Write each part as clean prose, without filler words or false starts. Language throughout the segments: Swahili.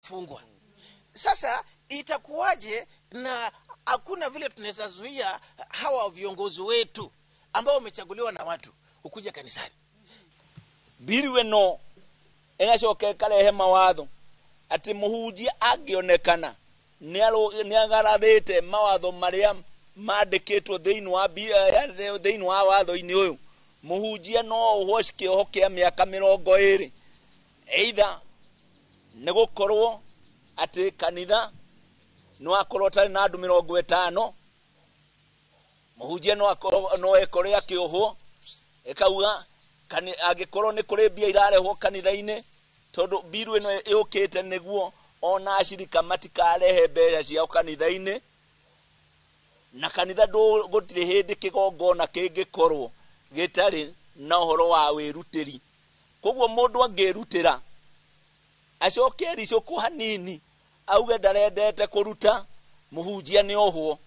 fungwa. Sasa itakuwaje na hakuna vile tunaweza zuia hawa viongozi wetu ambao wamechaguliwa na watu ukuja kanisani? Biriwe no engashoke kalehe mawatho ati muhunjia agionekana ni agararite mawatho maria mandikitwo thiini wa watho-ini uyu, muhunjia no uhocike hoke miaka 20 either ni gukorwo ati kanitha no akorwo tari na andu 50, muhunjia no ekore akiohwo ekauga agikorwo ni kuri bia irarehwo kanitha-ini tondu biru ino yukite niguo ona ashirika matikarehe mbeca ciao kanitha-ini, na kanitha gutire hindi kigongona kingikorwo gitari na uhoro wa wirutiri. Koguo mundu angirutira acoke ricoku hanini auge ndarendete kuruta, muhunjia ni ohwo.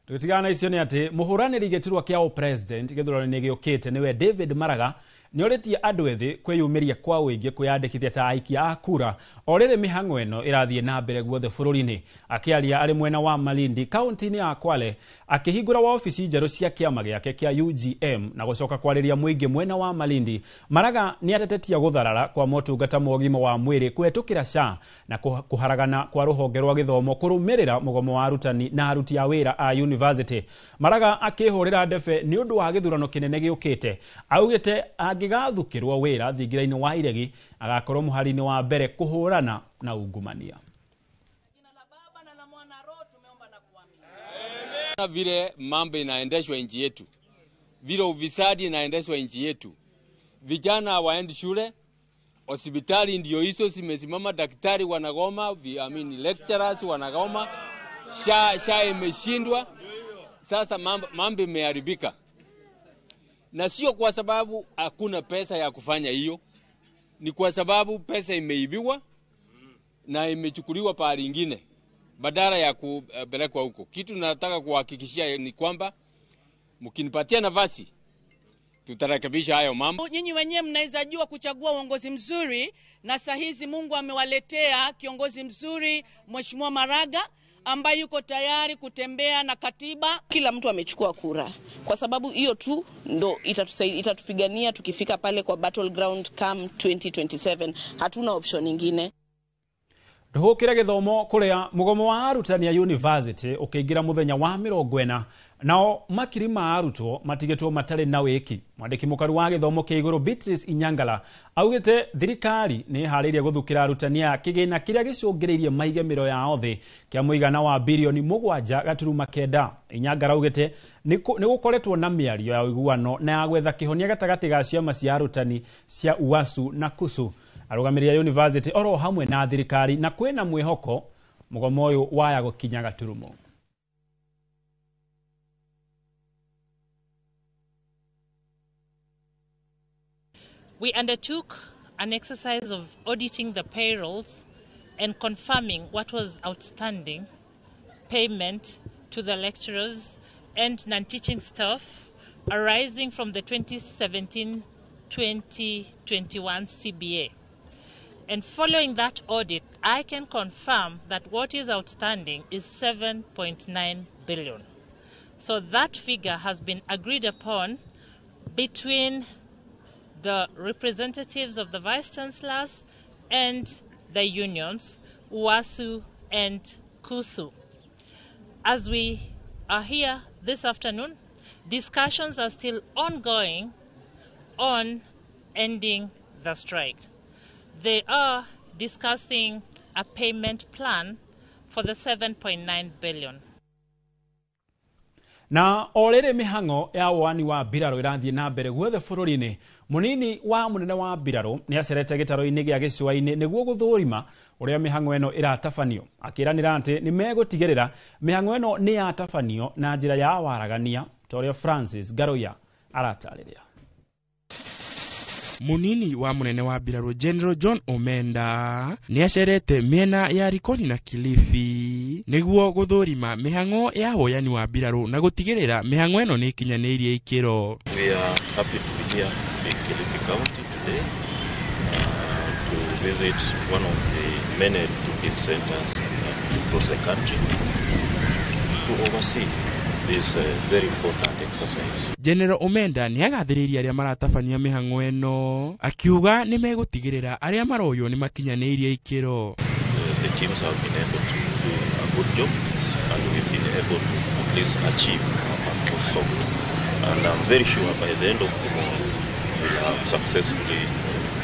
Tutigana icio ni ati muhuraniri giturwa kia president githurano-ini giukite niwe David Maraga nioretie andu ethi kwiyumiria kwa wingi kwiyandikithia ta aikia a kura orire mihango eno irathie na mbere guothe bururi-ini. Akiaria ari mwena wa Malindi kaunti-ini ya Kwale akihingura wa ofisi njeru cia kiama giake kia UGM na gucoka kwariria muingi mwena wa Malindi, Maraga ni atetetia gutharara kwa motungata mogima wa mwiri kwetukira SHA na kuharagana kwa ruhonge rwa githomo kurumirira mugomo wa arutani na aruti a wira a university. Maraga akihurira ndebe ni undu wa githurano kinene giukite, augite angigathukirwo wira thingira-ini wa iregi agakorwo muhari-ini wa mbere kuhurana na ungumania. Vile mambo inaendeshwa nchi yetu, vile ufisadi inaendeshwa nchi yetu, vijana hawaendi shule, hospitali ndio hizo zimesimama, daktari wanagoma, lecturers wanagoma, SHA imeshindwa. Sasa mambo imeharibika, na sio kwa sababu hakuna pesa ya kufanya hiyo, ni kwa sababu pesa imeibiwa na imechukuliwa pahali ingine badala ya kupelekwa huko. Kitu nataka kuhakikishia ni kwamba mkinipatia nafasi tutarekebisha hayo mambo. Nyinyi wenyewe mnaweza jua kuchagua uongozi mzuri, na saa hizi Mungu amewaletea kiongozi mzuri, Mheshimiwa Maraga, ambaye yuko tayari kutembea na katiba. Kila mtu amechukua kura, kwa sababu hiyo tu ndo itatupigania tukifika pale kwa battleground come 2027. Hatuna option nyingine. Ruhukire githomo kuria mugomo wa arutani ya university ukiingira muthenya wa 40 nao makiri ma arutwo matigitwo matari na wiki. Mwandiki mukaru wa githomo kia iguru Beatrice Inyangala augite thirikari ni hariria guthukira arutani ya kigina kiria gicungiriirie maigemiro yao thi kia muigana wa bilioni 7.9. Inyangala augite ni gukoretwo na miario ya uiguano na ya gwetha kihonia gatagati ga ciama cia arutani cia UASU na KUSU. Arugamiria university oro hamwe na thirikari na kwena mwihoko mugomo uyu waya gukinya gaturumo. We undertook an exercise of auditing the payrolls and confirming what was outstanding payment to the lecturers and non-teaching staff arising from the 2017-2021 CBA. And following that audit, I can confirm that what is outstanding is 7.9 billion. So that figure has been agreed upon between the representatives of the Vice Chancellors and the unions, UASU and KUSU. As we are here this afternoon, discussions are still ongoing on ending the strike. They are discussing a payment plan for the 7.9 billion. Na orere mihango ya wani wa biraro irathie na mbere guothe bururi-ini, munini wa munene wa biraro ni acerete gitaro-ini gia gicua-ini niguo guthurima uria mihango eno iratabanio, akiranira ati ni megutigirira mihango eno ni yatabanio na njira ya waragania torio Francis Garoya aratariria. Munini wa munene wa biraro General John Omenda ni acerete miena ya Likoni na Kilifi niguo guthurima mihango ya hoyani wa biraro na gutigirira mihango eno ni kinyaniirie ikiro. We are happy to be here in Kilifi County today to visit one of the many recruiting centers across the country to oversee this very important exercise. General Omenda ni agathiriria aria maratabania mihang'o eno akiuga ni megutigirira aria maroyo ni makinyaniirie ikiro. The teams have been able to do a good job and we've been able to at least achieve our goal. And I'm very sure by the end of tomorrow we'll have successfully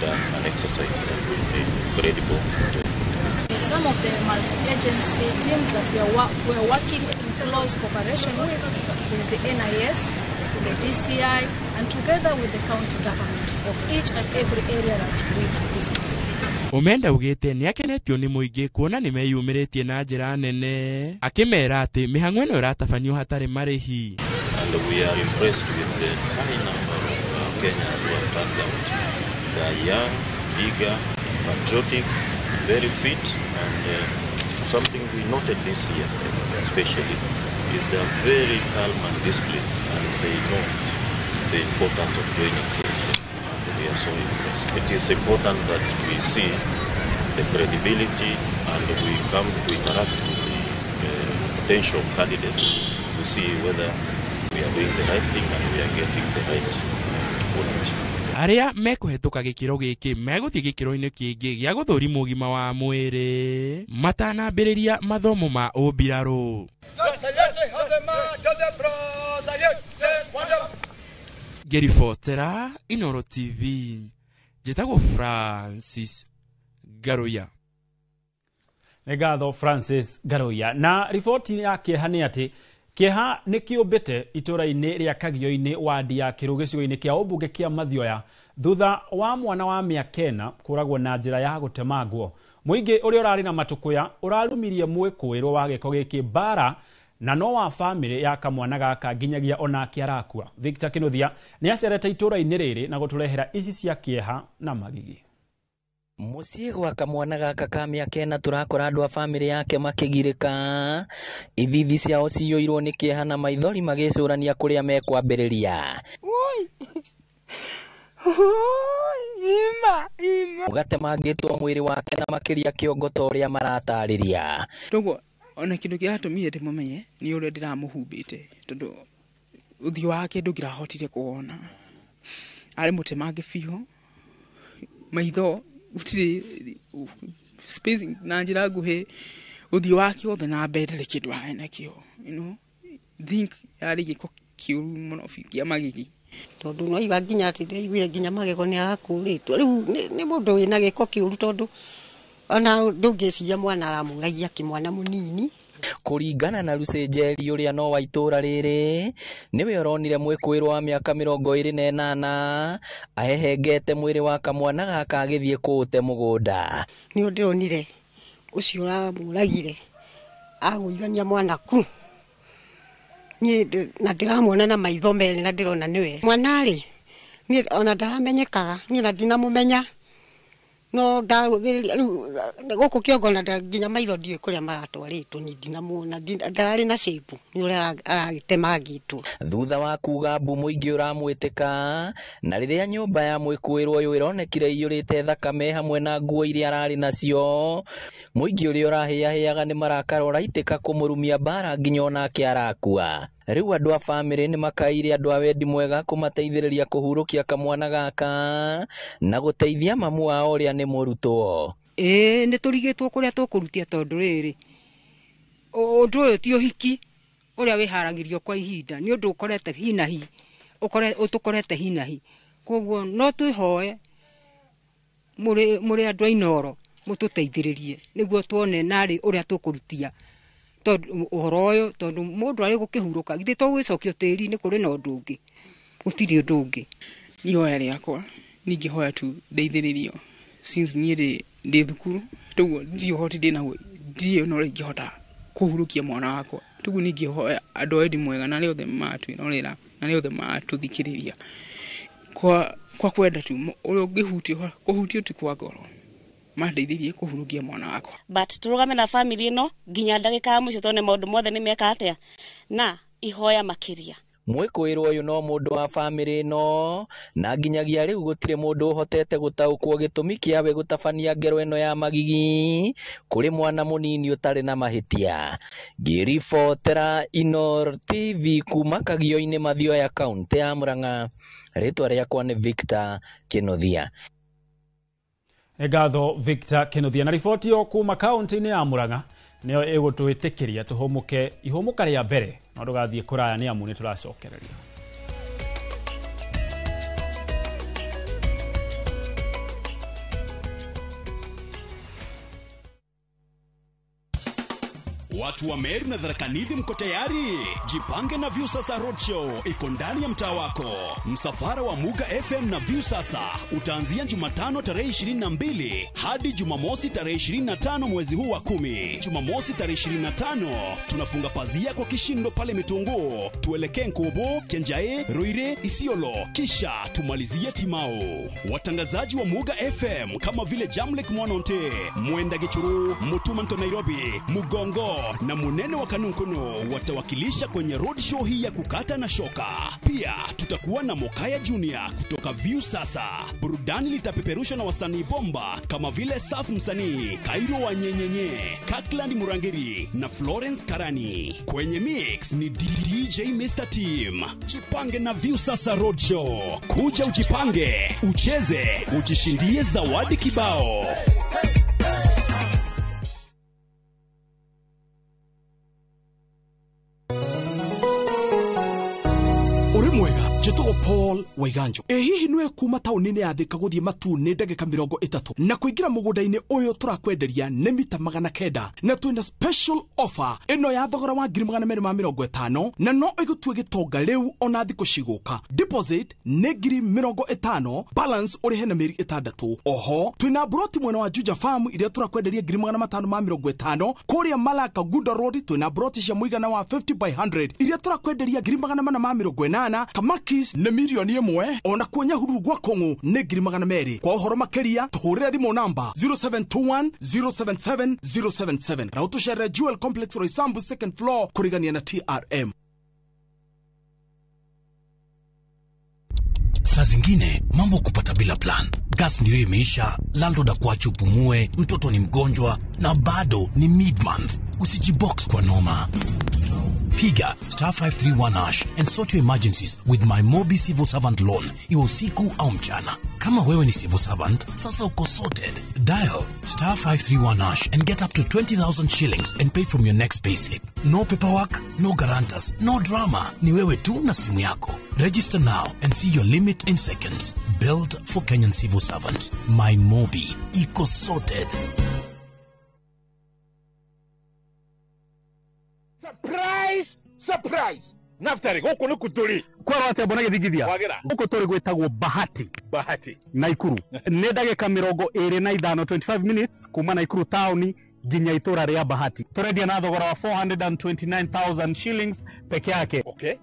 done an exercise that will be credible. Some of the multi-agency teams that we're working in close cooperation with is the NIS, the DCI, and together with the county government of each and every area that we are visiting. Omenda ugite ni akenetio ni muingi kuona ni meyumiritie na njira nene akimera ati mihang'o eno iratabanio hatari marihi. And we are impressed with the high number of Kenyans who have turned out. They are young, eager, patriotic, very fit, and something we noted this year especially is they are very calm and disciplined, and they know the importance of joining Kenya. And we are so impressed. It is important that we see the credibility and we come to interact with the potential candidates to see whether we are doing the right thing and we are getting the right opponent. Aria mekuhetuka gikiro giki meguthie gikiro-ini kingi gia guthurima ugima wa mwiri matanambiriria mathomo ma ubiraru. Gerifotera Inoro TV Jetago Francis Garoya. Negatho Francis Garoya. Na ripoti ya kieha ni ati kieha ni kiumbite itura-ini ria Kagio-ini wadi ya Kiru gicigo-ini kia ubunge kia Mathioya thutha wa mwana wa miakena kuragwo na njira ya gutemangwo. Muingi uria urari na matukuya urarumirie mwikuirwo wa giko giki bara na no wa family ya kamwana gaka nginyagia ona kiarakua. Victor Kinuthia ni acerete itura-ini riri na guturehera ici cia kieha na magigi. Muciĩ gwa kamwana gaka ka mĩaka turakora andu a family yake makigirika ithithi ciao ciyũirwo nĩ kĩeha na maithori magĩcũrania kũrĩa mekwambĩrĩria. Ũgatemangĩtwo mwĩrĩ wake na makĩria kĩongo ta ũrĩa maratarĩria. Toguo ona kĩndũ kĩratũmire ndĩmũmenye nĩ ũrĩa ndĩramũhumbĩte tondũ ũthiũ wake ndũngĩrahotire kuona. Arĩ mũtemange biũ maitho utire spacing na njira nguhe uthio wake othe na mbere kindu aena kio think yari giko kiuru muno fikia magigi tondu no iga nginya ati igwire nginya magego ni arakuritwo riu ni mundu wina giko kiuru tondu ona ndungiciria mwana aramuragia kimwana munini. Kuringana na Lucenjeri uria no wa itura riri niwe oronire mwikuirwo wa miaka 28 ahehengete mwiri wa kamwana gaka agithie kuute mugunda. Ni ndironire ucio uramuragire agũithania mwana ku ni na ndiramwona na maitho meri na ndirona niwe mwana ri ni ona ndaramenyekaga ni na ndinamumenya no guku kiongo na nginya maitho ndiye kuria maratwaritwo ni ndinamuona ndarari na shape ni uria agĩtemangĩtwo. Thutha wa kuga mbu muingi uramwitika na riria nyumba ya mwikuirwo uyu ironekire iyurite thakame hamwe na nguo iria arari nacio muingi uria urahĩahĩaga ni marakarora itika kumurumia bara nginya onake arakua. Riu andu a family ni makaire andu a wendi mwega kumateithĩrĩria kuhurukia kamwana gaka na guteithia mamu wao uria ni murutwo. Ni turigitwo kuria tukurutia tondu riri undu uyu ti uhiki uria wiharagirio kwa ihinda ni undu ukorete hinahi utukorete hinahi koguo no twihoe muri andu a Inoro mututeithĩrĩrie niguo tuone nari uria tukurutia tondu uhoro uyu tondu mundu ari gukihuruka githĩ to gwicokio tĩri ni kuri na undu ungi utiri undu ungi. Ihoya riakwa ningihoya tu ndeithĩrĩrio since ni ndi thukuru toguo ndihoti ndinawe ndiye no ingihota kuhurukia mwana wakwa toguo ningihoya andu wendi mwega na riothe matwirorera na riothe matuthikiriria kwa kwenda tu uria ungihutio kuhutio tu kwa ngoro mandeithirie kuhurukia mwana wakwa. But turugame na family ino nginya ndagika ya mwisho tone maundu mothe ni meka atia na ihoya makiria mwikuirwo uyu no mundu wa family no na nginyagia riu gutire mundu hotete gutaukwo gitumi kiawe gutabania ngero eno ya magigi kuri mwana munini utari na mahitia. Ngiribotera Inoro TV kuma Kagio-ini Mathioya ya kaunti ya Murang'a. Ritwa riakwa ni Victor Kinothia. Ngatho Victor Kinothia na riboti yo kuma kaunti-ini ya Murang'a nio igutwitikiria tuhumuke ihumuka ria mbere no ndugathie kuraya ni amu ni turacokereria. Watu wa Meru na Tharaka Nithi mko tayari? Jipange na Viusasa Roadshow iko ndani ya mtaa wako. Msafara wa Muga FM na Viusasa utaanzia Jumatano tarehe 22 hadi Jumamosi tarehe 25 mwezi huu wa 10. Jumamosi tarehe 25 tunafunga pazia kwa kishindo pale Mitungu. Tuelekee Nkobo, Kenjae, Ruire, Isiolo, kisha tumalizie Timao. Watangazaji wa Muga FM kama vile Jamlek Mwanonte, Mwenda Gichuru, Mutumanto Nairobi, Mugongo na Munene wa Kanunkuno watawakilisha kwenye road show hii ya kukata na shoka. Pia tutakuwa na Mokaya Junior kutoka Viusasa. Burudani litapeperushwa na wasanii bomba kama vile Saf Msanii, Kairo wa Nyenyenye, Kakland Murangiri na Florence Karani. Kwenye mix ni DJ Mr. Team. Jipange na Viusasa Road Show. Kuja ujipange, ucheze, ujishindie zawadi kibao. Mwega Jetogo Paul Waiganjo. Hihi nwe kuma taunini ya Thika guthie Matune ndagika 30 na kuingira mugundaini uyu turakwenderia ni mita 900 na twina special offer ino ya thogora wa 250 na no igutue gitonga riu ona thiko ciguka. Deposit ni 50, balance uri hena meri 6. Oho twina broti mwena wa Juja Farm iria turakwenderia 550 kuria Malaka Gunda Road. Twina broti cia muigana wa 50 by 100 iria turakwenderia 580 Kamakis na milioni 1 ona kuonya hururu gwa Kongo ne 200. Kwa uhoro makeria tuhurira thimo namba 0721 077 077 na utushere Jewel Complex Roysambu second floor kurigania na TRM. Saa zingine mambo kupata bila plan. Gas ndio imeisha, landlord akuache upumue, mtoto ni mgonjwa na bado ni mid-month. Usijibox kwa noma. Piga *531# and sort your emergencies with my Mobi Civil Servant Loan. Iwe usiku au mchana. Kama wewe ni civil servant, sasa uko sorted. Dial *531# and get up to 20,000 shillings and pay from your next payslip. No paperwork, no guarantors, no drama. Ni wewe tu na simu yako. Register now and see your limit in seconds. Built for Kenyan civil servants. My Mobi. Iko sorted. Surprise! Surprise! Naftari, huko ni kuturi. Kwa wate bonage digithia. Wagira. Huko turi gwetagwo Bahati. Bahati. Naikuru. Nĩ ndagĩka 25 25 minutes kuma Naikuru town nginya itura ria Bahati. Turendia na thogora wa 429,000 shillings peke yake. Okay.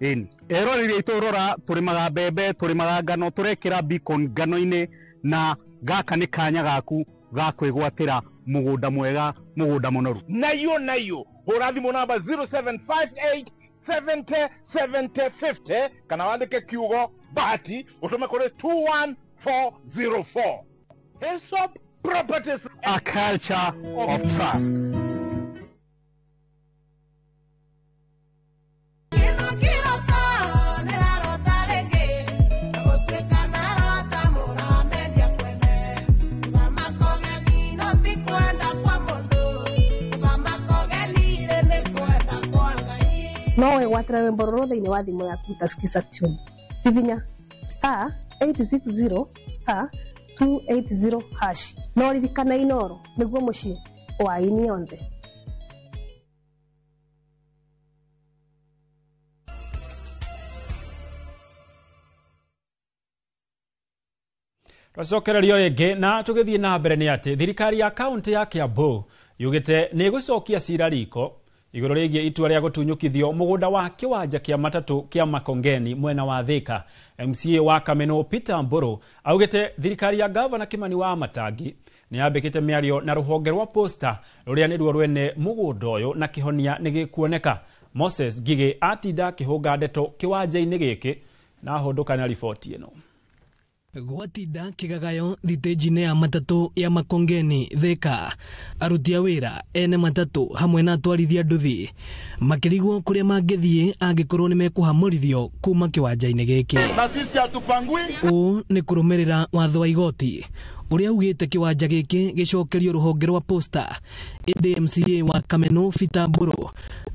Ero rĩrĩa iturora turimaga mbembe, turimaga ngano, turekĩra beacon ngano-inĩ na gaka nĩ kanya gaku ga kwĩgwatĩra mugunda mwega, mugunda mũnoru. Nayo hura thimu namba 0758 70 70 50 kana wandike kiugo Bahati utume kule 21404. Hillsop Properties, a culture of trust. No wegwatĩra rwĩmbo rũrũ thĩinĩ wa thimũ yaku utasikiza tune. Hihinya *860 *280#. No ririkana Inoro nĩguo mũciĩ wa ini yonthe. Twacokererio rĩngĩ na tũgĩthiĩ na mbere nĩ atĩ thirikari ya kaunti ya Kiambu yugĩte nĩ ĩgũcokia cira riko igũrũ rĩgiĩ itua rĩa gũtunyũkithio mũgũnda wa kĩwanja kĩa matatũ kĩa Makongeni mwena wa Thika. MCA wa Kameno Peter Mburu augĩte thirikari ya gavana Kimani wa Matangi nĩ yambĩkĩte mĩario na rũhonge rwa Posta rũrĩa nĩruo rwene mũgũnda ũyũ na kĩhonia nĩ gĩkuoneka. Moses Ngigĩ atinda akĩhũnga ndeto kĩwanja-inĩ gĩkĩ na ahũndũka na riboti ĩno. Gwatinda kĩgagayo thitĩnji-inĩ ya matatũ ya Makongeni Thika, aruti a wĩra ene matatũ hamwe na atwarithia nduthi makĩrigwo kũrĩa mangĩthiĩ angĩkorwo nĩ mekũhamũrithio kuma kĩwanja-inĩ gĩkĩ. Na sisi hatupangwi. Ũũ nĩ kũrũmĩrĩra watho wa igoti ũrĩa ugĩte kĩwanja gĩkĩ gĩcokerio rũhonge rwa posta. Ĩndĩ MCA wa Kameno Peter Mburu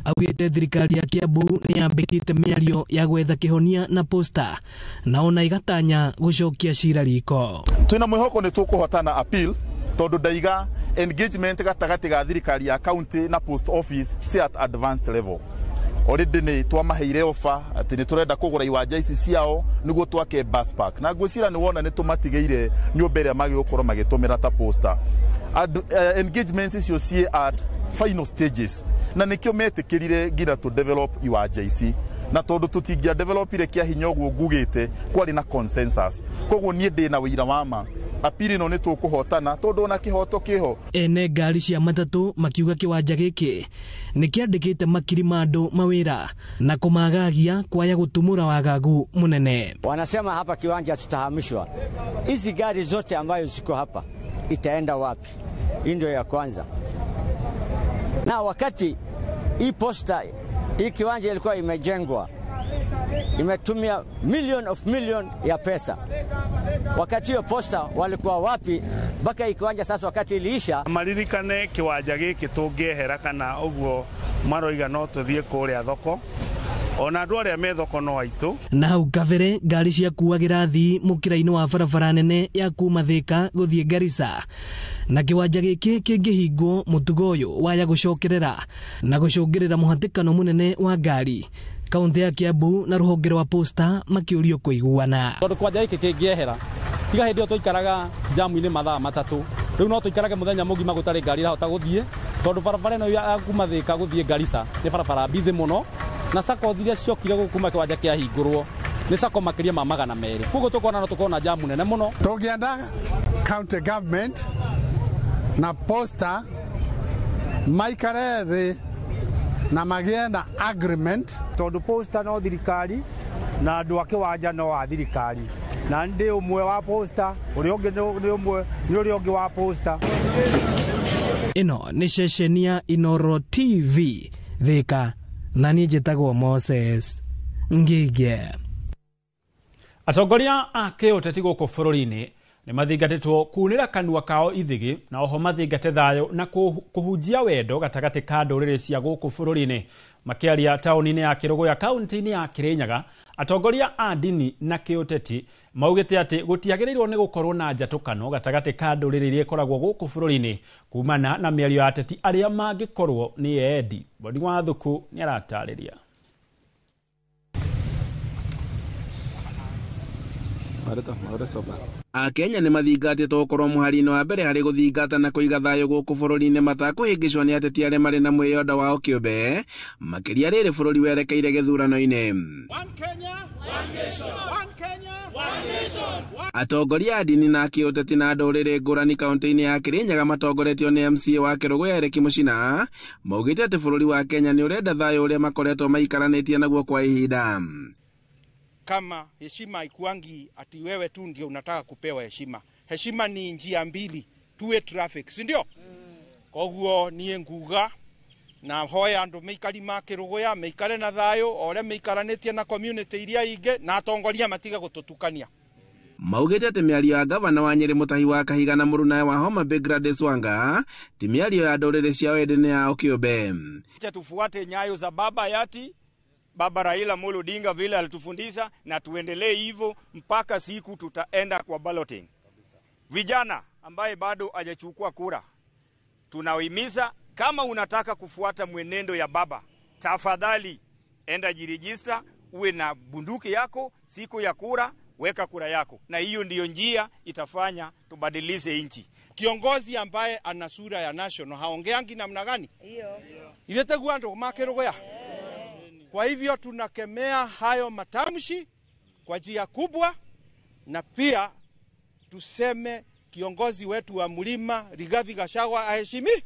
augĩte thirikari ya Kiambu nĩ yambĩkĩte mĩario ya gwetha kĩhonia na posta na ona igatanya gũcokia cira riko. Twina mwĩhoko nĩ tũkũhotana appeal tondu ndaiga engagement gatagatĩ ga thirikari ya county na post office si at advanced level. Already nĩ twamaheire offer atĩ nĩ tũrenda kũgũra iwanja ici ciao nĩguo twake bus park. Na ngwĩcira nĩ wona nĩ tũmatigĩire nyũmba ĩrĩa magĩgũkorwo magĩtũmĩra ta posta. Engagements icio ciĩ at final stages na nĩkĩo metĩkĩrire nginya to develop iwanja ici na tondu tutingia developire kia hinya ũguo ngugĩte kwari na consensus. Koguo niĩ ndĩ na wĩira wa ma apiri no nĩ tũkũhotana tondu ona kĩhoto kĩho. Ene ngari cia matatũ makiuga kĩwanja gĩkĩ nĩ kĩandĩkĩte makiri ma andũ mawĩra na kũmagagia kwaya gũtumũra wagagu munene. Wanasema hapa kiwanja tutahamishwa. Hizi gari zote ambayo ziko hapa itaenda wapi? Hii ndio ya kwanza. Na wakati hii posta, hii kiwanja ilikuwa imejengwa, imetumia million ya pesa. Wakati hiyo posta walikuwa wapi mpaka hii kiwanja sasa wakati iliisha? Maririkane kiwanja gĩkĩ tũngĩehera kana ũguo maroiga no tũthiĩ kũrĩa thoko. Ona andũ arĩa me thoko no aitũ. Na hau kabere ngari cia kuagĩra thii mũkĩra-inĩ wa barabara nene ya kuma Thika gũthiĩ Garissa. Na kiwanja gĩkĩ kĩngĩhingwo mũtugo ũyũ waya gũcokerera na gũcũngĩrĩra mũhatĩkano mũnene wa ngari. Kaunti ya Kiambu na rũhonge rwa posta makĩũrio kũiguana. Tondũ kiwanja gĩkĩ kĩngĩehera tiga hĩndĩ ĩyo tũikaraga jamu-inĩ mathaa matatũ. Rĩu no tũikarage mũthenya mũgima gũtarĩ ngari irahota gũthiĩ tondũ barabara ĩno ya kuma Thika gũthiĩ Garissa nĩ barabara mbithi mũno na sako iria ciokire gũkuma kiwanja kĩahingũrwo nĩ sako makĩria ma 200. Koguo tũkona no tũkona jamu nene mũno. Tũngĩenda county government na posta maikare thĩ na magĩe na agreement tondu posta no thirikari na andũ a kiwanja no a thirikari na ndĩ ũmwe wa posta ũrĩa ũngĩ nĩ ũmwe nĩ ũrĩa ũngĩ wa posta. Ĩno nĩ ceceni ya Inoro TV Thika na niĩ njĩtagwo Moses Ngigĩ. Atongoria a kĩũteti gũkũ bũrũri-inĩ nĩ mathingatĩtwo kuunĩra kanua kao ithigĩ na oho mathingate thayũ na kũhunjia wendo gatagatĩ ka ndũrĩrĩ cia gũkũ bũrũri-inĩ. Makĩaria taũni-inĩ ya Kĩrũgũya kaunti-inĩ ya Kĩrĩnyaga, atongoria a ndini na kĩũteti maugĩte atĩ gũtiagĩrĩirwo nĩ gũkorwo na njatũkano gatagatĩ ka ndũrĩrĩ iria ikoragwo gũkũ bũrũri-inĩ kumana na mĩario ya ateti arĩa mangĩkorwo nĩ endi. Bodi wa Thuku nĩ aratarĩria. Akenya nĩ mathingatĩtwo gũkorwo mũhari-inĩ wa mbere harĩ gũthingata na kũiga thayũ gũkũ bũrũri-inĩ matakũhĩngĩcwo nĩ ateti arĩa marĩ na mwĩyenda wao kĩũmbe makĩria rĩrĩ bũrũri werekeire gĩthurano-inĩ. Atongoria a ndini na kĩũteti na ndũrĩrĩ ngũrani kaunti-inĩ ya Kĩrĩnyaga matongoretio nĩ MCA wa Kĩrũgũya Erick Mũchina maugĩte atĩ bũrũri wa Kenya nĩ ũrenda thayũ ũrĩa makoretwo maikaranĩtie naguo kwa ihinda. Kama heshima haikuangi ati wewe tu ndio unataka kupewa heshima. Heshima ni njia mbili, tuwe traffic, si ndio? Koguo niĩ nguga na hoya andu meikari ma Kĩrũgũya meikare na thayũ ore meikaranĩtie na community iria ingĩ na atongoria matiga gũtũtukania. Maugĩte atĩ mĩario ya gavana wa Nyeri Mũtahi wa Kahiga na mũrũnawe wa Homa Bay Gladys Wanga ti mĩario ya ndũrĩrĩ ciao ende yao kĩũmbe. Tufuate nyayo za baba hayati Baba Raila Amolo Odinga vile alitufundisha na tuendelee hivyo mpaka siku tutaenda kwa balloting. Vijana ambaye bado hajachukua kura, tunawahimiza kama unataka kufuata mwenendo ya baba, tafadhali enda jirejista, uwe na bunduki yako, siku ya kura weka kura yako, na hiyo ndiyo njia itafanya tubadilishe nchi. Kiongozi ambaye ana sura ya national haongeangi namna gani? Hiyo tegua ndo Kĩrũgũya. Kwa hivyo tunakemea hayo matamshi kwa njia kubwa, na pia tuseme kiongozi wetu wa mlima Rigathi Gachagua aheshimiwe.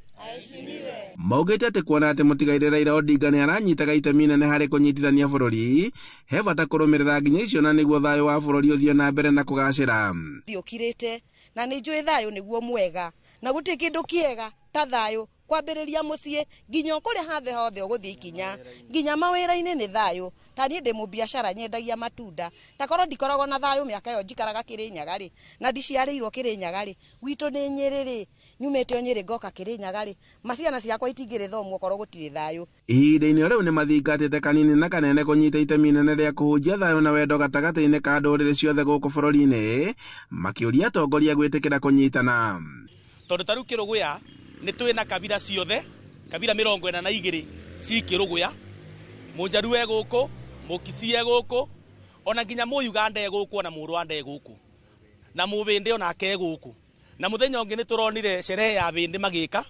maugite ati kuona ati mutigaire Raila Odinga ni aranyitaga itemi inene hari kunyitithania bururi he bata kurumirira nginya icio na niguo thayo wa bururi uthie na mbere na kugacira thiukirite na ni njui thayo niguo mwega na guti kindu kiega ta thayo kwambiriria mucie nginya kuri hathe hothe uguthie ikinya nginya mawira-ini ni thayo tani ndi mu biashara nyendagia matunda takoro ndikorogo na thayo miaka yo njikaraga Kirinyaga ri na ndiciarirwo Kirinyaga ri witu ni Nyeri nyumete Nyeri ngoka Kirinyaga ri maciana ciakwa itingire thomwo koro gutire thayo ihinda-ini riu ni mathingatite kanini na kanene kunyita itemi inene ria kuhunjia thayo na wendo gatagati-ini ka nduriri ciothe guku bururi-ini makiuria atongoria gwitikira kunyitana tondu taru Kiruguya ni twina kabila ciothe kabila 42 ci Kiruguya Mujaruo eguku Mukisi eguku ona nginya Muyuganda eguku ona Murwanda eguku na Mubindi ona ake eguku na muthenya ungi ni turonire sherehe ya bindi magika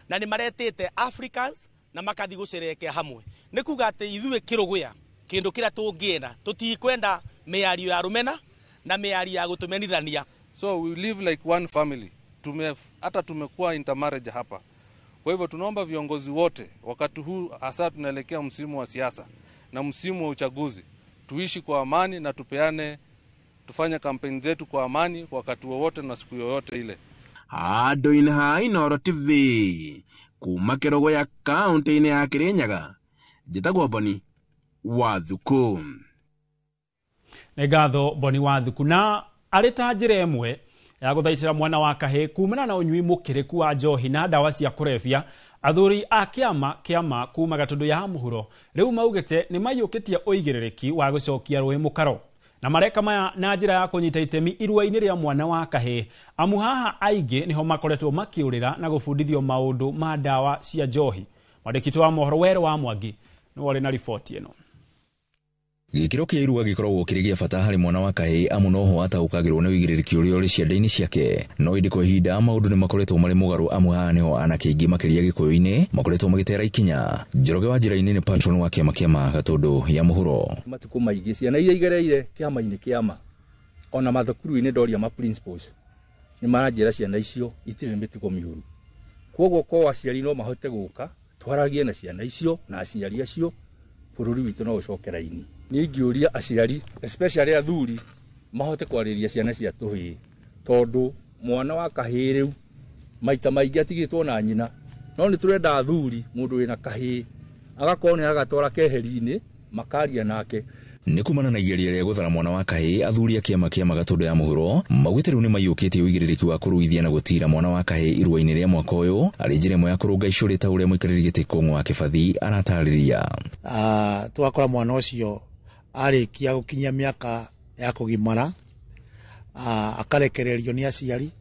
na ni maretete Africans na makathi gucereke hamwe ni kuga ati ithuĩ Kiruguya kindu kira tungienda tutikwenda miario ya rumena na miario ya gutumenithania. So we live like one family. Hata tumekuwa intermarriage hapa. Kwa hivyo tunaomba viongozi wote wakati huu hasa tunaelekea msimu wa siasa na msimu wa uchaguzi tuishi kwa amani na tufanye kampeni zetu kwa amani wakati wowote na siku yoyote ile. Handũ-inĩ ha Inooro TV kuma Kiruguya kaunti-inĩ ya Kirinyaga njĩtagwo Boni Wathuku. Nĩ ngatho Boni Wathuku na arĩ ta njĩra ĩmwe ya guthaitira mwana wa kahĩ kumana na unyui mukiriku wa njohi na dawa cia kurefia athuri a kiama kuma gatundu ya muhuro riu maugite ni mayukitie uigiririki wa gucokia rui mukaro na mareka maya na njira ya kunyita itemi irua-ini ria mwana wa kahĩ amu haha aingi niho makoretwo makiurira na gufundithio maundu ma dawa cia njohi. Mwandĩki wa mohoro Wero wa Mwangi ni wari na riboti ino. Gikiro kia irua gikoragwo kiri gia bata hari mwana wa kahĩ amu noho ataukagirwo na wigirĩrĩki ũrĩa ũrĩ ciande-inĩ ciake no indi kwa ihinda maũndũ nĩ makoretwo marĩ mũgarũ amu haha niho anake aingĩ makĩria gĩkũyũ-inĩ makoretwo magĩtera ikinya. Njoroge wa njĩra-inĩ nĩ patron wa kĩama gatundu ya muhuro. Matuko maingĩ ciana iria igereire kĩama-inĩ kĩama ona mathukuru-inĩ ndoria ma principals nĩ maranjĩra ciana icio itirĩ mĩtugo mĩũru. Koguo kwa aciari no mahote gũka twaragie na ciana icio na aciari acio bũrũri witũ no ũcokera ini. Ningiuria aciari especially athuri mahote kwarĩria ciana cia tũhĩĩ tondu mwana wa kahĩĩ rĩu maita maingĩ atigĩtwo na nyina no nĩ turenda athuri mũndũ wĩna kahĩĩ agakorwo nĩ agatwara keheri-inĩ makaria nake. Nĩ kumana na igeria rĩa gũthara mwana wa kahĩ athuri a kĩama gatundu ya muhuro maugĩte rĩu nĩ maiyũkĩtie ũigĩrĩrĩki wa kũruithia na gũtira mwana wa kahĩ irua-inĩ rĩa mwaka ũyũ arĩ njĩra ĩmwe ya kũrũnga icũrĩ ta ũrĩa mũikarĩri gĩtĩ Kũng'ũ wa Kĩbathi aratarĩria. Twakora mwana ũcio arĩkia gũkinyia mĩaka ya kũgimara akarekererio nĩ aciari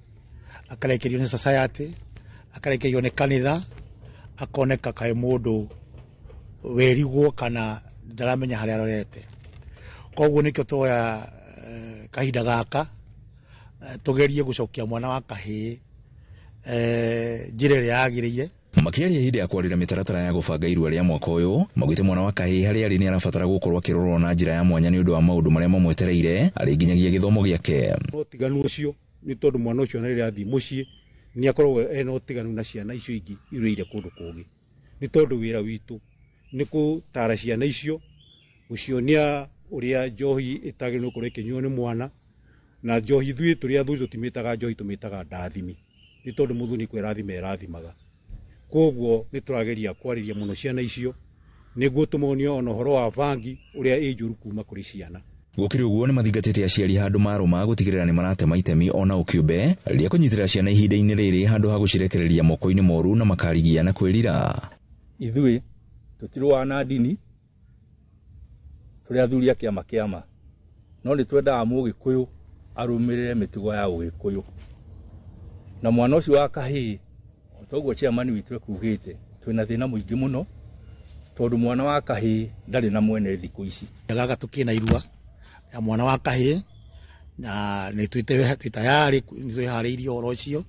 akarekererio nĩ society akarekererio nĩ kanitha akoneka kaĩ mũndũ werigwo kana ndaramenya harĩa arorete. Koguo nĩkĩo tuoya kahinda gaka tugerie gũcokia mwana wa kahĩ njĩra ĩrĩa yagĩrĩire. Makiaria hĩndĩ ya kwarĩra mĩtaratara ya gũbanga irua rĩa mwaka ũyũ maugĩte mwana wa kahĩ harĩa arĩ nĩ arabatara gũkorwo akĩrorwo na njĩra ya mwanya nĩ ũndũ wa maũndũ marĩa mamwetereire arĩ nginyagia gĩthomo gĩake. Ũtiganu ũcio nĩ tondũ mwana ũcio na rĩrĩa athiĩ mũciĩ nĩ akoragwo ena ũtiganu na ciana icio ingĩ irũire kũndũ kũngĩ. Nĩ tondũ wĩra witũ nĩ gũtara ciana icio gũcionia ũrĩa njohi ĩtagĩrĩirwo gũkorwo ĩkĩnyuo nĩ mwana na njohi ithuĩ tũrĩa athuri tũtimĩtaga njohi tũmĩtaga ndathimi nĩ tondũ mũthuri kwĩrathima erathimaga. Koguo nĩ tũrageria kwarĩria mũno ciana icio nĩguo tũmonio ona ũhoro wa bangi ũrĩa ĩ njũru kuma kũrĩ ciana. Gũkĩrĩ ũguo nĩ mathingatĩte aciari handũ marũma gũtigĩrĩra nĩ maratema itemi ona ũkĩũmbe rĩa kũnyitĩra ciana ihinda-inĩ rĩrĩ handũ ha gũcirekereria moko-inĩ moru na makarigia na kwĩrira. Ithuĩ tũtirũa na ndini tũrĩ athuri a kĩama no nĩ twendaga Mũgĩkũyũ arũmĩrĩre mĩtugo ya Ũgĩkũyũ na mwana ũcio wa kahĩĩ toguo chairman witũ ekugĩte twĩna thĩna mũingĩ mũno tondũ mwana wa kahĩĩ ndarĩ na mwene thikũ ici. Gaga tukĩna irua ya mwana wa kahĩĩ na nĩ twĩtayarĩ nĩ twĩharĩirie ũhoro ũcio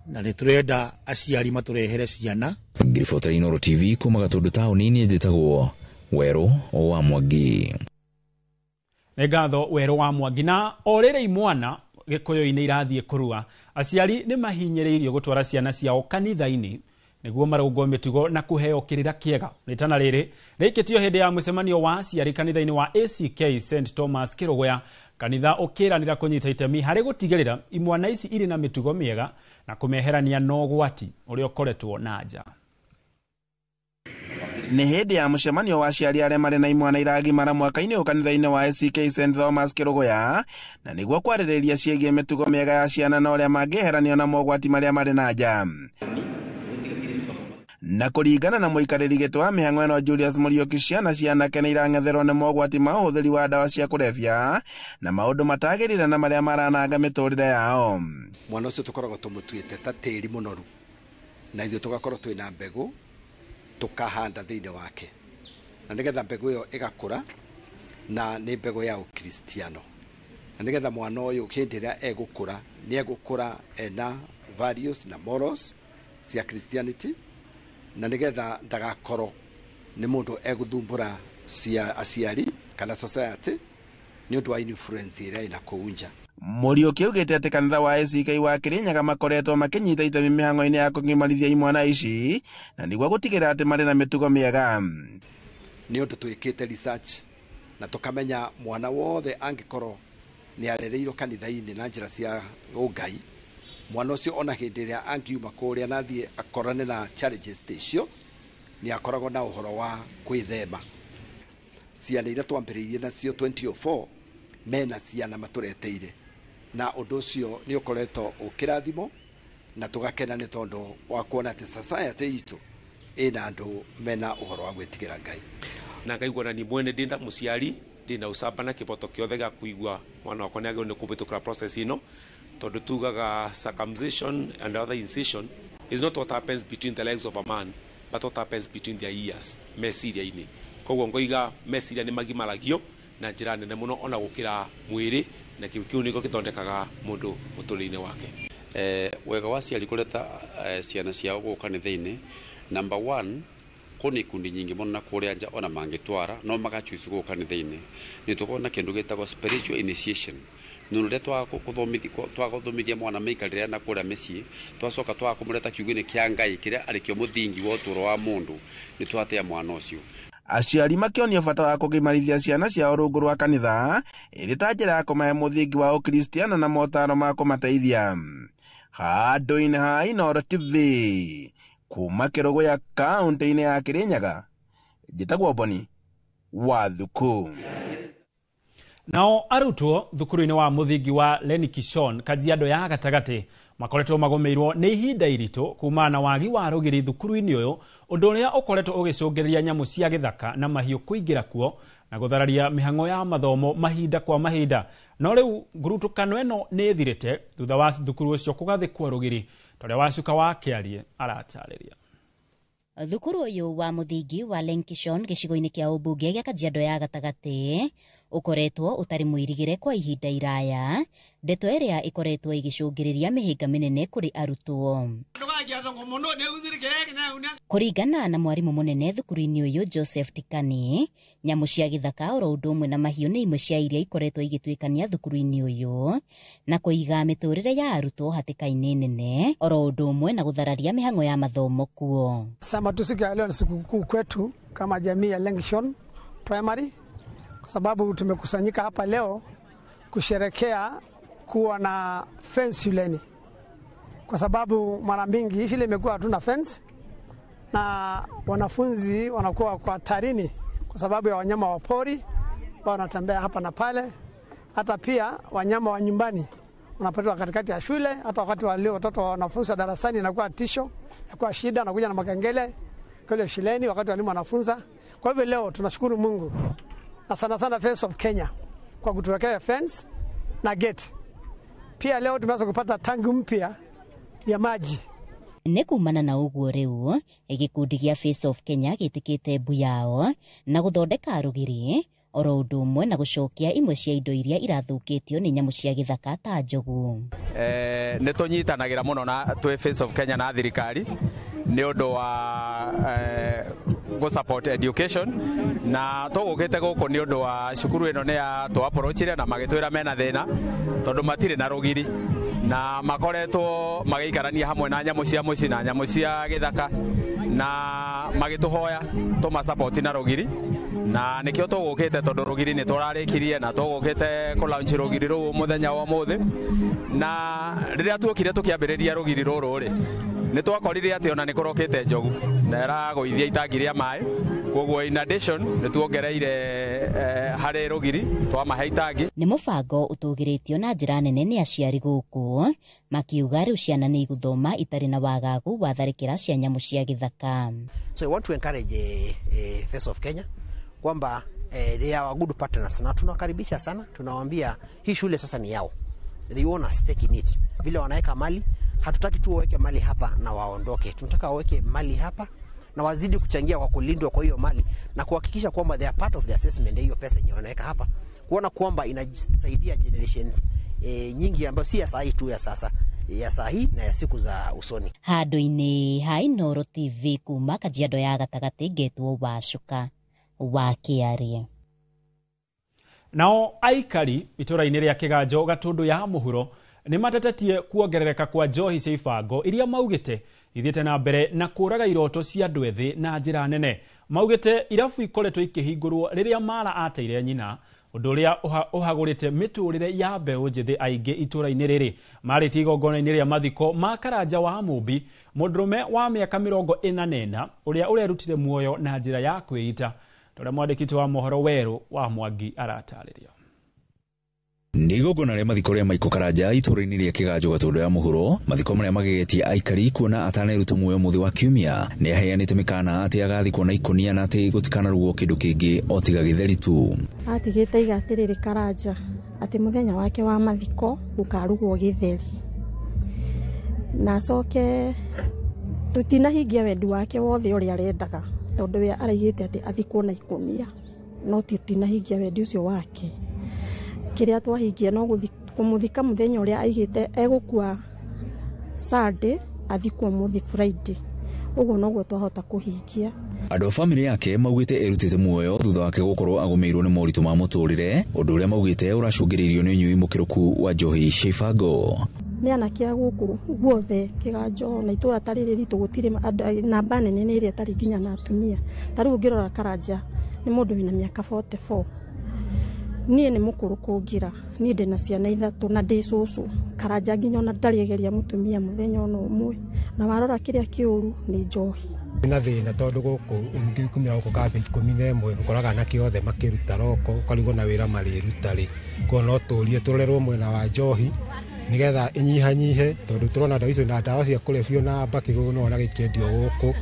na nĩ tũrenda aciari matũrehere ciana. Ngiribotera Inooro TV kuma Gatundu taũni-inĩ njĩtagwo Wero wa Mwangi. Nĩ ngatho Wero wa Mwangi na o rĩrĩ mwana gĩkũyũ-inĩ irathiĩ kũrua aciari nĩ mahinyĩrĩirio gũtwara ciana ciao kanitha-inĩ niguo marũngwo mĩtugo na kũheo kĩrĩra kĩega. Rĩtana rĩrĩ rĩkĩtio hĩndĩ ya mũcemanio wa aciari kanitha-inĩ wa ACK St Thomas Kĩrũgũya, kanitha ũkĩranĩra kũnyita itemi harĩ gũtigĩrĩra imwana ici irĩ na mĩtugo mĩega na kũmeherania na ũgwati ũrĩa ũkoretwo na nja. Nĩ hĩndĩ ya mũcemanio wa aciari arĩa marĩ na imwana iragimara mwaka-inĩ kanitha-inĩ wa ACK St Thomas Kĩrũgũya, na nĩguo kwarĩrĩria ciĩgiĩ mĩtugo mĩega ya ciana na ũrĩa mangĩeheranio na mogwati marĩa marĩ na nja. Na kũringana na mũikarĩri gĩtĩ wa mĩhang'o ĩno Julius Mũriũki, ciana cianake nĩ irang'etherwo nĩ mogwati ma ũhũthĩri wa ndawa cia kũrebia na maũndũ matagĩrĩire na marĩa marananga mĩtũrĩre yao. Mwana ũcio tũkoragwo tũmũtuĩte ta tĩri mũnoru, na ithuĩ tũgakorwo twĩna mbegũ tukahanda thĩinĩ wake, na nĩgetha mbegũ ĩyo ĩgakũra na nĩ mbegũ ya ũkristiano, na nĩgetha mwana ũyũ hĩndĩ ĩrĩa egũkũra nĩ egũkũra ena values na morals cia Christianity, na nĩgetha ndagakorwo nĩ mũndũ egũthumbũra aciari kana society nĩ ũndũ wa influence ĩrĩa ĩna kũu nja. Mũriũki augĩte atĩ kanitha wa ACK wa Kĩrĩnyaga makoretwo makĩnyita itemi mĩhang'o-inĩ ya kũgimarithia imwana ici na nĩguo gũtigĩrĩra atĩ marĩ na mĩtugo mĩega. Nĩ ũndũ twĩkĩte research na tũkamenya mwana wothe angĩkorwo nĩ arereirwo kanitha-inĩ na njĩra cia ũngai, mwana ũcio ona hĩndĩ ĩrĩa angiuma kũrĩa na athiĩ akorane na challenges icio nĩ akoragwo na ũhoro wa kwĩthema. Ciana iria twambĩrĩirie nacio 2004 mena ciana matũreteire, na ũndũ ũcio nĩ ũkoretwo ũkĩrathimo na tũgakena nĩ tondũ wa kuona atĩ society itũ ĩna andũ mena ũhoro wa gwĩtigĩra Ngai. Na ngaigua na niĩ mwene ndĩ na mũciari ndĩna ũcamba na kĩboto kĩothe gĩa kũigua mwana wakwa nĩ agĩrĩirwo nĩ kũhĩtũkĩra process ĩno, tondũ tugaga circumcision and other incision is not what happens between the legs of a man but what happens between their ears, meciria-inĩ. Koguo ngoiga meciria nĩ magimaragio na njĩra nene mũno ona gũkĩra mwĩrĩ, na kĩu nĩkĩo gĩthondekaga mũndũ mũtũrĩre-inĩ wake. Wega wa aciari kũreta ciana ciao gũkũ kanitha-inĩ, number one, kũrĩ ikundi nyingĩ mũno na kũrĩa nja ona mangĩtwara no magachuice gũkũ kanitha-inĩ. Nĩ tũkoragwo na kĩndũ gĩtagwo spiritual initiation, nĩ rĩrĩa twagũthomithia mwana mĩikarĩre na kũrĩa mĩciĩ, twacoka twakũmũreta kiugo-inĩ kĩa Ngai kĩrĩa arĩkĩo mũthingi wa ũtũũro wa mũndũ, nĩ twatea mwana ũcio. Aciari makĩonia bata wa kũgimarithia ciana ciao rungu rwa kanitha ĩrĩ ta njĩra ya kũmahe mũthingi wa ũkristiano na motaro ma kũmateithia. Handũ-inĩ ha Inooro TV kuma Kĩrũgũya kaũntĩ-inĩ ya Kĩrĩnyaga, njĩtagwo Boni wa Thuku. Nao arutwo thukuru-inĩ wa mũthingi wa Lenikishon Kajiado ya gatagatĩ makoretwo magũmĩirwo nĩ ihinda iritũ kumana na wagi wa rũgiri thukuru-inĩ ũyũ, ũndũ ũrĩa ũkoretwo ũgĩcũngĩrĩria nyamũ cia gĩthaka na mahiũ kũingĩra kuo na gũthararia mĩhang'o ya mathomo mahinda kwa mahinda. No rĩu ngurutũkano ĩno nĩ ĩthirĩte thutha wa thukuru ũcio kũgathĩkwo rũgiri, torĩa Wacuka wa Kĩarie aratarĩria. Thukuru ũyũ wa mũthingi wa Lenkishon gĩcigo-inĩ kĩa ũmbunge gĩa Kajiado ya gatagatĩ ũkoretwo ũtarĩ mũirigĩre kwa ihinda iraya, ndeto ĩrĩa ĩkoretwo igĩcũngĩrĩria mĩhĩnga mĩnene kũrĩ arutwo. Kũringana na mwarimũ mũnene thukuru-inĩ ũyũ Joseph Tikani, nyamũ cia gĩthaka oro ũndũ ũmwe na mahiũ nĩ imwe cia iria ikoretwo igĩtuĩkania thukuru-inĩ ũyũ na kũiga mĩtũrĩre ya arutwo hatĩka-inĩ nene, oro ũndũ ũmwe na gũthararia mĩhang'o ya mathomo kuo. Sama tu siku ya leo ni siku kuu kwetu kama jamii ya Lenkishon Primary, kwa sababu tumekusanyika hapa leo kusherekea kuwa na fence shuleni, kwa sababu mara mingi shule imekuwa hatuna fence na wanafunzi wanakuwa kwa tarini kwa sababu ya wanyama wa pori wanatembea hapa na pale. Hata pia wanyama wa nyumbani wanapatwa katikati ya shule, hata wakati walio watoto wa wanafunzi wa darasani inakuwa tisho, inakuwa shida, wanakuja na makengele kule shuleni wakati walimu wanafunza. Kwa hivyo leo tunashukuru Mungu na sana sana Face of Kenya kwa kutuwekea fence na gate. Pia leo tumeweza kupata tangi mpya ya maji. Nĩ kumana na ũguo rĩu gĩkundi gĩa Face of Kenya gĩtĩkĩte mbu yao na gũthondeka rũgiri, oro ũndũ ũmwe na gũcokia imwe cia indo iria irathũkĩtio nĩ nyamũ cia gĩthaka ta njogu. Nĩ tũnyitanagĩra mũno na twĩ Face of Kenya na thirikari nĩ ũndũ wa support education, na tũgũkĩte gũkũ nĩ ũndũ wa cukuru ĩno nĩ ya tũ approachire na magĩtwĩra mena thĩna tondũ matirĩ na rũgiri, na makoretwo magiikarania hamwe na nyamu cia muci na nyamu cia githaka na magituhoya tuma support na rugiri na nikio tugukite tondu rugiri ni turarikirie na tugukite ku launch rugiri ru muthenya wa muthi na riria tuokire tukiambiriria rugiri ruru ri ni twakorire ati ona ni kurokite njogu na era guithia itangi ria mai koguo in addition ni tuongereire hari rugiri twamahe itangi. Ni mubango utugiritio na njira nene ni aciari guku makiuga riu ciana ni iguthoma itari na wagagu wa tharikira cia nyamu cia githaka. So I want to encourage Face of Kenya kwamba they are good partners na tunakaribisha sana, tunawaambia hii shule sasa ni yao, they want a stake in it. Vile wanaweka mali, hatutaki tu waweke mali hapa na waondoke, tunataka waweke mali hapa na wazidi kuchangia kwa kulindwa kwa hiyo mali na kuhakikisha kwamba they are part of the assessment hiyo pesa yenyewe wanaweka hapa, kuona kwamba inasaidia generations nyingi ambayo si ya saa hii tu, ya sasa, ya saa hii na ya siku za usoni. Handu-ini ha Inooro TV kuma Kajiado ya gatagati ngetwo Wacuka wa Kiarie. Nao aikari itura-ini ria Kiganjo Gatundu ya muhuro ni matetetie kuongerereka kwa njohi cia ibango iria maugite ithiete na mbere na kuraga iroto cia andu ethi na njira nene. Maugite irabu ikoretwo ikihingurwo riria mara ateire nyina, undu uria uhagurite miturire ya mbeu njithi aingi itura-ini riri. Mariti igongona-ini ria mathiko ma Karanja wa Mumbi, mundurume wa miaka 44 uria urerutire muoyo na njira ya kwiita. Tore mwandikiti wa mohoro Weru wa Mwangi arataririo. Nigogona ria mathiko ria Maiko Karanja itura-ini ria Kiganjo Gatundu ya muhuro, mathiko maria magegetie aikari kuona atanaruta muoyo muthi wa kiumia ni aheanite mikana ati agathikwo na ikonia na ati gutikana rugo kindu kingi otiga githeri tu. Atigite igatiriri Karanja ati muthenya wake wa mathiko ukarugwo githeri na coke tutinahingia wendi wake wothe uria arendaga tondu we araigite ati athikwo na ikonia no tutinahingia wendi ucio wake. Kiria twahingia no kumuthika muthenya uria aigite egukua Saturday athikwo muthi Friday, uguo noguo twahota kuhingia. Andu a family yake maugite erutite muoyo thutha wake gukorwo agumeirwo ni moritu ma muturire, undu uria maugite uracungiririo ni unyui mukiruku wa njohi cia ibango. Ni anakia guku guothe Kiganjo na itura tariri ritu gutire namba nene ni iria tari nginya na atumia. Tariu ngirora Karanja ni mundu wina miaka 44. Nie ni mukuru kungira, ni ndina ciana ithatu na ndi cucu. Karanja nginya na ndarigeria mutumia muthenya ono umwe na warora kiria kiuru ni njohi. Na thina tondu guku ungikumira guku kabe 11 ukoraga na kiothe makiruta roko karigo na wira mariruta ri kono oturie turerwo mwena wa njohi nigetha inyihanyihe tondu turona ndawa icio na ndawa cia kurebio na mbaki no na gikendio guku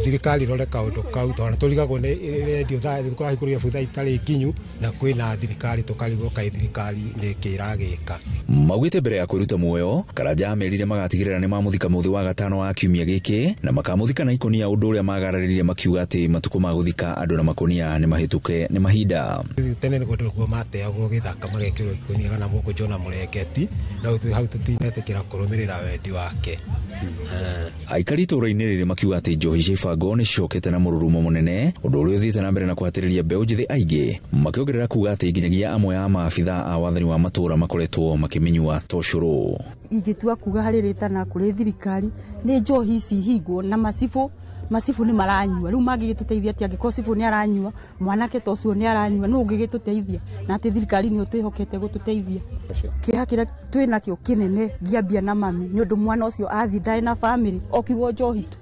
thirikari rore kaundu kau tondu turigagwo ni redio tha thikora hikuria butha itari kinyu na kwina thirikari tukarigwo kai thirikari ni kiragika. Maugite mbere ya kwiruta muoyo Karanja amerire magatigirira ni mamuthika muthi wa gatano wa kiumia giki na makamuthika na ikonia undu uria magararirie makiuga ati matuko ma guthika andu na makonia ni mahituke ni mahinda. Tene ni guturuko mateagwo githaka magekirwo ikonia kana moko Jona Mureketi na hau tutinetekira kurumirira wendi wake. Aikari itura-ini riri makiuga ati njohi cia ibango ni cicokete na mururumo munene, undu uria uthiite na mbere na kuhatiriria mbeu njithi aingi, makiongerera kuga ati nginyagia amwe a maabitha a wathani wa matura makoretwo makiminyua toshuru. Ingitua kuga hariritana kuri thirikari ni njohi ici hingwo na masifu ni maranyua riu magigituteithia ati angiko sifu ni aranyua mwanake tocio ni aranyua no ungigituteithia na ati thirikari ni utwihokete gututeithia. Kiha kira twina kio kinene giambia na mami ni undu mwana ucio athi ndai na family okigo njohi tu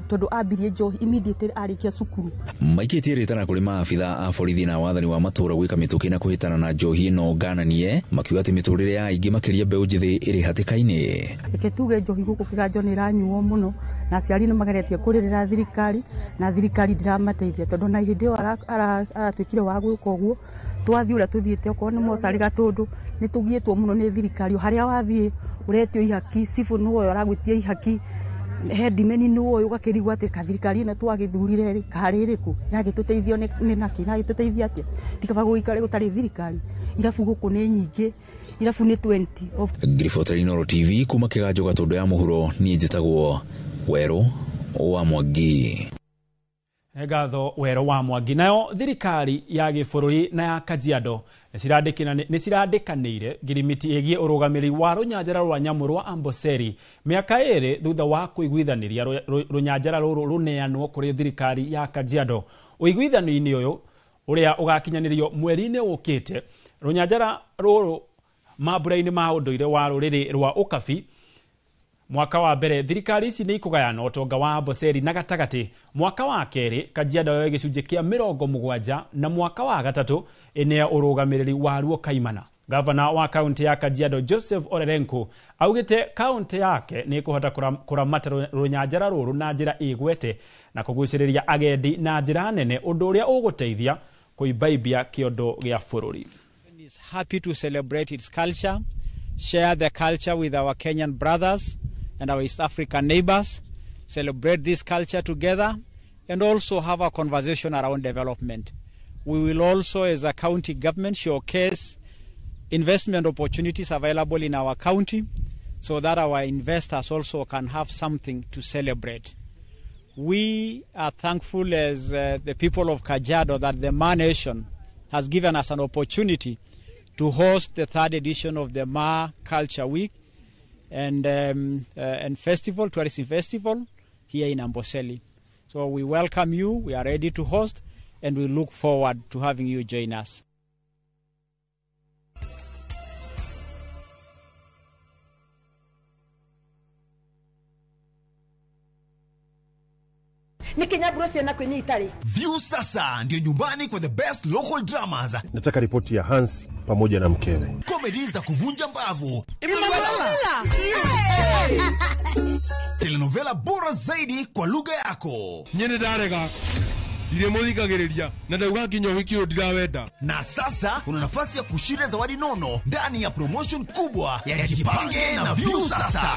tondu ambirie njohi immediately arikia cukuru. Maikitie ritana kuri maabitha a borithi na wathani wa matura gwika mituki na kuhitana na njohi no ngananie, makiuga ati miturire ya aingi makiria mbeu njithi iri hatikaini. Reke tuge njohi guku Kiganjo ni ranyuo muno na aciari ni mageretie kuririra thirikari na thirikari ndiramateithia tondu na hindi aratwikire wa gwika uguo twathi uria tuthiite okwo ni mocari Gatundu ni tugietwo muno ni thirikari haria wathie uretio ihaki sifu no yo aragwitia ihaki headman ni uyu gakirigwa ati kathirikari na twagithurire ri kaririku iragituteithio ni naki na gituteithia ati tikaba guikare gutari thirikari irafu guku ni nyingi irafu ni 20 of Grifotra Inooro TV kuma Kiganjo Gatundu ya muhuro ni njitagwo Weru wa Mwangi. Ngatho Wero wa Mwangi. Nayo thirikari ya gĩbũrũri na ya Kajiado nĩ cirandikanĩire ngirimiti ĩgiĩ ũrũgamĩrĩri wa rũnyanjara rwa nyamũ rwa Amboseli mĩaka ĩrĩ thutha wa kũiguithanĩria rũnyanjara rũrũ rũneanwo kũrĩ thirikari ya Kajiado. Ũiguithano-inĩ ũyũ ũrĩa ũgakinyanĩrio mweri-inĩ ũkĩte, rũnyanjara rũrũ mambura-inĩ ma ũndũire wa rũrĩrĩ rwa Ukabi mwaka wa mbere thirikari ici nĩ ikũgayana ũtonga wa Amboseli na gatagatĩ. Mwaka wa kerĩ Kajiado yoe gĩcunjĩ kĩa 70 na mwaka wa gatatũ ĩneo ũrũgamĩrĩri waruo kaimana. Gavana wa kaunti ya Kajiado Joseph Orerenko augĩte kaunti yake nĩ ĩkũhota kũramata rũnyanjara rũrũ na njĩra ĩgwete na kũgucĩrĩria agendi na njĩra nene, ũndũ ũrĩa ũgũteithia kũibaibia kĩondo gĩa bũrũri. Is happy to celebrate its culture, share the culture with our Kenyan brothers and our East African neighbors, celebrate this culture together, and also have a conversation around development. We will also, as a county government, showcase investment opportunities available in our county so that our investors also can have something to celebrate. We are thankful as the people of Kajiado that the Ma Nation has given us an opportunity to host the 3rd edition of the Ma Culture Week and festival, tourism festival here in Amboseli. So we welcome you, we are ready to host, and we look forward to having you join us. View sasa ndio nyumbani kwa the best local dramas. Nataka ripoti ya Hansi pamoja na mkewe. Comedy za kuvunja mbavu. Telenovela bora zaidi kwa lugha yako. Nyene darega. Dire muthikagiriria na ndauga nginya wiki ndirawenda. Na sasa una nafasi ya kushinda zawadi nono ndani ya promotion kubwa ya Jipange na View sasa.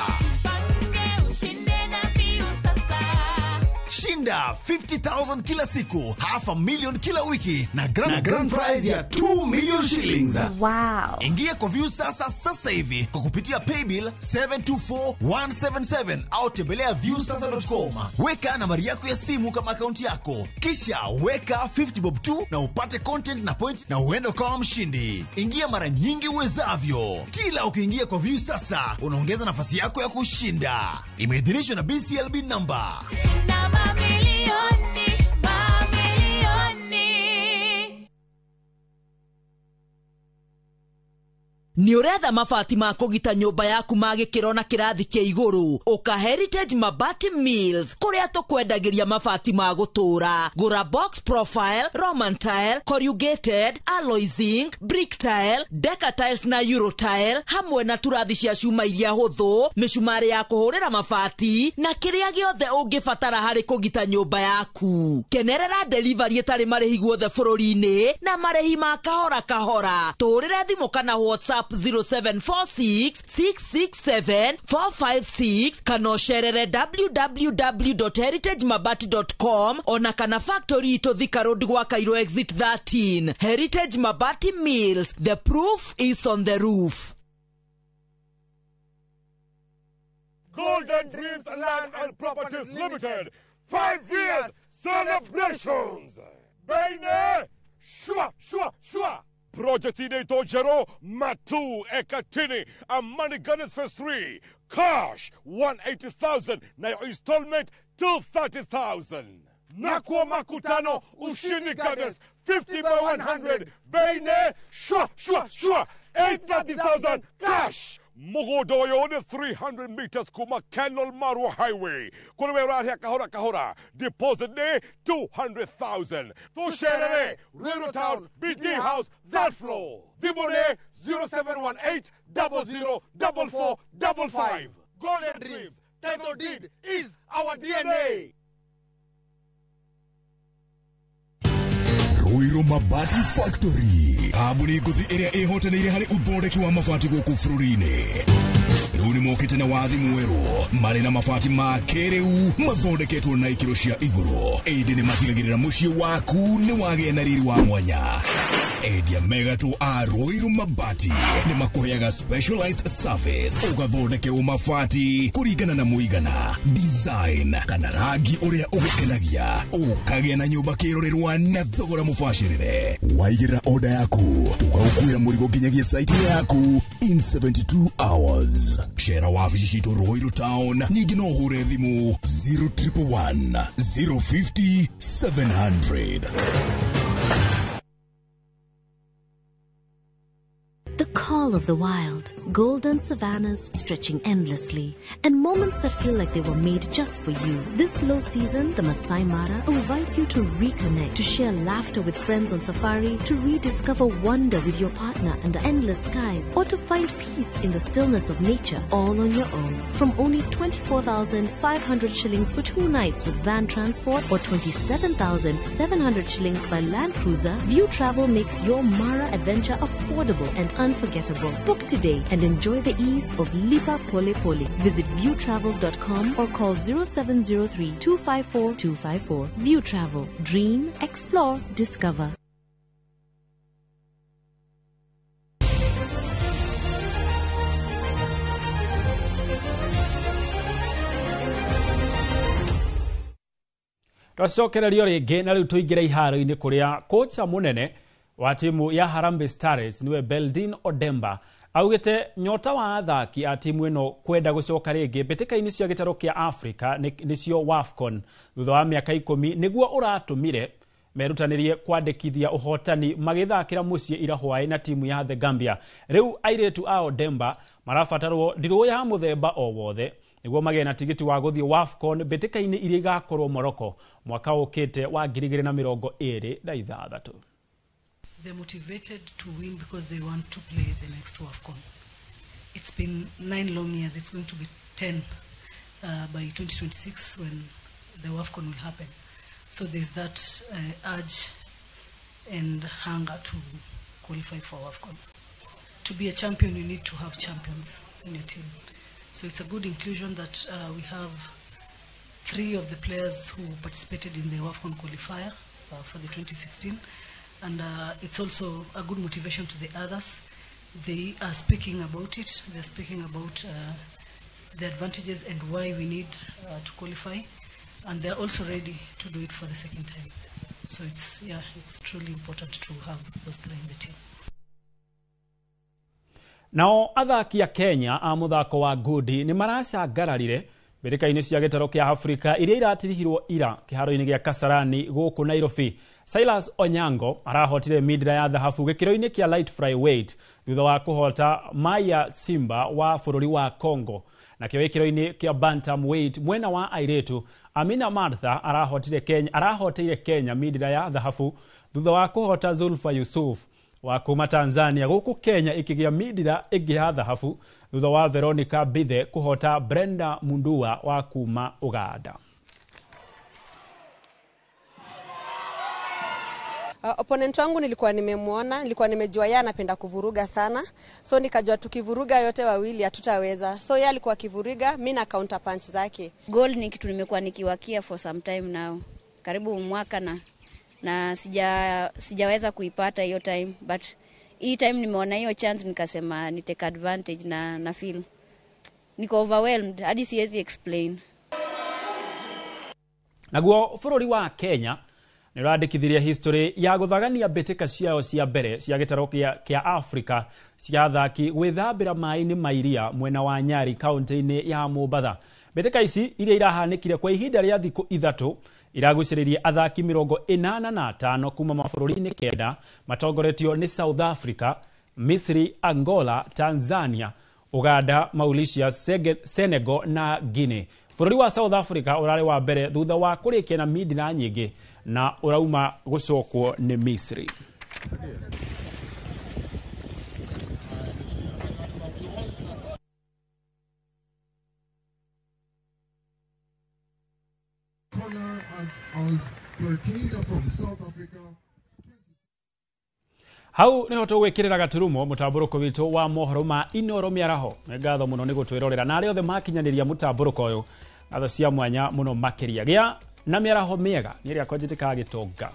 Shinda 50,000 kila siku, $500,000 kila wiki na grand prize ya 2 million shillings. Wow. Ingia kwa View sasa hivi kwa kupitia paybill 724177 au tembelea viewsasa.com. Weka nambari yako ya simu kama akaunti yako, kisha weka 50 bob tu na upate content na point na uende kama mshindi. Ingia mara nyingi uwezavyo. Kila ukiingia kwa View sasa unaongeza nafasi yako ya kushinda. Imeidhinishwa na BCLB number. Ni uretha mabati ma kũgita nyũmba yaku ma gĩkĩro na kĩrathi kĩa igũrũ, ũka Heritage Mabati Mills kũrĩa tũkwendagĩria mabati ma gũtũũra. Gũra box profile, Roman tile, corrugated, alloy zinc, brick tile, Deca tiles na Euro tile hamwe na turathi cia cuma iria hũthũ, mĩcumarĩ ya kũhũrĩra mabati na kĩrĩa gĩothe ũngĩbatara harĩ kũgita nyũmba yaku. Kenerera delivery ĩtarĩ marĩhi guothe bũrũri-inĩ na marĩhi ma kahora kahora. Tũũrĩre thimũ kana WhatsApp 0746667456 kana ũcerere www.heritagemabati.com ona kana factory ito Thika Road gwa Cairo exit 13. Heritage Mabati Mills, the proof is on the roof. Golden Dreams Land and Properties Limited, 5 years celebrations. Baine, shua. Project Inator Jero, Matu, Ekatini, and Money Gunners Phase 3. Cash, 180,000. Now installment, 230,000. Nakwa Makutano, Ushini Gunners, 50 by 100. Baine, shua. 830,000 cash. Mogodoyo on 300 meters kuma Canal Marwa Highway. Kunawera here kahora. Deposit ne 200,000. To share Railroad Town, BD House, that floor. Vibone 0718 004455. Golden Dreams, title deed is our DNA. Ruiru Mabati Factory. Kambuni nguthi ĩrĩa ĩhotanĩire harĩ ũthondeki wa mabati gũkũ bũrũri-inĩ. rĩu nĩ mokĩte na wathi mwerũ marĩ na mabati ma kĩrĩu mathondeketwo na ikĩro cia igũrũ ĩndĩ nĩ matigagĩrĩra mũciĩ waku nĩ wagĩa na riri wa mwanya. Endia megatũ a Royal Mabati nĩ makũheaga specialized service ũgathondekerwo mabati kũringana na mũigana, design kana rangi ũrĩa ũgũkenagia, ũkagĩa na nyũmba kĩrorerwa na thogora mũbacĩrĩre. Waigĩrĩra order yaku tũgagũkuĩra mũrigo nginyagia site yaku in 72 hours. Cera wabici citũ Royal Town, ningĩ no ũhũre thimũ 0111 050 700. The call of the wild, golden savannas stretching endlessly, and moments that feel like they were made just for you. This low season, the Masai Mara invites you to reconnect, to share laughter with friends on safari, to rediscover wonder with your partner under endless skies, or to find peace in the stillness of nature, all on your own. From only 24,500 shillings for 2 nights with van transport, or 27,700 shillings by land cruiser, View Travel makes your Mara adventure affordable and unforgettable. Book today and enjoy the ease of Lipa Pole Pole. Visit viewtravel.com or call 0703 254 254. View Travel. Dream, explore, discover. Twacokererio rĩngĩ na rĩu tũingĩre iharo-inĩ kũrĩa kocha mũnene wa timu ya Harambee Stars niwe Beldin Odemba augĩte nyota wa athaki a timu ĩno kwenda gũcoka rĩngĩ mbĩtĩka-inĩ cia gĩtaro kĩa Africa nĩcio WAFCON thutha wa mĩaka 10 nĩguo ũratũmire merutanĩrie kwandĩkithia ũhotani magĩthakĩra mũciĩ ira hwaĩ na timu ya The Gambia. Rĩu airĩtu a Odemba marabatarwo ndirũ ya mũthemba o wothe nĩguo magĩe na tigiti wa gũthiĩ WAFCON mbĩtĩka-inĩ iria igakorwo Morocco mwaka ũkĩte wa 2026. They're motivated to win because they want to play the next WAFCON. It's been 9 long years. It's going to be 10 by 2026 when the WAFCON will happen. So there's that urge and hunger to qualify for WAFCON. To be a champion, you need to have champions in your team. So it's a good inclusion that we have 3 of the players who participated in the WAFCON qualifier for the 2016. And it's also a good motivation to the others. They are speaking about it. They're speaking about the advantages and why we need to qualify. And they're also ready to do it for the second time. So it's truly important to have those 3 in the team. Nao athaki a Kenya a muthako wa ngudi ni maracangararire mbĩtĩka-inĩ cia gĩtaro kĩa Africa iria iratirihirwo ira kĩharo-inĩ gĩa Kasarani gũkũ Nairobi. Silas Onyango arahotire midra ya dhahabu gĩkĩro-inĩ kĩa light flyweight thutha wa kũhota Maya Simba wa bũrũri wa Congo. Na gĩkĩro-inĩ kĩa bantamweight mwena wa airĩtu Amina Martha arahoteire Kenya midra ya dhahabu thutha wa kũhota Zulfa Yusuf wa kuma Tanzania, gũkũ Kenya ikĩgĩa midra ĩngĩ ya dhahabu thutha wa Veronica Bithe kũhota Brenda Mundua wa kuma Uganda. Opponent wangu nilikuwa nimemuona, nilikuwa nimejua yeye anapenda kuvuruga sana. So nikajua tukivuruga yote wawili hatutaweza. So yeye alikuwa akivuruga, mimi na counter punch zake. Goal ni kitu nimekuwa nikiwakia for some time now. Karibu mwaka na sijaweza kuipata hiyo time, but hii time nimeona hiyo chance nikasema ni take advantage na feel niko overwhelmed hadi siwezi explain. Naguo bũrũri wa Kenya nĩ ũrandĩkithirie history ya gũthagania mbĩtĩka ciao cia mbere cia gĩtaro kĩa Africa cia athaki gwĩthambĩra maĩ-inĩ ma iria mwena wa Nyari kaunti-inĩ ya Mombatha. Mbĩtĩka ici iria irahanĩkire kwa ihinda rĩa thikũ 3 iragucĩrĩirie athaki 45 kuma mabũrũri-inĩ 9 matongoretio nĩ South Africa, Misri, Angola, Tanzania, Uganda, Mauritius, Senegal na Guinea. Bũrũri wa South Africa ũrarĩ wa mbere thutha wa kũrĩkia na midina nyingĩ na ũrauma gũcokwo nĩ Misri. hau niho tugwikirira gaturumo mutamburuko witu wa mohoro ma Inoro Miaraho. Ngatho muno ni gutwirorera na ari othe makinyaniria mutamburuko uyu. Ngatho cia mwanya muno makiria gia na miaraho miega ni ria kwanjitika gitonga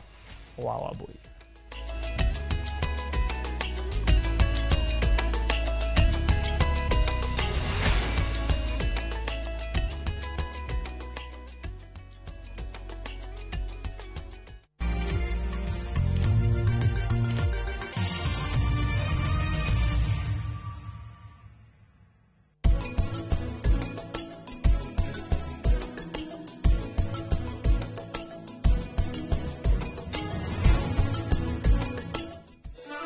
wa Wambui.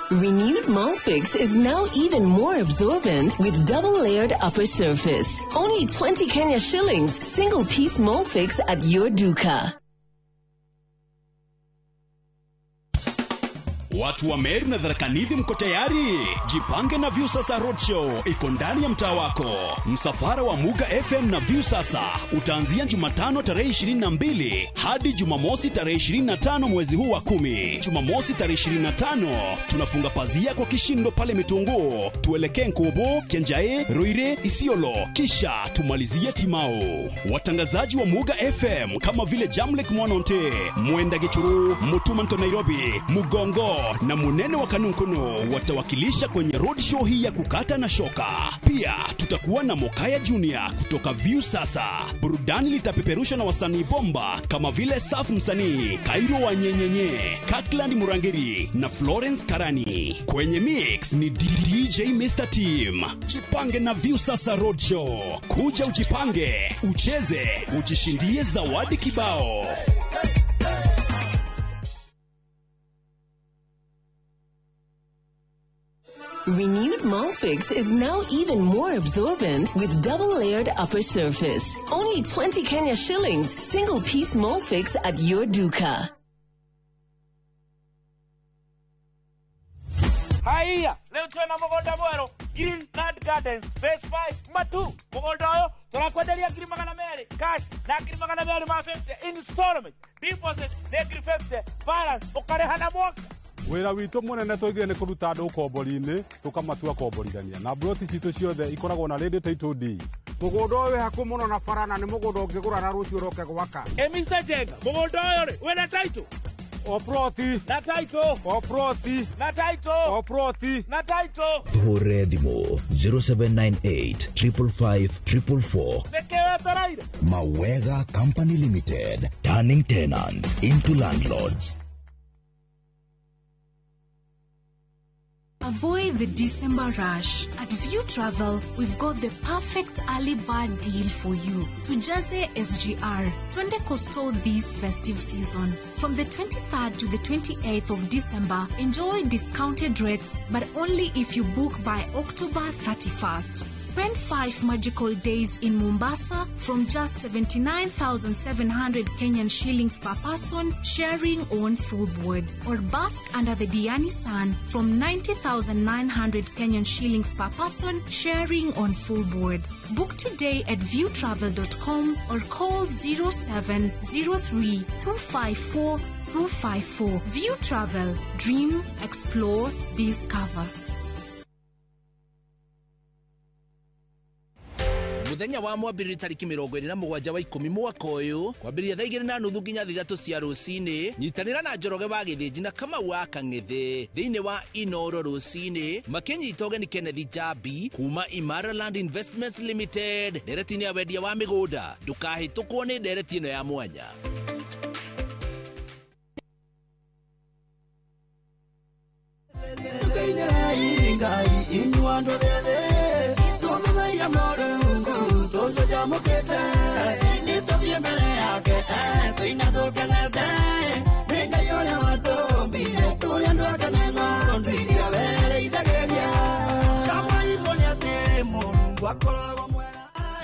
Renewed Molfix is now even more absorbent with double-layered upper surface. Only 20 Kenya shillings, single-piece Molfix at your duka. Watu wa Meru na Tharaka Nithi mko tayari? Jipange na Viusasa Roadshow iko ndani ya mtaa wako. Msafara wa Muga FM na Viusasa utaanzia Jumatano tarehe 22 hadi Jumamosi tarehe 25 mwezi huu wa 10. Jumamosi tarehe 25 tunafunga pazia kwa kishindo pale Mitungu. Tuelekee Nkobo, Kenjae, Ruire, Isiolo, kisha tumalizie Timao. Watangazaji wa Muga FM kama vile Jamlek Mwanonte, Mwenda Gichuru, Mutumanto Nairobi, Mugongo na Munene wa Kanunkuno watawakilisha kwenye road show hii ya kukata na shoka. Pia tutakuwa na Mokaya Junior kutoka Viusasa. Burudani litapeperushwa na wasanii bomba kama vile Saf Msanii, Kairo wa Nyenyenye, Kakland Murangiri na Florence Karani. Kwenye mix ni DJ Mr. Team. Jipange na Viusasa Road Show. Kuja ujipange, ucheze, ujishindie zawadi kibao. Renewed Molfix is now even more absorbent with double-layered upper surface. Only 20 Kenya shillings, single-piece Molfix at your duka. Haya, leo tuna mugunda mwero Green Nut Gardens Phase 5 Matu. Mugunda oyo tunakwendelia ngiri magana meri cash na ngiri magana meri ma 50 installment deposit na ngiri 50 balance ukarehana mwaka. Wira witu munene twigire ni kuruta andu kombori-ini tukamatua komborithania na broti citu ciothe ikoragwo na radio title deed. Mugunda uyu haku muno na farana ni mugunda ungigura na rucio roke gwaka. Mr. Jenga, mugunda uyu ri wena title Oproti na title Oproti na title Oproti na title Hore Dimo 0798 555 444. Sekewa taraire Mawega Company Limited, turning tenants into landlords. Avoid the December rush. At View Travel, we've got the perfect early bird deal for you. Tujaze SGR. Twende Coastal this festive season. From the 23rd to the 28th of December, enjoy discounted rates, but only if you book by October 31st. Spend 5 magical days in Mombasa from just 79,700 Kenyan shillings per person, sharing on full board. Or bask under the Diani sun from 90,900 Kenyan shillings per person, sharing on full board. Book today at viewtravel.com or call 0703 254 254. View Travel. Dream, explore, discover. Muthenya wa mwambiriri tariki 27 wa 10 mwaka uyu kwambiria thaa 2:30 nginya 3 cia rucini. Nyitanira na Njoroge wa Githĩnji na Kamau wa Kang'ethi thiini wa Inoro rucini makinyita ũgeni Kenneth Jambi kuma Imara Land Investments Limited. Ndereti-inĩ ya wendia wa mĩgũnda ndũkahĩtũkwo nĩ ndereti ĩno ya mwanya.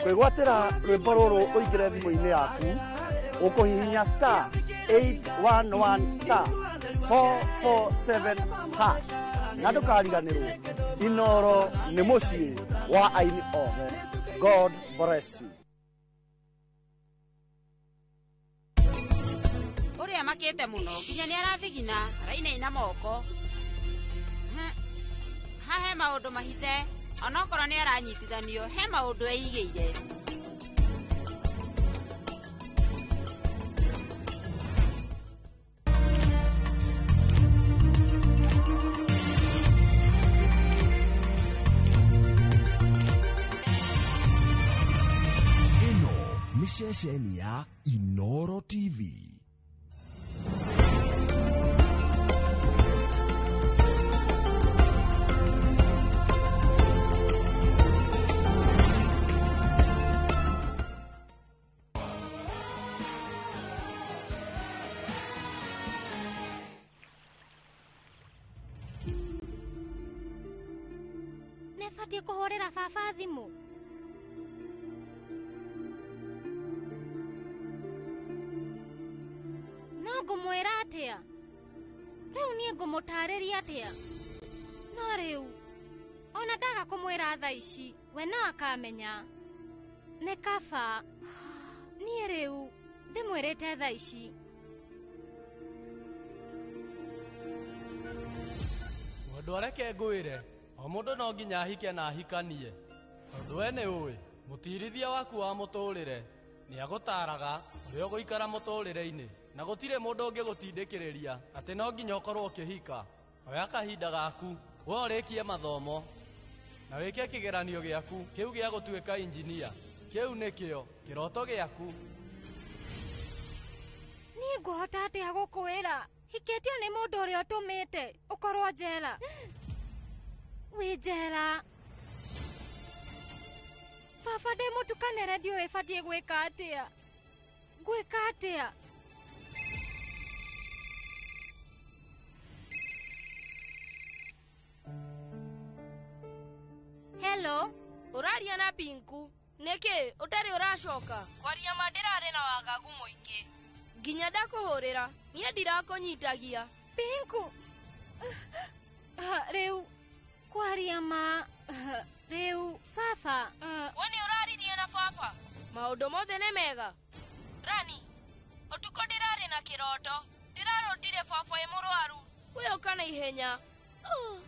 Kwĩgwatĩra rwĩmbo rũrũ ũingĩre thimũ-inĩ yaku ũkũhihinya star 811 star 447 hash na ndũkariganĩrwo. Inoro nĩ mũciĩ wa aini othe. God bless you. Uria makete muno kinya ni arathigina raina ina moko haha he maundu mahithe onokorwo ni aranyitithanio he maundu eigĩire. Ĩno nĩ ceceni ya Inoro TV. Nefatie kuhorera baba thimu. No ngũmwĩra atĩa? Rĩu niĩ ngũmũtarĩria atĩa? No rĩu ona ndaga kũmwĩra thaa ici we no akamenya. Nĩ kaba niĩ rĩu ndĩmwĩrĩte thaa ici. Mũndũ areke ngwĩre o mũndũ no nginya ahike na ahikanie. Tondũ we nĩ ũĩ mũtirithia waku wa mũtũrĩre nĩ agũtaraga ũrĩa ũgũikara mũtũrĩre-inĩ, na gũtirĩ mũndũ ũngĩgũtindĩkĩrĩria atĩ no nginya ũkorwo ũkĩhika. Oya kahinda gaku we ũrĩkie mathomo na wĩke kĩgeranio gĩaku kĩu gĩa gũtuĩka injinia. Kĩu nĩkĩo kĩroto gĩaku. Niĩ ngũhota atĩa gũkwĩra? Hikĩtio nĩ mũndũ ũrĩa ũtũmĩte ũkorwo njera. Wĩ njera. Baba ndĩmũtukanĩre ndiũĩ batiĩ gwĩka atĩa. Gwĩka atĩa? Hello? Ũraria na Pinku. Nĩkĩ ũtarĩ ũracoka? Kwaria ma ndĩrarĩ na wagagu mũingĩ. Nginya ndakũhũrĩra niĩ ndirakũnyitagia. Pinku. Rĩu kwaria ma rĩu baba. We nĩ ũraririe na baba? Maũndũ mothe nĩ mega. Rani, ũtukũ ndĩrarĩ na kĩroto. Ndĩrarotire baba e mũrwaru. We ũka na ihenya.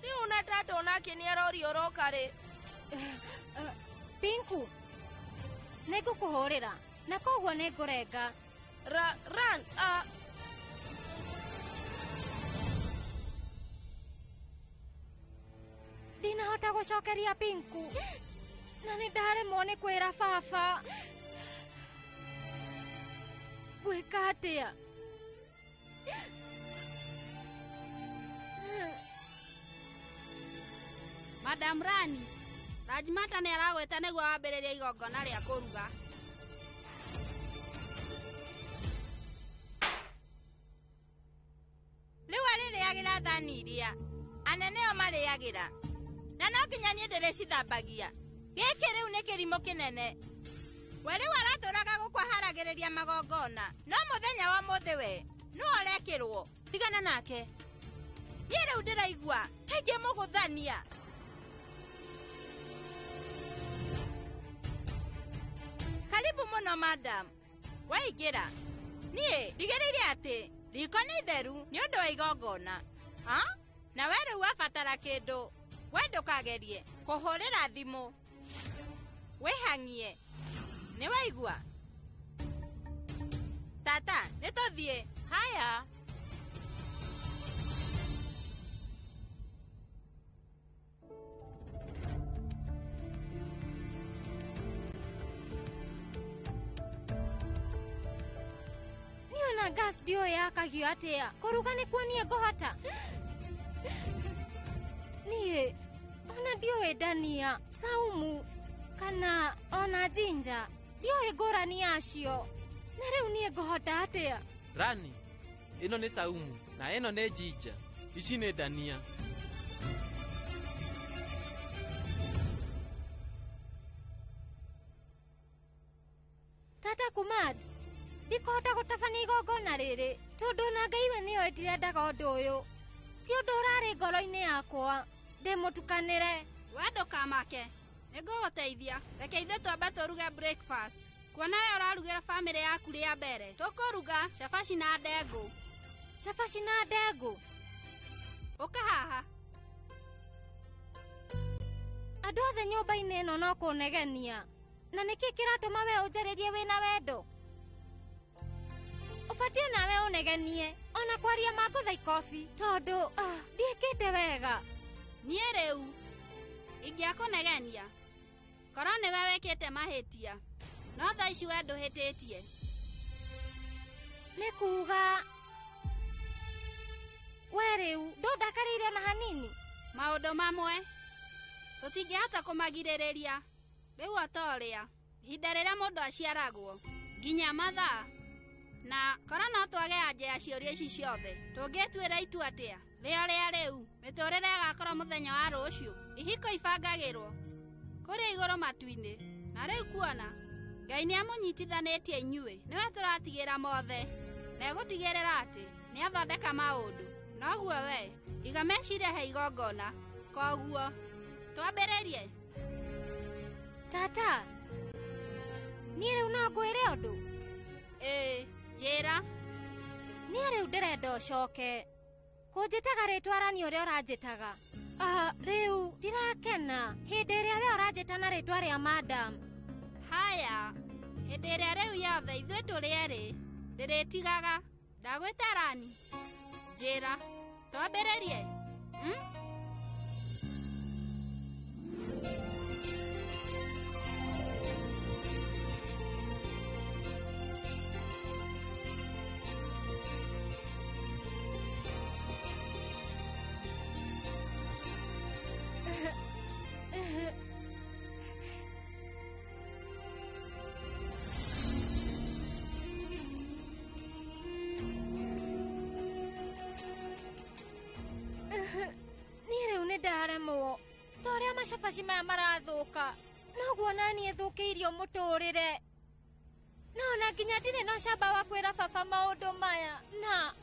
Rĩu na tata onake nĩ arorio roka rĩ. Pinku, nĩngũkũhũrĩra na koguo nĩngũrenga. Ran, ndinahota gũcokeria Pinku na nĩ ndaremwo nĩ kwĩra baba. Gwĩka atĩa? Madam Rani, Rajmata nĩ aragwĩta nĩguo wambĩrĩrie igongona rĩa kũruga. Rĩu arĩrĩagĩra thani iria anene o marĩagĩra, na no nginya niĩ ndĩrĩcithambagia. Gĩkĩ rĩu nĩ kĩrimũ kĩnene. We rĩu aratũraga gũkũ aharagĩrĩria magongona, no mũthenya wa mũthĩ we no arekĩrwo. Tigana nake. Niĩ rĩu ndĩraigua ta ingĩmũgũthania. Karibu mũno madam. Waingĩra. Niĩ ndigĩrĩire atĩ riko nĩ theru nĩ ũndũ wa igongona. Na we rĩu wabatara kĩndũ we ndũkagerie kũhũrĩra thimũ. Wĩhang'ie. Nĩ waigua? Tata, nĩ tũthiĩ. Haya. Niona gas ndio yakagio atĩa. Kũruga nĩkuo niĩ ngũhota. Niĩ ona ndiũĩ Dania, Saumu kana ona Jinja. Ndiũĩ ngũrani yacio. Na rĩu niĩ ngũhota atĩa? Rani, ĩno nĩ Saumu na ĩno nĩ Jinja. Ici nĩ Dania. Tata Kumad, ndikũhota gũtabania igongona rĩrĩ tondũ na Ngai we nĩoĩ ndirendaga ũndũ ũyũ. Ti ũndũ ũrarĩ ngoro-inĩ yakwa ndĩmũtukanĩre. We ndũkamake, nĩngũgũteithia. Reke ithuĩ twambe tũruge breakfast. Kuona we ũrarugĩra bamĩrĩ yaku rĩa mbere, tũkũruga cabaci na ndengũ. Cabaci na ndengũ? Ũka haha. Andũ othe nyũmba-inĩ ĩno no kũnegenia. Na nĩkĩ kĩratũma we ũnjarĩrie wĩna wendo? Ũbatiĩ nawe ũnegenie, ona kwaria magũtha ikobi, tondũ ndiĩkĩte wega. Niĩ rĩu ingĩakũnegenia, korwo nĩwe wĩkĩte mahĩtia, no thaa ici we ndũhĩtĩtie. Nĩ kuuga we rĩu ndũndakarĩire na hanini. Maũndũ mamwe tũtingĩhota kũmagirĩrĩria rĩu otorĩa ihinda rĩrĩa mũndũ aciaragwo nginya mathaa, na korwo no twage anja ya ciũria ici ciothe tũngĩtuĩra itua atĩa rĩrĩa rĩu mĩtũrĩre ĩgakorwo mũthenya wa rũciũ. Ihiko ibangagĩrwo kũrĩa igũrũ matu-inĩ, na rĩu kuona Ngai nĩamũnyitithanĩtie inyuĩ, nĩwe tũratigĩra mothe, na egũtigĩrĩra atĩ nĩathondeka maũndũ. Noguo we iga meciria he igongona. Koguo twambĩrĩrie. Tata, niĩ rĩu no ngwĩre ũndũ? Njĩra. Niĩ rĩu ndĩrenda ũcoke kũnjĩtaga rĩtwa rani ũrĩa ũranjĩtaga. Rĩu ndirakena hĩndĩ ĩrĩa we ũranjĩta na rĩtwa rĩa madam. Haya, hĩndĩ ĩrĩa rĩu yothe ithuĩ tũrĩ erĩ ndĩrĩtigaga. Ndagwĩta Rani. Njĩra, twambĩrĩrie. Ndaremwo torĩa macabaci maya marathũka, noguo naniĩ thũkĩirio mũtũrĩre. Nona nginya ndirĩ na camba wa kwĩra baba maũndũ maya. Na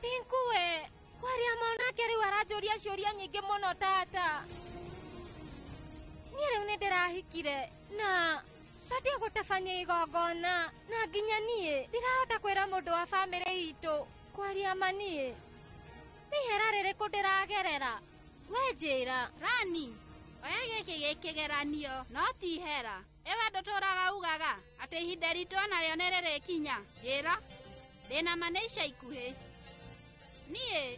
Pinku we, kwaria monake rĩu aranjũria ciũria nyingĩ mũno tata. Niĩ rĩu nĩndĩrahikire na batiĩ gũtabania igongona, na nginya niĩ ndirahota kwĩra mũndũ wa bamĩrĩ itũ kwaria maniĩ. Nĩihera rĩrĩkũ ndĩragerera? We Njĩra. Rani, oya gĩkĩ gĩkĩgeranio, no ti ihera. Ewe ndũtũraga ugaga atĩ ihinda ritũ onarĩo nĩrĩrĩkinya. Njĩra, ndĩna ma nĩ ica ikuhĩ. Niĩ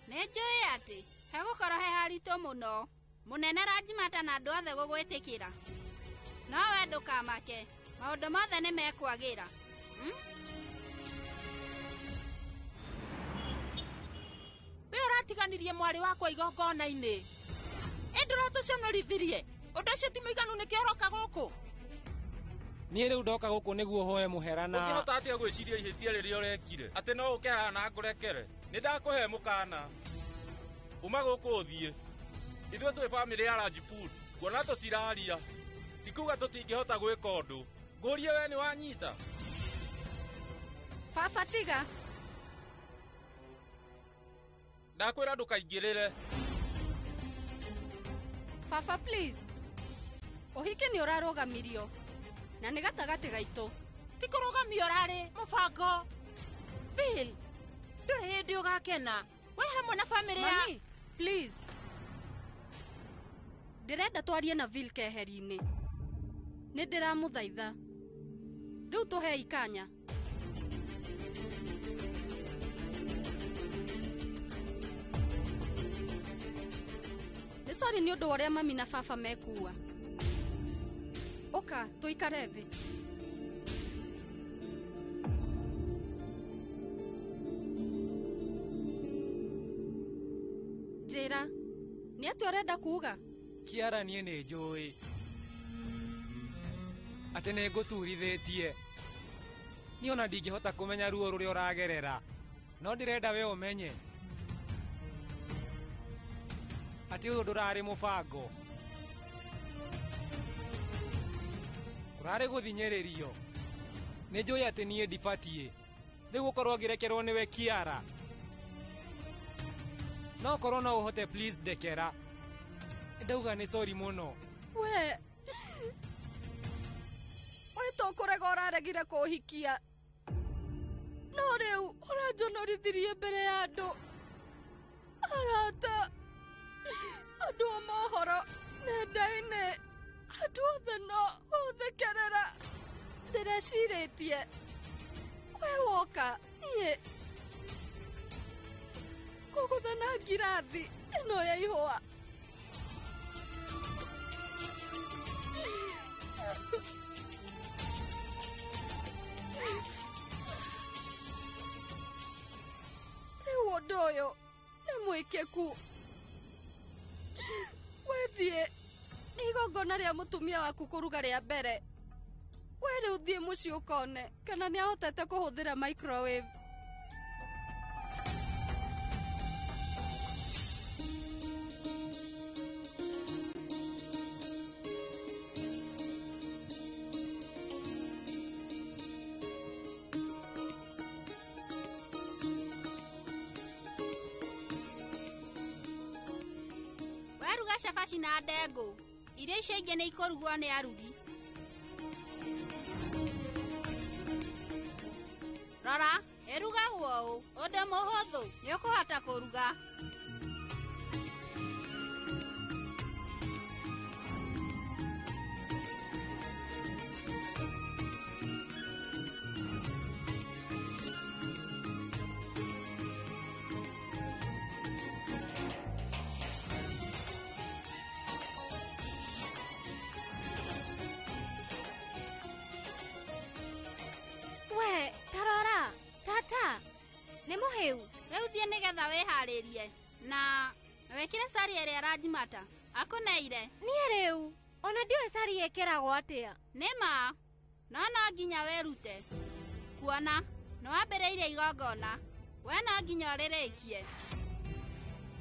nĩnjũĩ atĩ hegũkorwo he haritũ mũno, mũnene Ranjimata na andũ othe gũgwĩtĩkĩra. No we ndũkamake, maũndũ mothe nĩmekwagĩra. We ũratiganirie mwarĩ wakwa igongona-inĩ. Ndũratũconorithirie. Ũndũ ũcio ti mũiganu nĩkĩo ũroka gũkũ. Niĩ rĩu ndoka gũkũ nĩguo hoe mũhera na... Ũkĩhota atĩa gwĩciria ihĩtia rĩrĩa ũrekire? Atĩ no ũke haha na ngũrekere? Nĩndakũhe mũkana. Uma gũkũ ũthiĩ. Ithuĩ twĩ bamĩrĩ ya Rajput. Kuona tũtiraria. Ti kuga tũtingĩhota gwĩka ũndũ. Ngũrie we nĩwanyita. Baba tiga. Ndakwĩra ndũkaingĩrĩre. Baba please. Ũhiki nĩ ũrarũgamirio. Na nĩ gatagatĩ gaitũ. Ti kũrũgamio ũrarĩ mũbango. Phil, ndũrĩ hĩndĩ ũgakena. We hamwe na bamĩrĩ ya... Mami, please. Ndĩrenda twarie na Phil keheri-inĩ. Nĩ ndĩramũthaitha. Rĩu tũhe ikanya. Nĩ sorry nĩ ũndũ wa ũrĩa mami na baba mekuua. Ũka, tũikare thĩ. Njĩra, nĩ atĩ ũrenda kuuga? Kiara niĩ nĩ njũĩ atĩ nĩ ngũturithĩtie. Niĩ ona ndingĩhota kũmenya ruo rũrĩa ũragerera, no ndĩrenda we ũmenye atĩ ũyũ ndũrarĩ mũbango. Ũrarĩ gũthinyĩrĩrio. Nĩ njũĩ atĩ niĩ ndibatiĩ rĩu gũkorwo ngĩrekerwo nĩwe Kiara. No korwo no ũhote please ndekera. Ndauga nĩ sorry mũno. We tũkũrega ũraregire kũhikia. No rĩu ũranjonorithirie mbere ya andũ. Arata, andũ a mohoro nenda-inĩ andũ othe no ũthekerera ndĩrecirĩtie we woka niĩ kũgũtha na ngirathi ĩno ya ihũa. Rĩu ũndũ ũyũ nĩ mwĩkĩku. Wethiĩ nĩ igongona rĩa mũtumia waku kũruga rĩa mbere. We rĩu thiĩ mũciĩ ũkone kana nĩ ahotete kũhũthĩra microwave. Weruga cabaci na ndengũ. Irio icio ingĩ nĩ ikũrugwo nĩ arugi. Rora, ĩrugagwo ũũ. Ũndũ mũhũthũ nĩ ũkũhota kũruga. We, tarora, tata, nĩ mũhĩu. Rĩu thiĩ nĩgetha wĩharĩrie na wĩkĩre sari ĩrĩa arajimata. Akũneire. Niĩ rĩu, ona ndiũĩ sari ĩkĩragwo atĩa. Nĩma, no nginya wĩrute. Kuona, nĩ wambĩrĩirie igongona. We no nginya ũrĩrĩkie.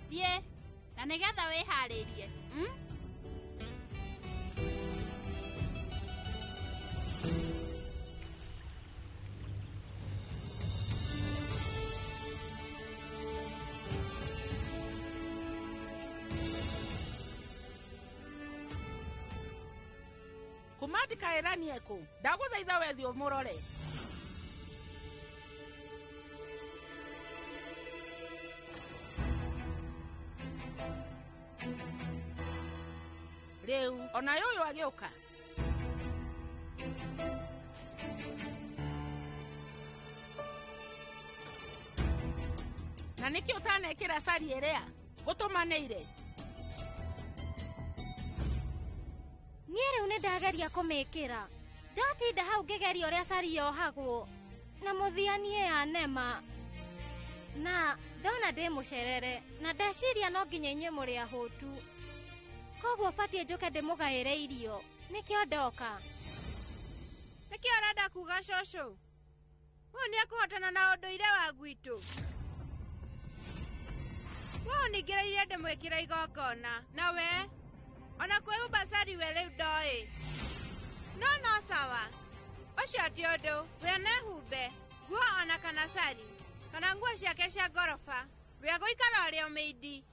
Thiĩ, na nĩgetha wĩharĩrie. Kumandika erani eko. Ndagũthaitha wethi ũmũrore. Rĩu ona yũyũ agĩũka. Na nĩkĩ ũtanekĩra sari ĩrĩa gũtũmanĩire? Niĩ rĩu nĩ ndageria kũmĩkĩra. Ndatinda hau ngĩgeria ũrĩa sari yohagwo na mũthianie ya nema. Na ndona ndĩ mũcerere na ndeciria no nginya inyuĩ mũrĩ ahũtu. Koguo batiĩ njũke ndĩmũgaĩre irio. Nĩkĩo ndoka. Nĩkĩ arenda kuga cũcũ? Ũyũ nĩ ekũhotana na ũndũire wa gwitũ. Ũyũ ningĩrĩire ndĩmwĩkĩra igongona. Na we? Ona kwĩhumba sari we rĩu ndoĩ. No sawa. Ũcio ti ũndũ. We nehumbe. Nguo ona kana sari. Kana nguo ciake cia ngoroba. We agũikara ũrĩ o mĩindi.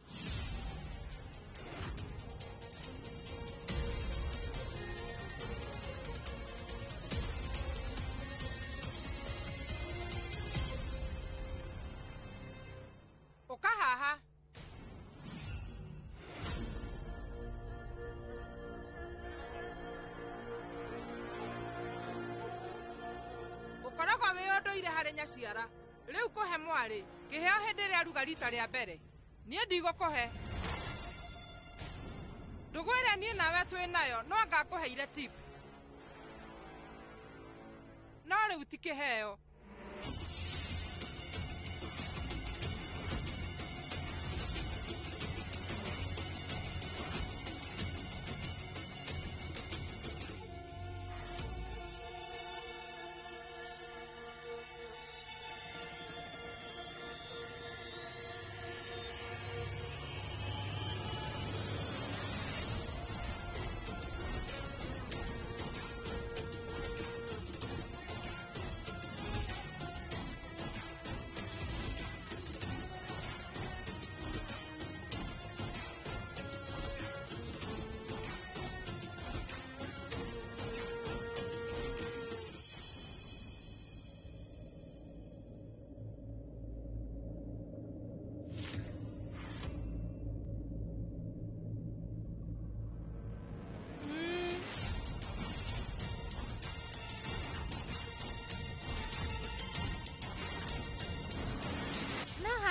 Ũka haha. Ũkoragwo wĩ ũndũire harĩ nyaciara. Rĩu kũhe mwarĩ kĩheo hĩndĩ ĩrĩa aruga rita rĩa mbere. Niĩ ndigũkũhe. Ndũgũ ĩrĩa niĩ nawe twĩ nayo no ngakũheire tip. No rĩu ti kĩheo.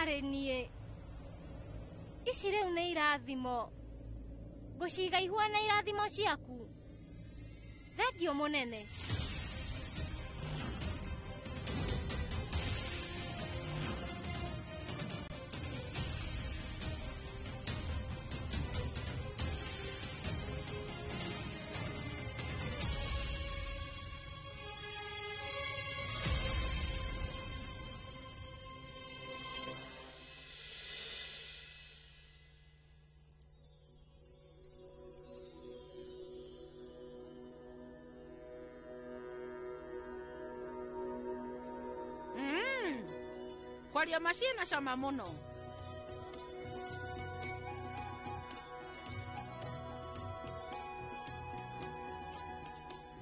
harĩ niĩ. Ici rĩu nĩ irathimo. Ngũciga ihuana irathimo ciaku. Thengiũ mũnene. Kwaria mashina cama muno.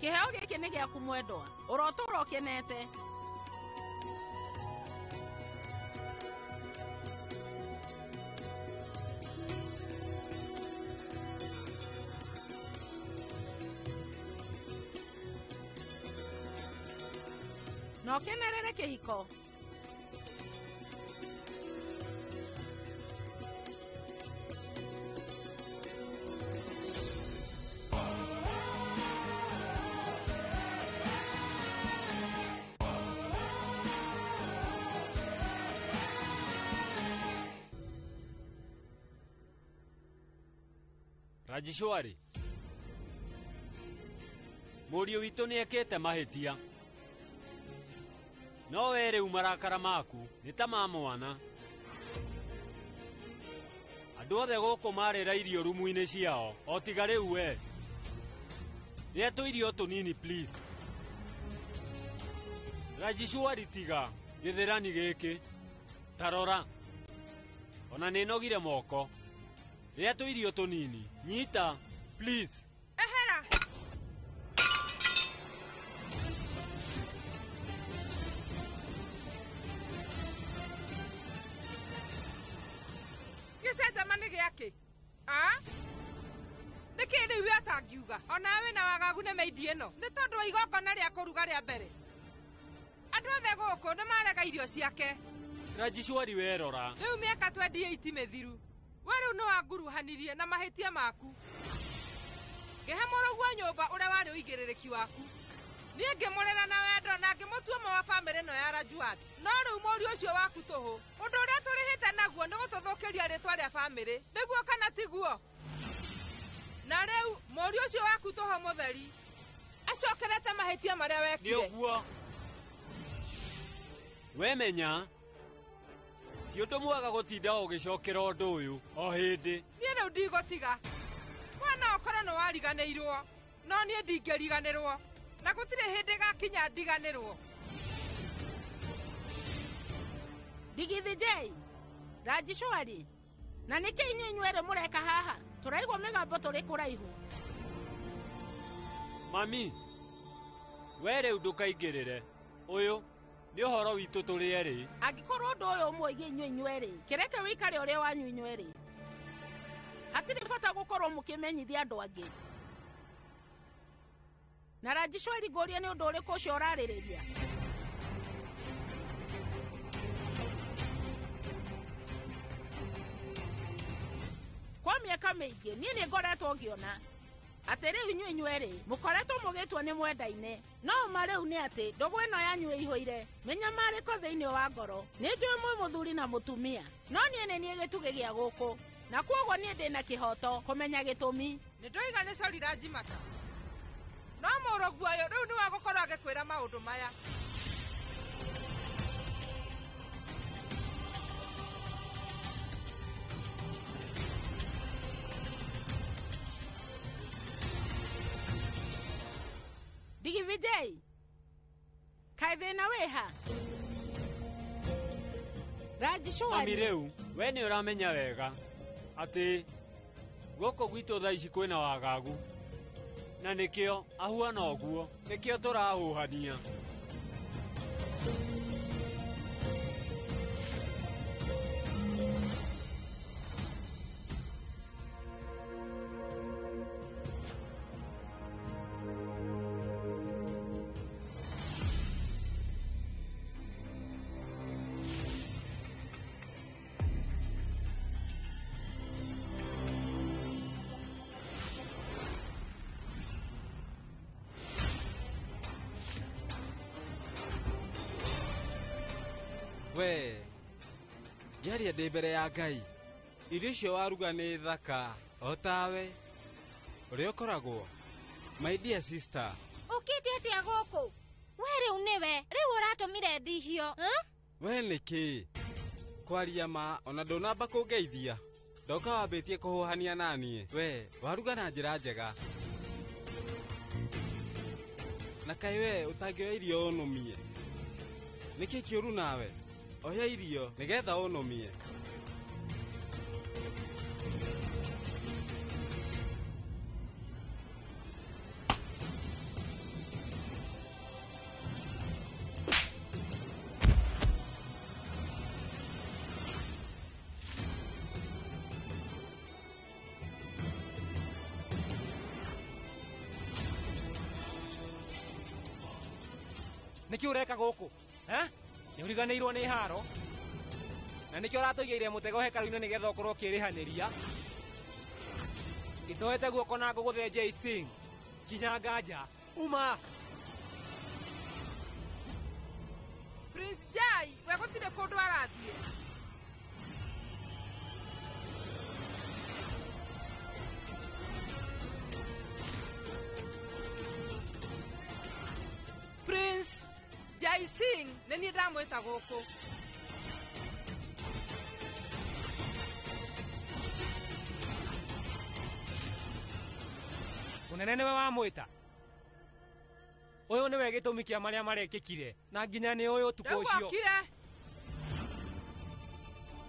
Kĩheo gĩkĩ nĩ gĩaku mwendwa. Ũrotũra ũkenete. Na ũkenerere kĩhiko. Rajishwari, mũriũ witũ nĩekĩte mahĩtia. No we rĩu marakara maku nĩ ta ma mwana. Andũ othe gũkũ marĩra irio rumu-inĩ ciao, o tiga rĩu we. Rĩa tũirio tũnini please. Rajishwari tiga gĩthĩrani gĩkĩ. Tarora. Ona nĩnogire moko. Rĩa tũirio tũnini. Nyita, please. Ehera. Gĩcenjama nĩ gĩake. Nĩ kĩrĩ iwe atangiuga. Ona we na wagagu nĩ meidi ĩno. Nĩ tondũ wa igongona rĩa kũruga rĩa mbere. Andũ othe gũkũ nĩ marega irio ciake. Rajishwari werora. Rĩu mĩaka 28 mĩthiru. We rĩu nĩ wanguruhanirie na mahĩtia maku. Ngĩhe mũrũguo nyũmba ũrĩa warĩ ũigĩrĩrĩki waku. Niĩ ngĩmũrera na wendo na ngĩmũtua ũmwe wa bamĩrĩ ĩno ya Rajwat. No rĩu mũriũ ũcio waku tũhũ. Ũndũ ũrĩa tũrĩhĩte naguo nĩ gũtũthũkĩria rĩtwa rĩa bamĩrĩ. Nĩguo kana tiguo? Na rĩu mũriũ ũcio waku tũhũ mũtheri acokerete mahĩtia marĩa wekire. Nĩ ũguo. Wemenya ti ũndũ mwega gũtinda ũgĩcokera ũndũ ũyũ o hĩndĩ. Niĩ rĩu ndigũtiga. We no ũkorwo nĩ wariganĩirwo, no niĩ ndingĩriganĩrwo. Na gũtirĩ hĩndĩ gakinya ndiganĩrwo. Ndigithi J, Rajishwari, na nĩkĩ inyuĩ inyuerĩ mũreka haha? Tũraigua mĩgambo tũrĩ kũraihu. Mami, we rĩu ndũkaingĩrĩre. Ũyũ nĩ ũhoro witũ tũrĩ erĩ. Angĩkorwo ũndũ ũyũ mũigi inyuĩ inyuerĩ, kĩreke wĩikare ũrĩa wanyu inyuerĩ. Hatirĩ bata gũkorwo mũkĩmenyithia andũ angĩ. Na Rajishwari ngũria nĩ ũndũ ũrĩkũ ũcio ũrarĩrĩria? Kwa mĩaka mĩingĩ niĩ nĩ ngoretwo ngĩona atĩ rĩu inyuĩ inyuerĩ mũkoretwo mũgĩtwo nĩ mwendaine. No ma rĩu nĩ atĩ ndũgũ ĩno yanyu ĩihũire mĩnyamarĩko thĩinĩ wa ngoro. Nĩ njũĩ mwĩ mũthuri na mũtumia, no niĩ nĩ niĩ gĩtugĩ gĩa gũkũ, na kuoguo niĩ ndĩ na kĩhoto kũmenya gĩtũmi. Nĩ ndoiga nĩ cori Rajimata. No mũrũguo ũyũ rĩu nĩ wagũkorwo agĩkwĩra maũndũ maya. Digi Vijay, kaĩ thĩna wĩ ha? Rajishwari. Mami rĩu, we nĩ ũramenya wega atĩ gũkũ gwitũ thaa ici kwĩna wagagu. Na nĩkĩo ahuana ũguo, nĩkĩo tũrahũhania. we ngiaria ndĩ mbere ya Ngai, irio icio waruga nĩ thaka o tawe ũrĩa ũkoragwo. My dear sister, ũkĩte atĩa gũkũ? We rĩu nĩwe rĩu ũratũmire ndihio we nĩkĩ kwaria ma ona ndũnamba kũngeithia? Ndoka wambĩtie kũhũhania naniĩ. We waruga na njĩra njega, na kaĩ we ũtangĩoya irio ũnũmie? Nĩkĩ kĩũru nawe? Oya irio nĩgetha ũnũmie. Nĩkĩ ũreka gũkũ? Nĩũriganĩirwo nĩ haro? Na nĩkĩ ũratũigĩire mũtego hekaru-inĩ nĩgetha ũkorwo ũkĩrĩhanĩria? Gĩtoete guoko na ngũgũthe Jaising. Kinya nganja. Uma! Prince Jai, we gũtirĩ kũndũ arathiĩ. Prince Jaising, nĩ niĩ ndamwĩta gũkũ. Mũnene nĩwe wamwĩta? Ũyũ nĩwe gĩtũmi kĩa marĩa marekĩkire, na nginya nĩ ũyũ ũtukũ ũcio. Rĩu okire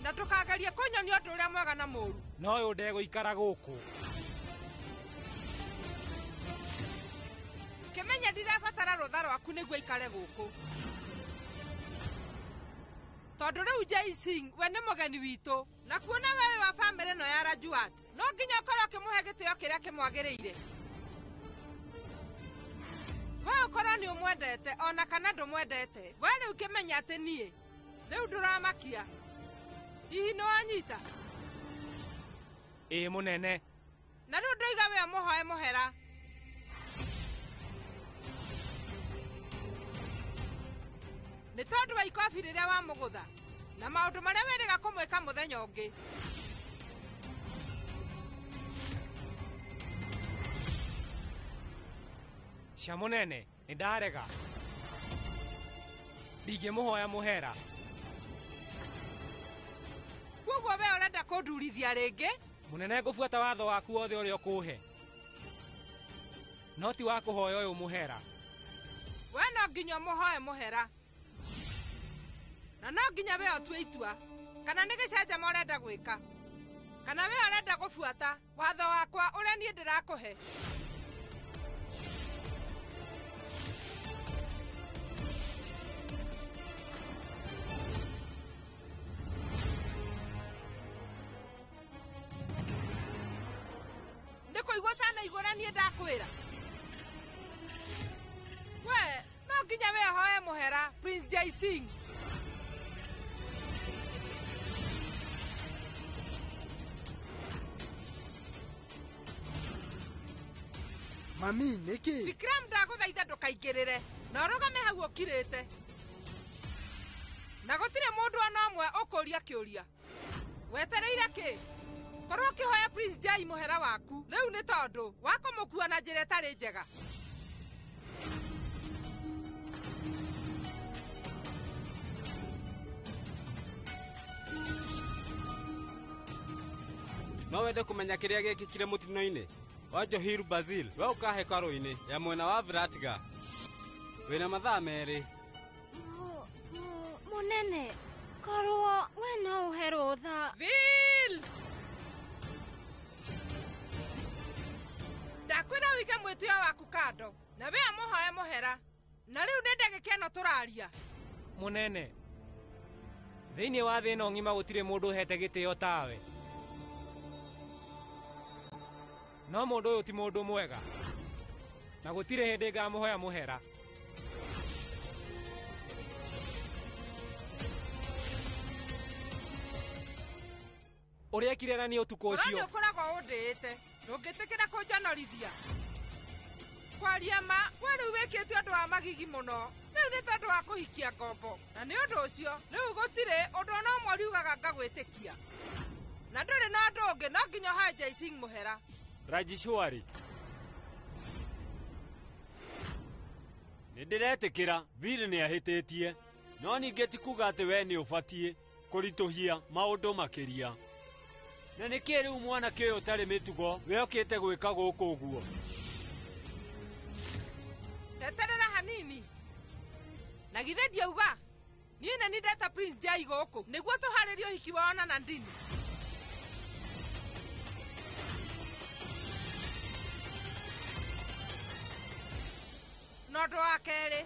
na ndũkagerie kũnyonia ũndũ ũrĩa mwega na mũũru. No ũyũ ndegũikara gũkũ. Kĩmenye ndirabatara rũtha rwaku nĩguo ikare gũkũ, tondũ rĩu Jaising we nĩ mũgeni witũ, na kuona wewe wa bamĩrĩ ĩno ya Rajwat no nginya ũkorwo ũkĩmũhe gĩtĩo kĩrĩa kĩmwagĩrĩire. We ũkorwo nĩ ũmwendete ona kana ndũmwendete, we rĩu kĩmenya atĩ niĩ rĩu ndũramakia. Hihi nĩwanyita? Ĩĩ mũnene. Na rĩu ndoiga we mũhoe mũhera. Nĩ tondũ wa ikobi rĩrĩa wamũgũtha na maũndũ marĩa wĩrĩga kũmwĩka mũthenya ũngĩ. Cia mũnene, nĩndarega. Ndingĩmũhoya mũhera. Kuoguo we ũrenda kũndurithia rĩngĩ? Mũnene, ngũbuata watho waku wothe ũrĩa ũkũhe, no ti wa kũhoya ũyũ mũhera. We no nginya mũhoe mũhera, na no nginya we ũtue itua kana nĩ gĩcenjama ũrenda gwĩka, kana we ũrenda gũbuata watho wakwa ũrĩa niĩ ndĩrakũhe. Nĩ kũigua ũtanaigua niĩ ndakwĩra? We no nginya we ũhoe mũhera, Prince Jaising. Mami, nĩkĩ? Vikram, ndagũthaitha ndũkaingĩrĩre na ũrũgame hau ũkirĩte, na gũtirĩ mũndũ ona ũmwe ũkũria kĩũria. Wetereire kĩ? Korwo ũkĩhoya Prince Jai mũhera waku rĩu nĩ tondũ wa kũmũkua na njĩra ĩtarĩ njega. No wende kũmenya kĩrĩa gĩkĩkire mũtino-inĩ wa Johir Basil? We ũka hekarũ-inĩ ya mwena wa Viratga wĩna mathaa merĩ. Mũnene, korwo we no ũhe rũtha. Vil! Ndakwĩra ũige mwĩtĩo waku kando na we amũhoe mũhera, na rĩu nĩ ndagĩka ĩno tũraria. Mũnene, thĩinĩ wa thĩ ĩno ng'ima gũtirĩ mũndũ ũhete gĩtĩo tawe, no mũndũ ũyũ ti mũndũ mwega na gũtirĩ hĩndĩ ngamũhoya mũhera. Ũrĩekire na niĩ ũtukũ ũcio. Ũrĩa ũkoragwo ũndĩĩte ndũngĩtĩkĩra kũnjonorithia. Kwaria ma, we rĩu wĩkĩte ũndũ wa magigi mũno. Nĩ rĩu nĩ tondũ wa kũhikia ngombo na nĩ ũndũ ũcio rĩu gũtirĩ ũndũ ona ũmwe riugaga ngagwĩtĩkia na ndũrĩ na ũndũ ũngĩ no nginya ũhae Jaising mũhera. Rajishwari, nĩndĩretĩkĩra Bill nĩahĩtĩtie, no ningĩ ti kuga atĩ we nĩ ũbatiĩ kũritũhia maũndũ makĩria. Na nĩkĩĩ rĩu mwanake ũyũ ũtarĩ mĩtugo we okĩte gwĩka gũkũ ũguo? Teterera hanini. Na githĩ ndiauga niĩ nĩ ndeta Prince Jai gũkũ nĩguo tũharĩrie ũhiki wao na Nandini. Nondũ wa kerĩ,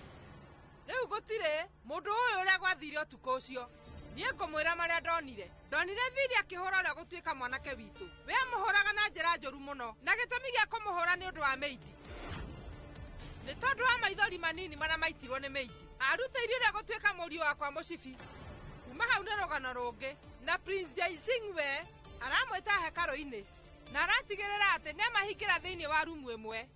rĩu gũtirĩ mũndũ ũyũ ũrĩa gwathire ũtukũ ũcio. Niĩ ngũmwĩra marĩa ndonire Vili akĩhũra ũrĩa gũtuĩka mwanake witũ. We amũhũraga na njĩra njũru mũno na gĩtũmi gĩa kũmũhũra nĩ ũndũ wa meiti. Nĩ tondũ wa maithori manini marĩa maitirwo nĩ meiti. Arutĩire ũrĩa gũtuĩka mũriũ wakwa mũcibi. Kuma hau nĩ rũgano rũngĩ na Prince Jaising we aramwĩta hekarũ-inĩ na aratigĩrĩra atĩ nĩamahingĩra thĩinĩ wa rumu ĩmwe.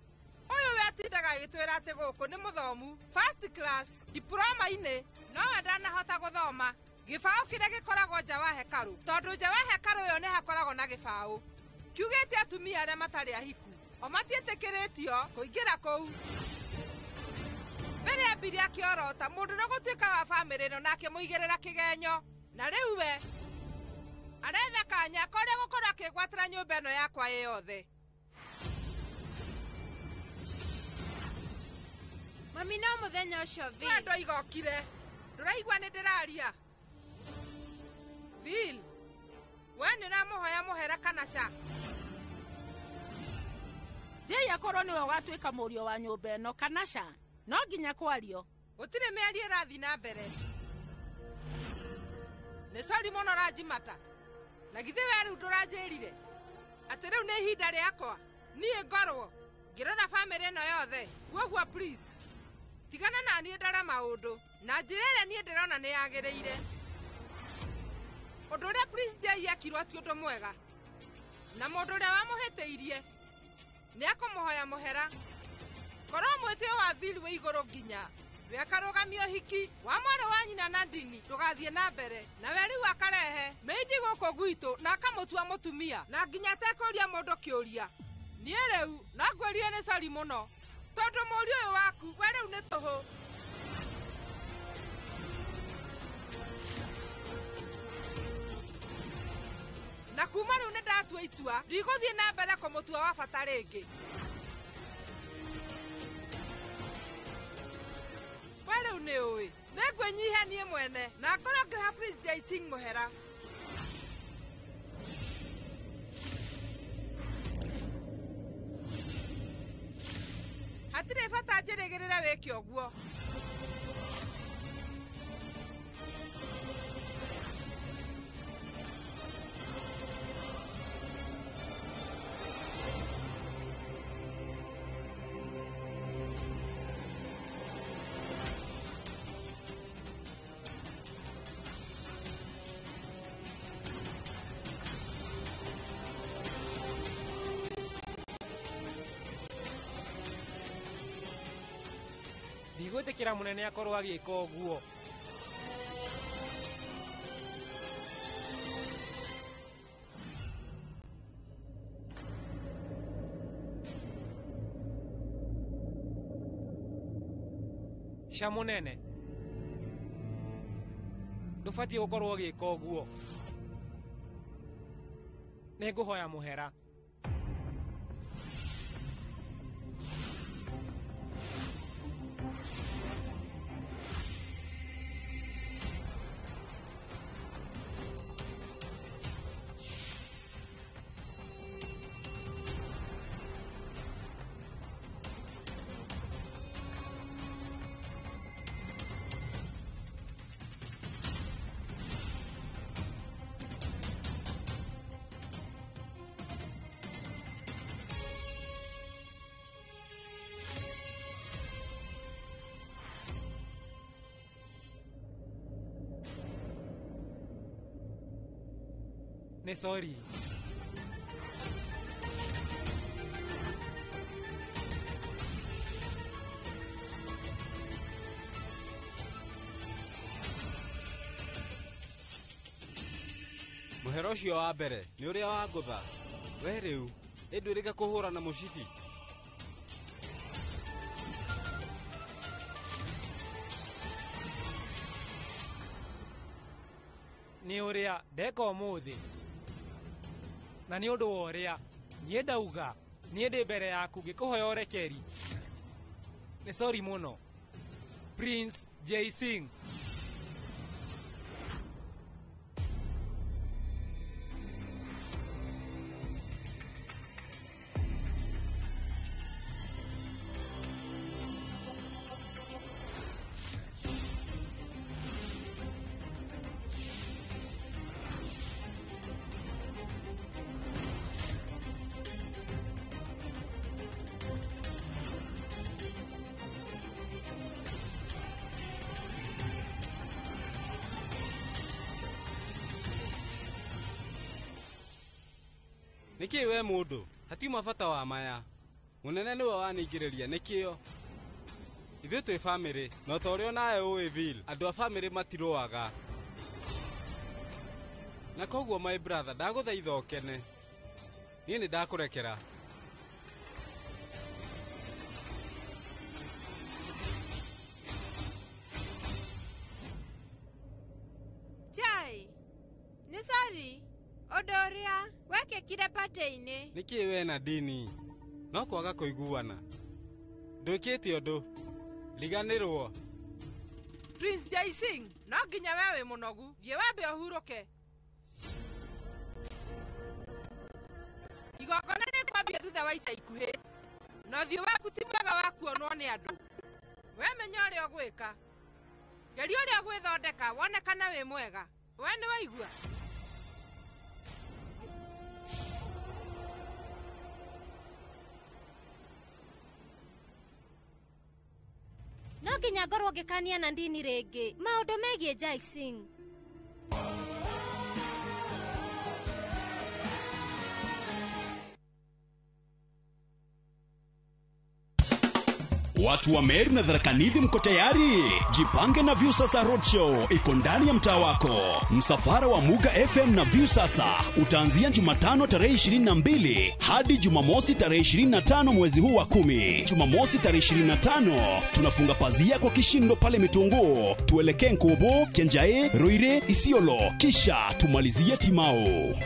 Ũyũ we atindaga agĩtwĩra atĩ gũkũ nĩ mũthomu first class diploma-inĩ, no we ndanahota gũthoma gĩbaũ kĩrĩa gĩkoragwo nja wa hekarũ, tondũ nja wa hekarũ ĩyo nĩ hakoragwo na gĩbaũ. Kiugĩte atumia arĩa matarĩ ahiku o matiĩtĩkĩrĩtio kũingĩra kũu. Mbere ambire akĩorota mũndũ no gũtuĩka wa bamĩrĩ ĩno na akĩmũigĩrĩra kĩgenyo, na rĩu we aretha kanya korĩa gũkorwo akĩgwatĩra nyũmba ĩno yakwa yothe. Mami, no mũthenya ũcio Vil. Wendo igokire. Ndũraigua nĩ ndĩraria. Vil, we nĩ ũramũhoya mũhera kana ca? Jai akorwo nĩwe ũgatuĩka mũriũ wa nyũmba ĩno kana ca, no nginya kwario. Gũtirĩ mĩario ĩrathiĩ na mbere. Nĩ sori mũno Rajimata. Na githĩ we rĩu ndũranjĩrire atĩ rĩu nĩ ihinda rĩakwa niĩ ngorwo ngĩrora bamĩrĩ ĩno yothe? Kuoguo please tigana na niĩ ndore maũndũ na njĩra ĩrĩa niĩ ndĩrona nĩ yagĩrĩire. Ũndũ ũrĩa Prince Jai ekirwo ti ũndũ mwega, na mũndũ ũrĩa wamũhĩtĩirie nĩ akũmũhoya mũhera. Korwo mwĩtĩo wa Vil wĩ igũrũ nginya we akarũgamia ũhiki wa mwarĩ wa nyina Nandini ndũgathiĩ na mbere, na we rĩu akarehe meindi gũkũ gwitũ na akamũtua mũtumia na nginya atekũria mũndũ kĩũria. Niĩ rĩu no ngwĩrie nĩ sori mũno, tondũ mũriũ ũyũ waku we rĩu nĩ tũhũ. Na kuma rĩu nĩ ndatua itua ndigũthiĩ na mbere kũmũtua wa bata rĩngĩ. We rĩu nĩ ũĩ nĩ ngwĩnyihe niĩ mwene na ngorwo ngĩha Prince Jaising mũhera. Hatirĩ bata njĩrĩgĩrĩre wĩke ũguo. Ndigwĩtĩkĩra mũnene akorwo agĩka ũguo. Ca mũnene, ndũbatiĩ gũkorwo ũgĩka ũguo. Nĩngũhoya mũhera. Nĩ sorry. Muhero ucio wa mbere ni uria wa ngutha. We riu ndwirika kuhura na mucibi. Ni uria ndeka umuthi. Na ni undu wa uria nie ndauga nie ndi mbere yaku ngikuhoya urekeri. Ni sorry muno. Prince Jay Singh. Niki we mundu hatiuma bata wa maya munene niwe waningiriria nikio ithuĩ twĩ family no ta ũrĩa nawe ũĩ Bill andũ a family matiroaga na koguo my brother ndagũthaitha ũkene niĩ nĩ ndakũrekera Jai nĩ sorry Odoria weke kire pate-ini. Niki we na dini no kwaga kũiguana ndwĩkĩte ũndũ liganĩrwo. Prince Jay Singh no nginya we wĩ mũnogu thiĩ wambe ũhurũke. Igongona nĩ kwambia thutha wa ica ikuhĩ na ũthiũ waku ti mwega wa kuonwo nĩ andũ. We menya ũrĩa ũgwĩka geria ũrĩa gwĩthondeka wone kana wĩ mwega. We nĩ waigua? No nginya ngorwo ngĩkania na ndini rĩngĩ maũndũ megiĩ Jai Singh. Watu wa Meru na Tharaka Nithi mko tayari? Jipange na Viusasa Roadshow iko ndani ya mtaa wako. Msafara wa Muga FM na Viusasa utaanzia Jumatano tarehe 22 hadi Jumamosi tarehe 25 mwezi huu wa 10. Jumamosi tarehe 25 tunafunga pazia kwa kishindo pale Mitungu. Tuelekee Nkobo, Kenjae, Roire, Isiolo kisha tumalizie Timao.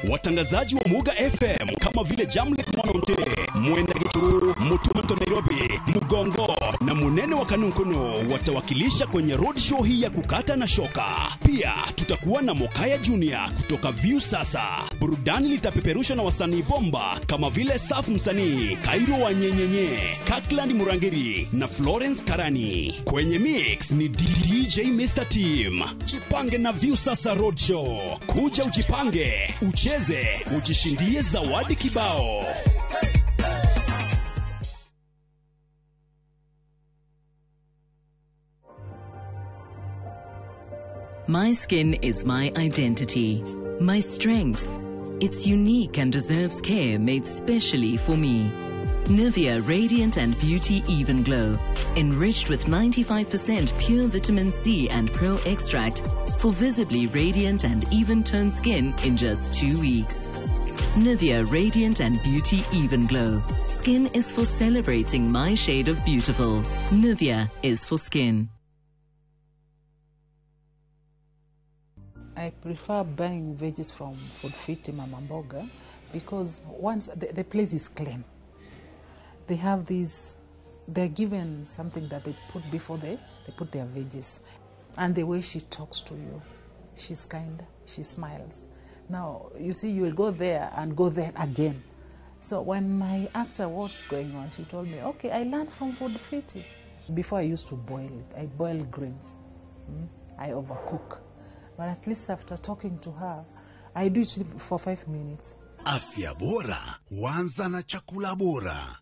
Watangazaji wa Muga FM kama vile Jamlet Mwanonte, Mwenda Gituru, Mutumato Nairobi, Mugongo na Munene wa Kanunkuno watawakilisha kwenye road show hii ya kukata na shoka. Pia tutakuwa na Mokaya Junior kutoka Viusasa. Burudani litapeperushwa na wasanii bomba kama vile Saf Msanii, Kairo wa Nyenyenye, Kakland Murangiri na Florence Karani. Kwenye mix ni DJ Mr. Team. Jipange na Viusasa Road Show. Kuja ujipange, ucheze, ujishindie zawadi kibao. My skin is my identity, my strength. It's unique and deserves care made specially for me. Nivea Radiant and Beauty Even Glow, enriched with 95% pure vitamin C and pearl extract for visibly radiant and even-toned skin in just 2 weeks. Nivea Radiant and Beauty Even Glow. Skin is for celebrating my shade of beautiful. Nivea is for skin. I prefer buying veggies from Food Fit Mama Mboga because once the place is clean, they have these, they're given something that they put before they put their veggies. And the way she talks to you, she's kind, she smiles. Now, you see, you will go there and go there again. So when I asked her what's going on, she told me, okay, I learned from Food Fit. Before I used to boil it. I boil greens. I overcook. But at least after talking to her, I do it for 5 minutes. Afya bora huanza na chakula bora.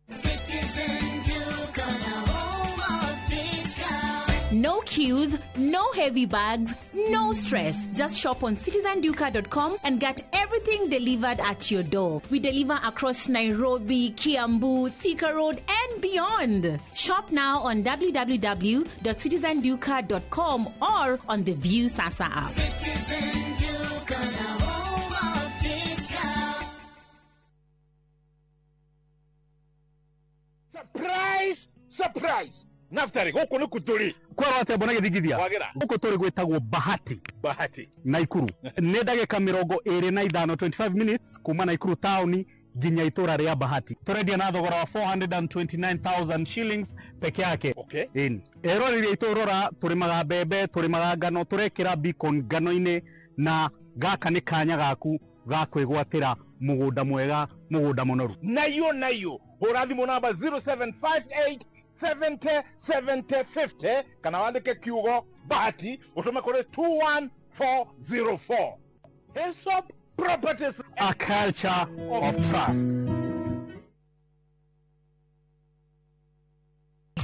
Citizen Duke on the home of discount. No queues, no heavy bags, no stress. Just shop on citizenduka.com and get everything delivered at your door. We deliver across Nairobi, Kiambu, Thika Road, and beyond. Shop now on www.citizenduka.com or on the View Sasa app. Citizen Duka, the home of discount. Surprise! Surprise! Naftari, goko nuku turi. Kwa wate bonage digithia. Wagira. Goko turi gwetagwo Bahati. Bahati. Naikuru. Nĩ ndagĩka 25 25 minutes kuma Naikuru town nginya itura ria Bahati. Turendia na thogora wa 429,000 shillings peke yake. Okay. Ero rĩrĩa iturora tũrĩmaga mbembe, tũrĩmaga ngano, tũrekĩra beacon ngano-inĩ na gaka nĩ kanya gaku ga kwĩgwatĩra mũgũnda mwega, mũgũnda mũnoru. Nayo. Hũra thimũ namba 0758 70 70 50 kana wandike kiugo Bahati utume kuri 21404. Hillsop Properties, a culture of trust.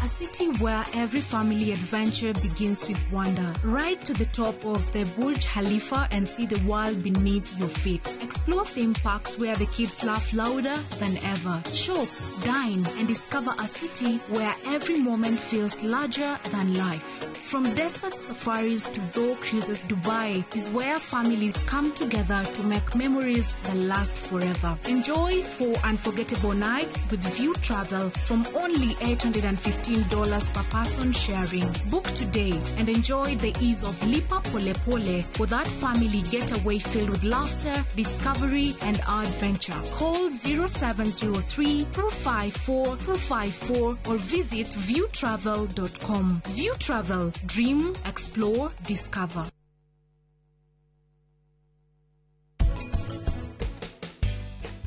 A city where every family adventure begins with wonder. Ride to the top of the Burj Khalifa and see the world beneath your feet. Explore theme parks where the kids laugh louder than ever. Shop, dine, and discover a city where every moment feels larger than life. From desert safaris to door cruises, Dubai is where families come together to make memories that last forever. Enjoy 4 unforgettable nights with View Travel from only $815 per person sharing. Book today and enjoy the ease of Lipa Pole Pole for that family getaway filled with laughter, discovery, and adventure. Call 0703 254 254 or visit viewtravel.com. View Travel. Dream, explore, discover.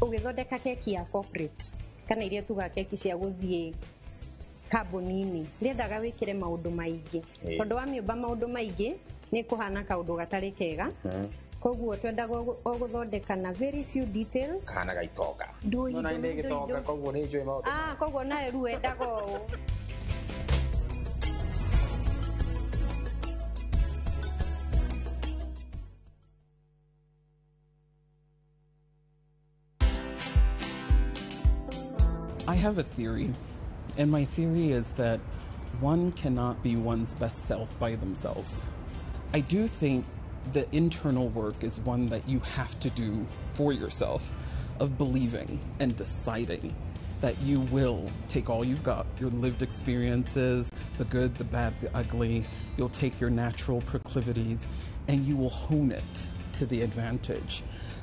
Ugithondeka keki ya corporate kana iria tuga keki cia guthie kambuni-inĩ ndiendaga wikire maundu maingi tondu wa miumba maundu maingi ni kuhana kaundu gatari kega koguo twendaga o guthondeka na very few details kana gaitonga no na inde gitonga koguo ni njui maundu koguo nawe ru wendaga o I have a theory, and my theory is that one cannot be one's best self by themselves. I do think the internal work is one that you have to do for yourself, of believing and deciding that you will take all you've got, your lived experiences, the good, the bad, the ugly, you'll take your natural proclivities, and you will hone it to the advantage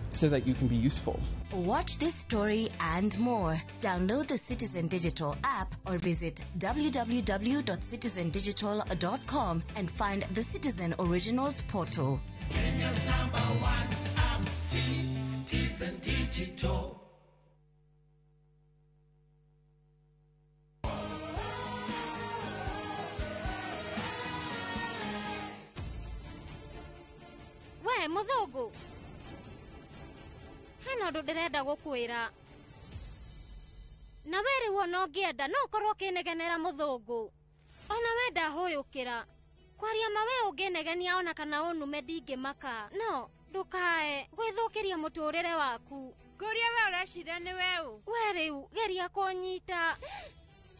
so that you can be useful. Watch this story and more. Download the Citizen Digital app or visit www.citizendigital.com and find the Citizen Originals portal. Kenya's #1 app, Citizen Digital. We muthungu hena undu ndirenda gukwira na we riu ona ungienda no ukorwo ukinegenera muthungu ona we ndahuyukira kwaria mawe unginegenia ona kana unume ndingimaka no ndukae gwithukiria muturire waku nguria we ureciria ni weu we riu geria kunyita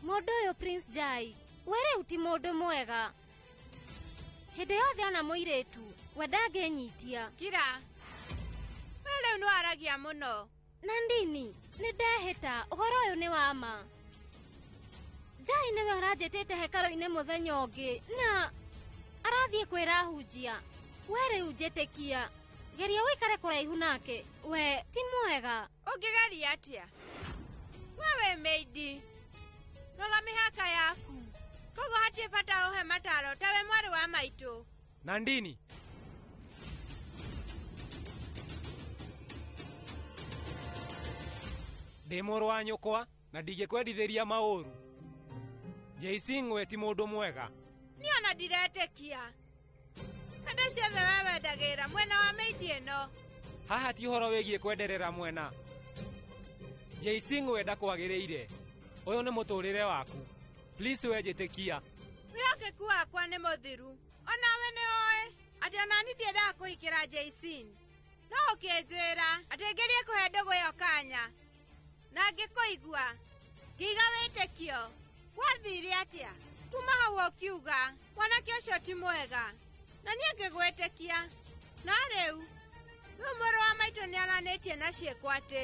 mundu uyu Prince Jai we riu ti mundu mwega hindi yothe ona muiritu we ndanginyitia kira we riu ni waragia muno Nandini ni ndehita uhoro uyu ni wama Jai niwe uranjitite hekaro-ini muthenya ungi na arathie kwira hunjia we riu njitikia geria wikare kuraihu nake we ti mwega ungigeria atia wewe meidi rora mihaka yaku koguo hatie bata uhe mataro tawe mwari wa maitu Nandini ndi mũrũ wa nyũkwa na ndingĩkwendithĩria maũru Jaising'we ti mũndũ mwega ni ona ndiretekia hĩndĩ ciothe we wendagĩra mwena wa meidi ĩno haha ti ũhoro wĩgiĩ kwenderera mwena Jaising'we ndakwagĩrĩire ũyũ nĩ mũtũrĩre waku please we njĩtĩkia wĩhoke Wĩhokeku wakwa nĩ mũthiru. Onawe nĩ oĩ atĩ onani ndiendaga kũhikĩra Jason. No ũkĩnjĩra atĩ ngerie kũhe ndũgũ ĩyo kanya. Na ngĩkũigua. Ngĩiga wĩtĩkio. Wathire atĩa? Kuma hau ũkiuga mwanake ũcio ti mwega. Na niĩ ngĩgwĩtĩkia. Na rĩu mũrũ wa maitũ nĩ aranĩtie na ciĩko atĩ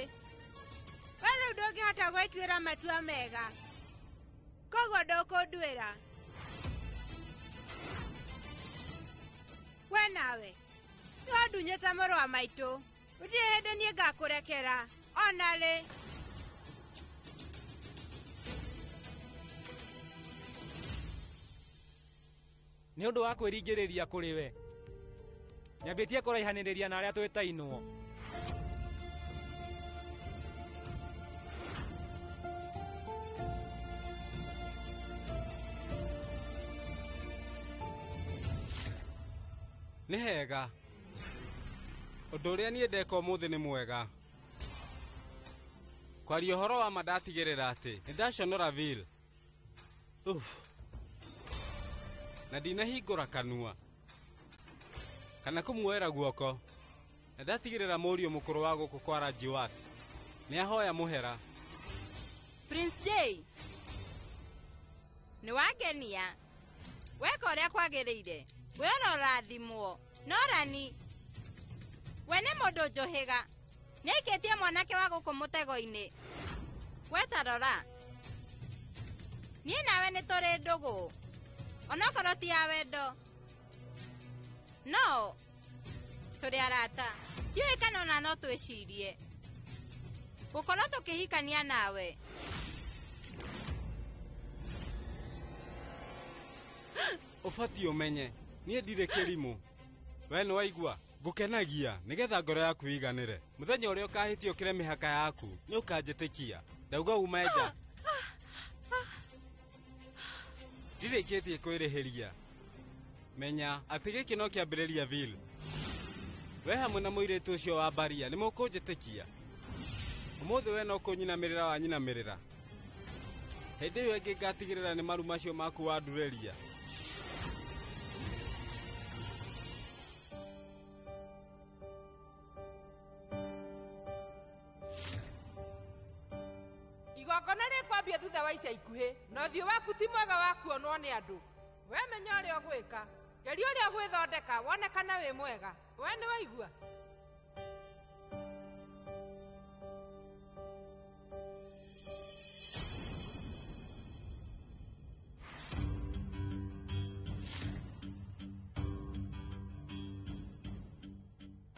we rĩu ndũngĩhota gwĩtuĩra matua mega. Koguo ndũkũnduĩra. We nawe nĩwandunyĩte mũrũ wa maitũ. Gũtirĩ hĩndĩ niĩ ngakũrekera ona rĩ. nĩ ũndũ wa kwĩringĩrĩria kũrĩ we nyambĩtie kũraihanĩrĩria na arĩa twĩtainwo. nĩ hega ũndũ ũrĩa niĩ ndeka ũmũthĩ nĩ mwega. Kwaria ũhoro wa ma ndatigĩrĩra atĩ nĩ ndaconora Bill. Na ndinahingũra kanua kana kũmuoera guoko. Na ndatigĩrĩra mũriũ mũkũrũ wa gũkũ kwa Rajiwat nĩ ahoya mũhera. Prince J, nĩ wangenia. Weka ũrĩa kwagĩrĩire. We ũrathimwo. No Rani, we nĩ mũndũ njũhĩga. Nĩaikĩtie mwanake wa gũkũ mũtego-inĩ. We ta rora. Niĩ nawe nĩ tũrĩ ndũgũ. Onokorwo ti ya wendo. No, tũrĩ arata. Ndiũĩ kana ona no twĩcirie gũkorwo tũkĩhikania nawe. Ũbatiĩ ũmenye niĩ ndirĩ kĩrimũ. We nĩ waigua ngũkenagia nĩgetha ngoro yaku ĩiganĩre. Mũthenya ũrĩa ũkahĩtia ũkĩre mĩhaka yaku nĩ ũkanjĩtĩkia. Ndauga uma nja. Ndirĩkĩtie kwĩrĩhĩria. Menya atĩ gĩkĩ no kĩambĩrĩria Bill. We hamwe na mũirĩtu ũcio wa Baria nĩ mũkũnjĩtĩkia. Ũmũthĩ we no kũnyinamĩrĩra wanyinamĩrĩra. Hĩndĩ ĩyo ĩngĩ ngatigĩrĩra nĩ maru macio maku wandurĩria. Igongona rĩkwambia thutha wa ica ikuhĩ na ũthiũ waku ti mwega wa kuonwo nĩ andũ. We menya ũrĩa ũgwĩka. Geria ũrĩa gwĩthondeka wonekana wĩ mwega. We nĩ waigua.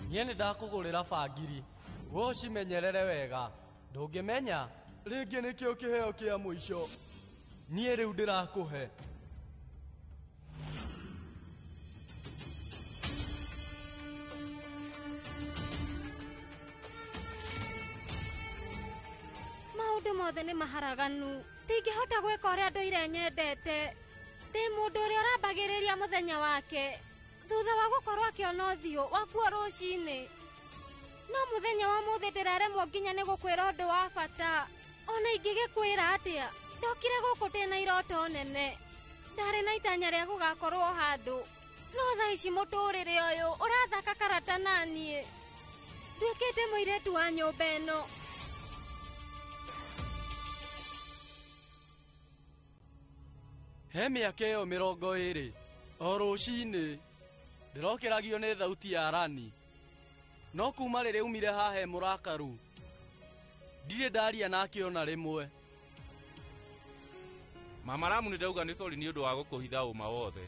Niĩ nĩ ndakũgũrĩra bangiri. We ũcimenyerere wega. Ndũngĩmenya rĩngĩ nĩkĩo kĩheo kĩa mũico. Niĩ rĩu ndĩrakũhe. Maũndũ mothe nĩ maharaganu. Ndingĩhota gwĩka ũrĩa ndũire nyendete. Ndĩ mũndũ ũrĩa ũrambagĩrĩria mũthenya wake thutha wa gũkorwo akĩona ũthiũ wakuo rũcinĩ. No mũthenya wa mũthĩ ndĩraremwo nginya nĩ gũkwĩra ũndũ wa bata. Ona ingĩgĩkwĩra atĩa ndokire gũkũ ndĩna iroto nene. Ndarĩ na itanya rĩa gũgakorwo handũ. No thaa ici mũtũrĩre ũyũ ũrathaka karata na niĩ. Nduĩkĩte mũirĩtu wa nyũmba ĩno. He mĩaka ĩyo 20 o rũcinĩ ndĩrokĩragio nĩ thauti ya Rani. No kuma rĩrĩa umire haha he mũrakaru ndirĩ ndaria nake ona rĩmwe. Mama Ramu nĩ ndauga nĩ sorry nĩ ũndũ wa gũkũhitha ũma wothe.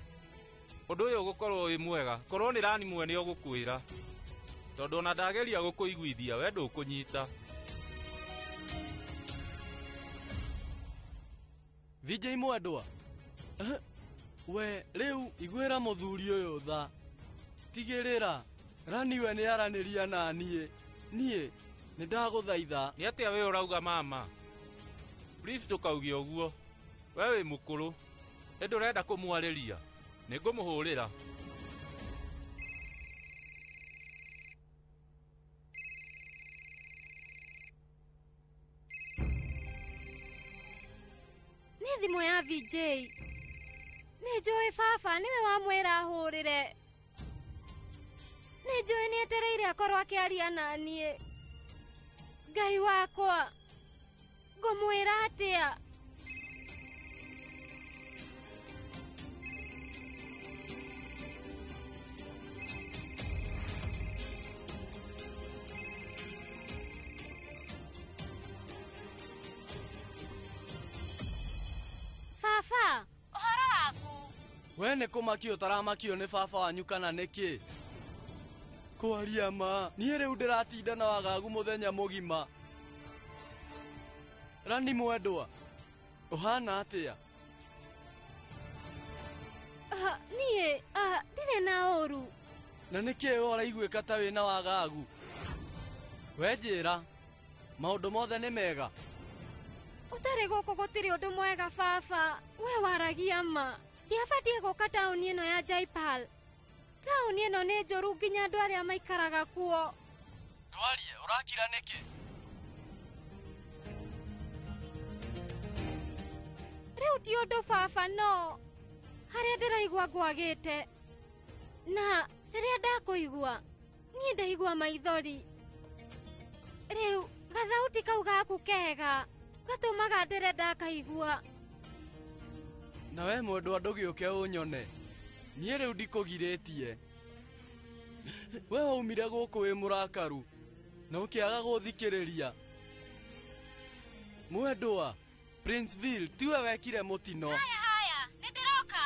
Ũndũ ũyũ ũgũkorwo wĩ mwega korwo nĩ Rani mwene ũgũkwĩra, tondũ ona ndageria gũkũiguithia we ndũkũnyita. VJ mwendwa, we rĩu iguĩra mũthuri ũyũ tha. Tigĩrĩra Rani we nĩ aranĩria na niĩ nĩ ndagũthaitha. Nĩ atĩa we ũrauga mama? Please ndũkauge ũguo. We wĩ mũkũrũ. Nĩ ndũrenda kũmwarĩria. Nĩ ngũmũhũrĩra. Nĩ thimũ ya VJ. nĩ njũĩ baba nĩwe wamwĩra ahũrĩre. Nĩ njũĩ nĩ etereire akorwo akĩaria na niĩ. Ngai wakwa, ngũmwĩra atĩa? Baba, ũhoro waku? We nĩ kũmakio ũtaramakio nĩ baba wanyu kana nĩkĩ? Kwaria ma, niĩ rĩu ndĩratinda na wagagu mũthenya mũgima. Rani mwendwa, ũhana atĩa? Niĩ, ndirĩ na ũru. Na nĩkĩ ũraiguĩka ta wĩna wagagu? We njĩra, maũndũ mothe nĩ mega. Ũtarĩ gũkũ gũtirĩ ũndũ mwega baba. We waragia ma. Ndiabatiĩ gũka taũni ĩno ya Jaipal. Taũni ĩno nĩ njũru nginya andũ arĩa maikaraga kuo. Ndwarie, ũrakira nĩkĩ? Rĩu ti ũndũ baba no. Harĩa ndĩraigua ngwagĩte. Na rĩrĩa ndakũigua, niĩ ndaigua maithori. Rĩu gathauti kau gaku kega gatũmaga ndĩre ndakaigua. Na we mwendwa ndũgĩũke ũnyone. Niĩ rĩu ndikũgirĩtie. We waumire gũkũ wĩ mũrakaru na ũkĩaga gũthikĩrĩria. Mwendwa, Princeville tiwe wekire mũtino. Haya, nĩndĩroka.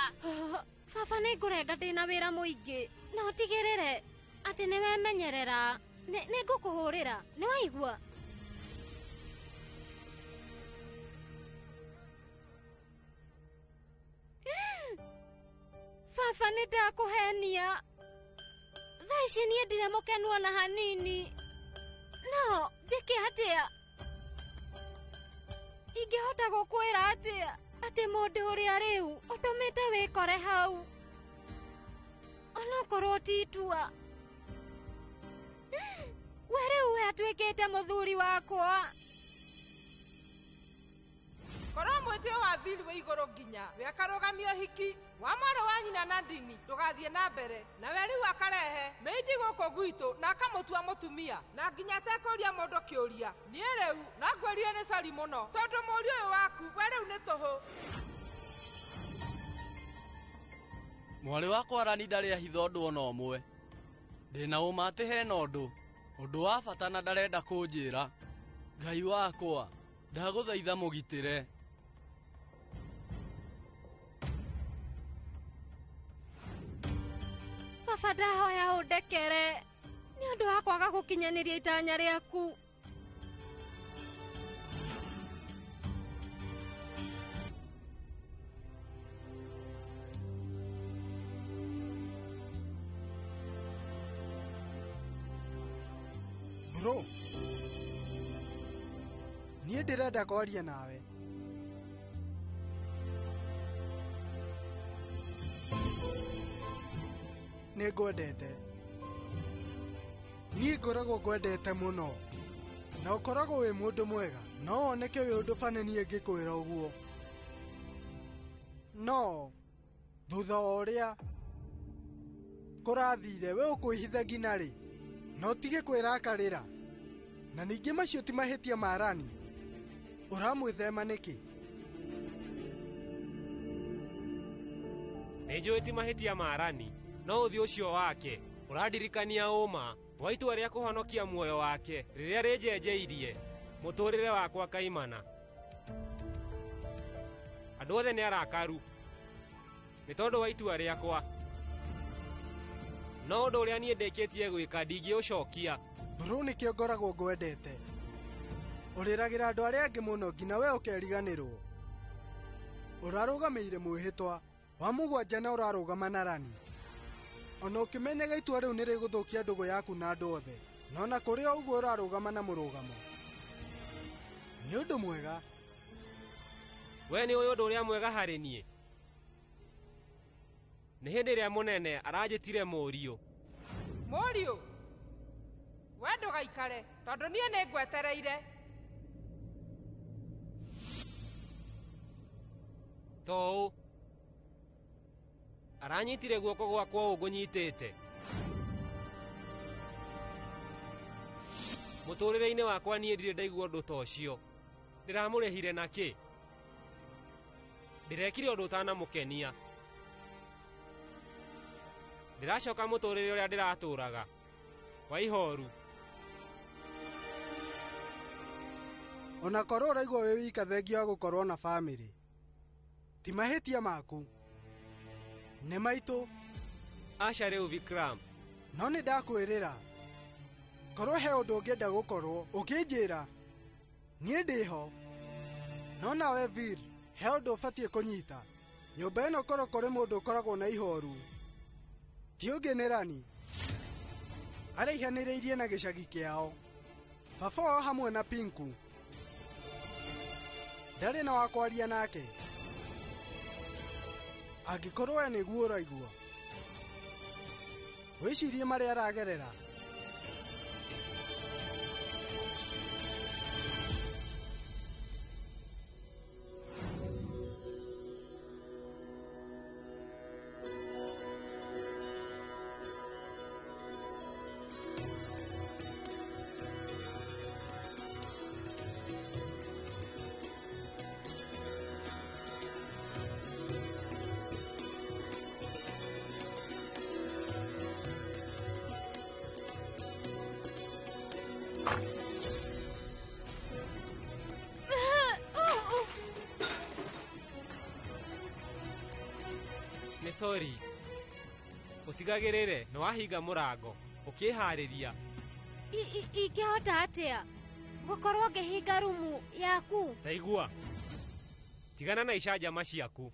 Baba nĩngũrenga ndĩna wĩra mũingĩ. Na ũtigĩrĩre atĩ nĩwemenyerera. Nĩngũkũhũrĩra, nĩwaigua? Baba nĩndakũhenia. Thaa ici niĩ ndirĩ mũkenu ona hanini. No, njĩke atĩa? Ingĩhota gũkwĩra atĩa atĩ mũndũ ũrĩa rĩu ũtũmĩte wĩkore hau? Onokorwo ti itua. We rĩu we atuĩkĩte mũthuri wakwa. Korwo mwĩtio wa thiri wĩ igũrũ nginya we akarũgamia ũhiki wa mwarĩ wa nyina na ndini ndũgathiĩ na mbere, na we rĩu akarehe meindi gũkũ gwitũ na akamũtua mũtumia na nginya atekũria mũndũ kĩũria. Niĩ rĩu no ngwĩrie nĩ sori mũno tondũ mũriũ ũyũ waku we rĩu nĩ tũhũ. Mwarĩ wakwa Rani ndarĩ ahitha ũndũ ona ũmwe. Ndĩna ũma atĩ hena ũndũ wa bata na ndarenda kũnjĩra. Ngai wakwa, ndagũthaitha mũgitĩre. Baba ndahoya ũndekere nĩ ũndũ wa kwaga gũkinyanĩria itanya rĩaku. Bro, niĩ ndĩrenda kwaria nawe. Nĩ ngwendete. Niĩ ngoragwo ngwendete mũno. Na ũkoragwo wĩ mũndũ mwega. No woneke wĩ ũndũ bane niĩ ngĩkwĩra ũguo. No, thutha wa ũrĩa kũrathire we ũkwĩhitha nginya rĩ? Na ũtige kwĩrakarĩra. Na ningĩ macio ti mahĩtia ma Rani. Ũramwĩthema nĩkĩ? Nĩ njũĩ ti mahĩtia ma Rani, no ũthiũ ũcio wake ũrandirikania ũma wa itua rĩa kũhonokia muoyo wake rĩrĩa rĩnjenjeirie mũtũrĩre wakwa kaimana. Andũ othe nĩ arakaru nĩ tondũ wa itua rĩakwa, no ũndũ ũrĩa niĩ ndĩkĩtie gwĩka ndingĩũcokia. Bro, nĩkĩo ngoragwo ngwendete. Ũrĩragĩra andũ arĩa angĩ mũno nginya we ũkeriganĩrwo. Ũrarũgamĩire mwĩhĩtwa wa mũgwanja na ũrarũgama na Rani. Ona ũkĩmenyaga itua rĩu nĩ rĩgũthũkia ndũgũ yaku na andũ othe. No na kũrĩ o ũguo ũrarũgama na mũrũgamo. Nĩ ũndũ mwega. We nĩ ũyũ ũndũ ũrĩa mwega harĩ niĩ. Nĩ hĩndĩ ĩrĩa mũnene aranjĩtire mũriũ. Mũriũ, we ndũgaikare tondũ niĩ nĩ ngwetereire. Tũũ aranyitire guoko gwakwa ũgunyitĩte. Mũtũrĩre-inĩ wakwa niĩ ndirĩ ndaigua ũndũ ta ũcio. Ndĩramũrĩhire na kĩ? Ndĩrekire ũndũ ũtanamũkenia. Ndĩracoka mũtũrĩre ũrĩa ndĩratũraga wa ihoru. Ona korwo ũraigua wĩ wika thengia wa gũkorwo na bamĩrĩ, ti mahĩtia maku, nĩ maitũ. Aca rĩu Vikram, no nĩ ndakwĩrĩra, korwo he ũndũ ũngĩenda gũkorwo ũkĩnjĩra, niĩ ndĩho. No nawe Vir, he ũndũ ũbatiĩ kũnyita. Nyũmba ĩno korwo kũrĩ mũndũ ũkoragwo na ihoru, ti ũngĩ nĩ Rani. Araihanĩrĩirie na gĩcagi kĩao. Baba wao hamwe na Pinku ndarĩ na wakwaria nake. Angĩkorwo we nĩguo ũraigua, wĩcirie marĩa aragerera. Sorry. Utigagĩrĩre nĩ wahinga mũrango ũkĩharĩria. Ingĩhota atĩa gũkorwo ngĩhinga rumu yaku? Taigua, tigana na icanjama ciaku.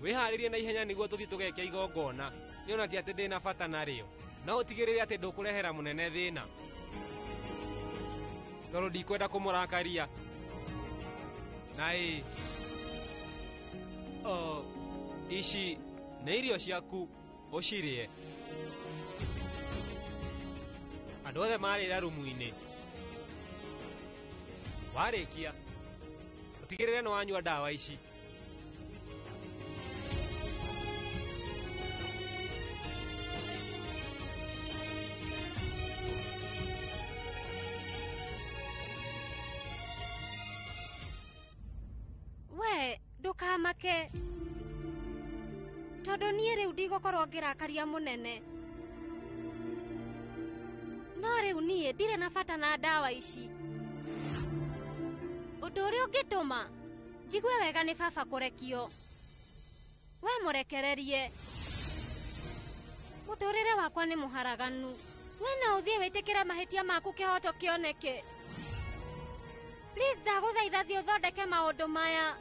Wĩharĩrie na ihenya nĩguo tũthiĩ tũgeke igongona. Nĩona ti atĩ ndĩna bata narĩo. No ũtigĩrĩre atĩ ndũkũrehera mũnene thĩna, tondũ ndikwenda kũmũrakaria. Na ici nĩ irio ciaku, ũcirĩe. Andũ othe marĩra rumu-inĩ. Warĩkia, ũtigĩrĩre nĩ wanyua ndawa ici. We, ndũkamake. Tondũ niĩ rĩu ndigũkorwo ngĩrakaria mũnene. No rĩu niĩ ndirĩ na bata na ndawa ici. Ũndũ ũrĩa ũngĩtũma njigue wega nĩ baba kũrekio. We mũrekererie. Mũtũrĩre wakwa nĩ mũharaganu. We no ũthiĩ wĩtĩkĩre mahĩtia maku kĩhoto kĩoneke. Please ndagũthaitha thiĩ ũthondeke maũndũ maya.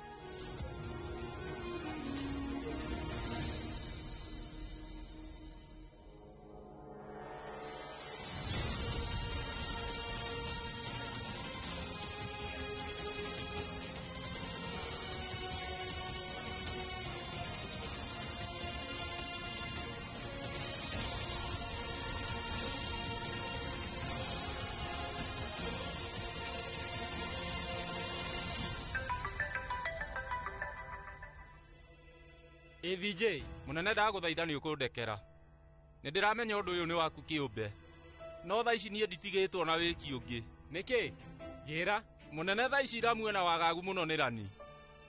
AVJ, munene ndagũthaitha nĩ ũkũndekera. Nĩndĩramenya ũndũ ũyũ nĩ waku kĩũmbe. No thaa ici niĩ nditigĩtwo na wĩki ũngĩ. Nĩkĩ? Njĩra. Munene thaa ici iramuona wagagu mũno nĩ Rani.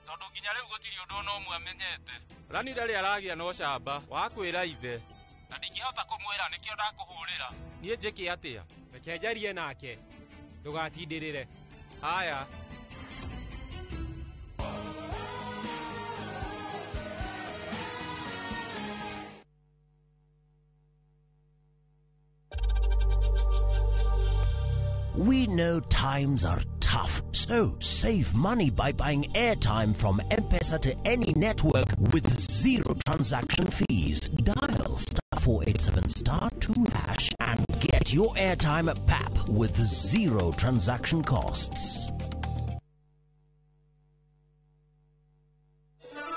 Tondũ nginya rĩu gũtirĩ ũndũ ona ũmwe amenyete. Rani ndarĩ aragĩa na ũcamba wa kwĩra ithe. Na ndingĩhota kũmwĩra nĩkĩo ndakũhũrĩra. Niĩ njĩke atĩa? Reke njarie nake. Ndũgatindĩrĩre. Haya. We know times are tough, so save money by buying airtime from M-Pesa to any network with zero transaction fees. Dial *487*2# and get your airtime PAP with zero transaction costs.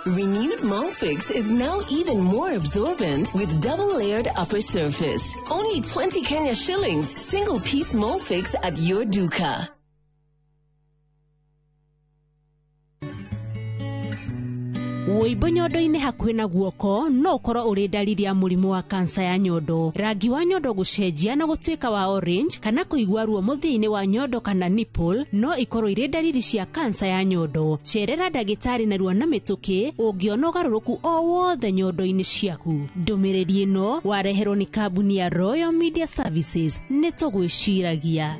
Renewed Molfix is now even more absorbent with double-layered upper surface. Only 20 Kenya shillings, single-piece Molfix at your duka. Wĩimbo nyondo-inĩ hakuhĩ na guoko no ũkorwo ũrĩ ndariri ya mũrimũ wa kansa ya nyondo. Rangi wa nyondo gũcenjia na gũtuĩka wa orange kana kũigua ruo mũthia-inĩ wa nyondo kana nipple no ikorwo irĩ ndariri cia kansa ya nyondo. Cerera ndagĩtarĩ narua na mĩtũkĩ ũngĩona ũgarũrũku o wothe nyondo-inĩ ciaku. Ndũmĩrĩri ĩno wareherwo nĩ kambuni ya Royal Media Services. Nĩ tũgwĩciragia.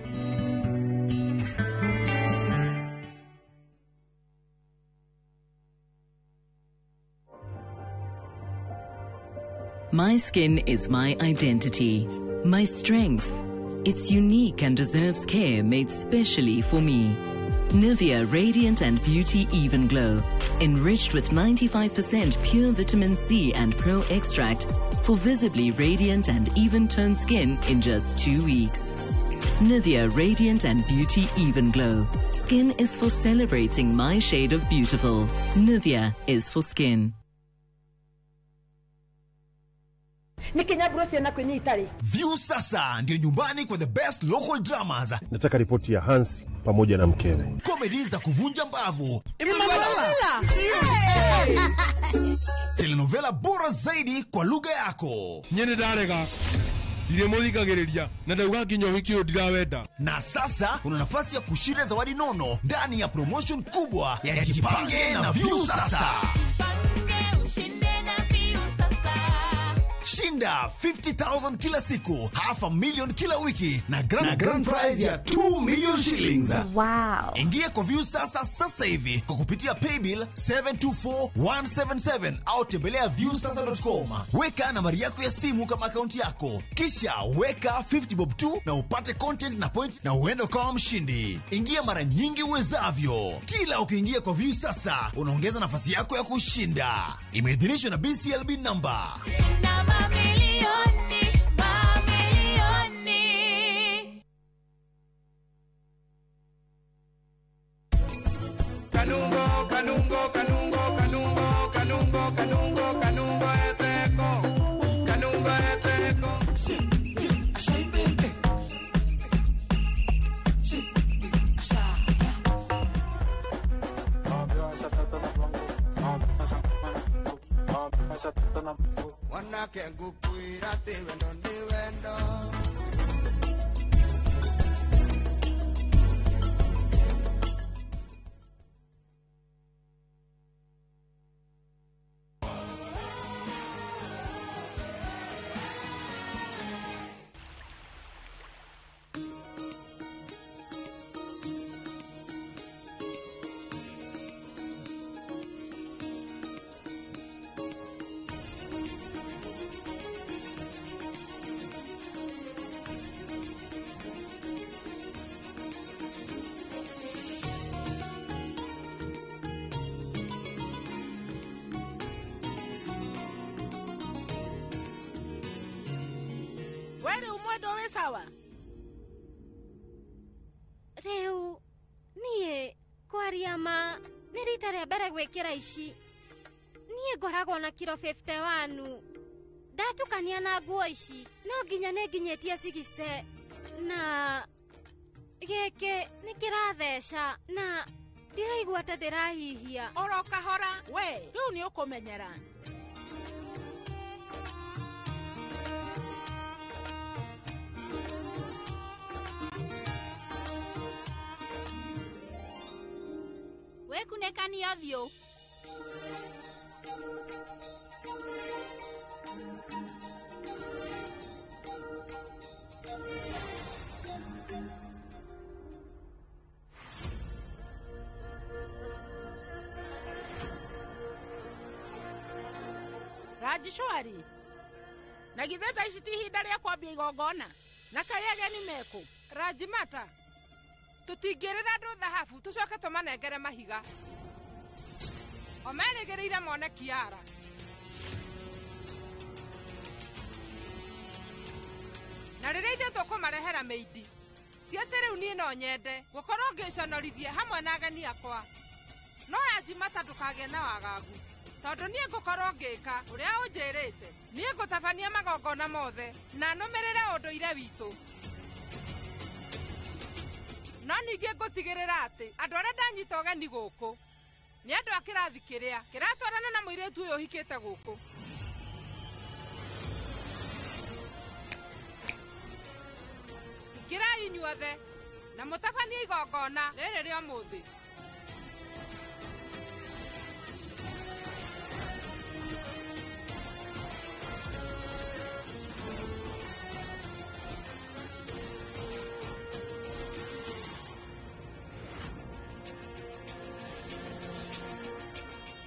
My skin is my identity, my strength. It's unique and deserves care made specially for me. Nivea Radiant and Beauty Even Glow, enriched with 95% pure vitamin C and pearl extract for visibly radiant and even-toned skin in just 2 weeks. Nivea Radiant and Beauty Even Glow. Skin is for celebrating my shade of beautiful. Nivea is for skin. View sasa ndio nyumbani kwa the best local dramas. Nataka ripoti ya Hansi pamoja na mkewe. Comedy za kuvunja mbavu. Telenovela bora zaidi kwa lugha yako. Nyene darega. Ile muthikagiriria na ndauga kinyo wiki ndirawenda. Na sasa una nafasi ya kushinda zawadi nono ndani ya promotion kubwa ya Jipange na View sasa. Shinda 50,000 kila siku, $500,000 kila wiki na grand prize ya 2 million shillings. Wow. Ingia kwa View sasa hivi kwa kupitia paybill 724177 au tembelea viewsasa.com. Weka nambari yako ya simu kama akaunti yako, kisha weka 50 bob tu na upate content na point na uende kama mshindi. Ingia mara nyingi uwezavyo. Kila ukiingia kwa View sasa unaongeza nafasi yako ya kushinda. Imeidhinishwa na BCLB number. Wana kengu kuira te wendo ndi wendo. Sawa. Reu nie kwaria ma nĩ rita rĩa mbere gwĩkĩra ici. Niĩ ngoragwo na kilo 51. Ndatukania na nguo ici no nginya nĩnginyĩtie 60 na gĩkĩ nĩ kĩratheca na ndiraigua ta ndĩrahihia. Oro kahora we rĩu nĩ ũkũmenyera. Wekunekani odhiũ. Rajishwari. Na githeta ici ti ihinda rĩa kwambia igongona. Na kaĩ ageni meku? Rajimata. Tutingĩrĩra andũ thahabu tucoke tũmanengere mahiga. Omerĩgĩrĩire mone Kiara. Na rĩrĩa ithuĩ tũkũmarehera mĩindi, ti atĩ rĩu niĩ no nyende gũkorwo ngĩconorithie hamwe na ageni akwa. No Rajimata ndũkagĩe na wagagu, tondũ niĩ ngũkorwo ngĩka ũrĩa ũnjĩrĩte. Niĩ ngũtabania magongona mothe na nũmĩrĩre ũndũire witũ. No ningĩ ngũtigĩrĩra atĩ andũ arĩa ndanyita ũgeni gũkũ nĩ andũ a kĩrathi kĩrĩa kĩratwarana na mũirĩtu ũyũ ũhikĩte gũkũ. Ingĩrai inyuothe na mũtabanie igongona rĩrĩ rĩa ũmũthĩ.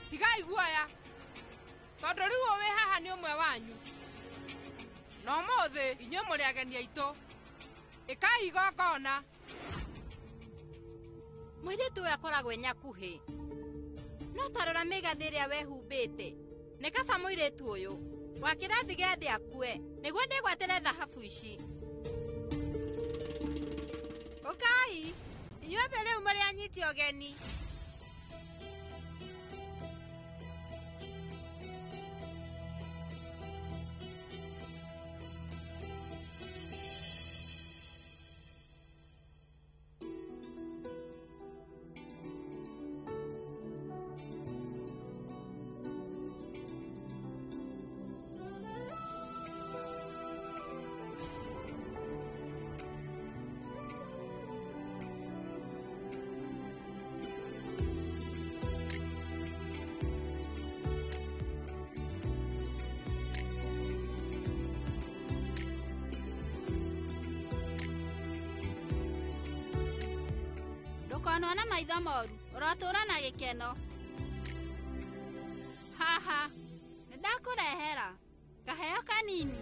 Tigai guoya, tondũ rĩu wĩ haha nĩ ũmwe wanyu. Na ũmũthĩ inyuĩ mũrĩ ageni aitũ. Ĩkai igongona. Mũirĩtu ũyũ akoragwo nyakuhĩ. No tarora mĩgathĩ ĩrĩa wehumbĩte. Nĩ kaba mũirĩtu ũyũ wa kĩrathi gĩa thĩ akue nĩguo ndĩgwatĩre thahabu ici. Ũkai, inyuothe rĩu mũrĩ anyiti ũgeni. Ndũkonwo na maitho moru, ũrotũra na gĩkeno. Haha, nĩndakũrehera kaheo kanini.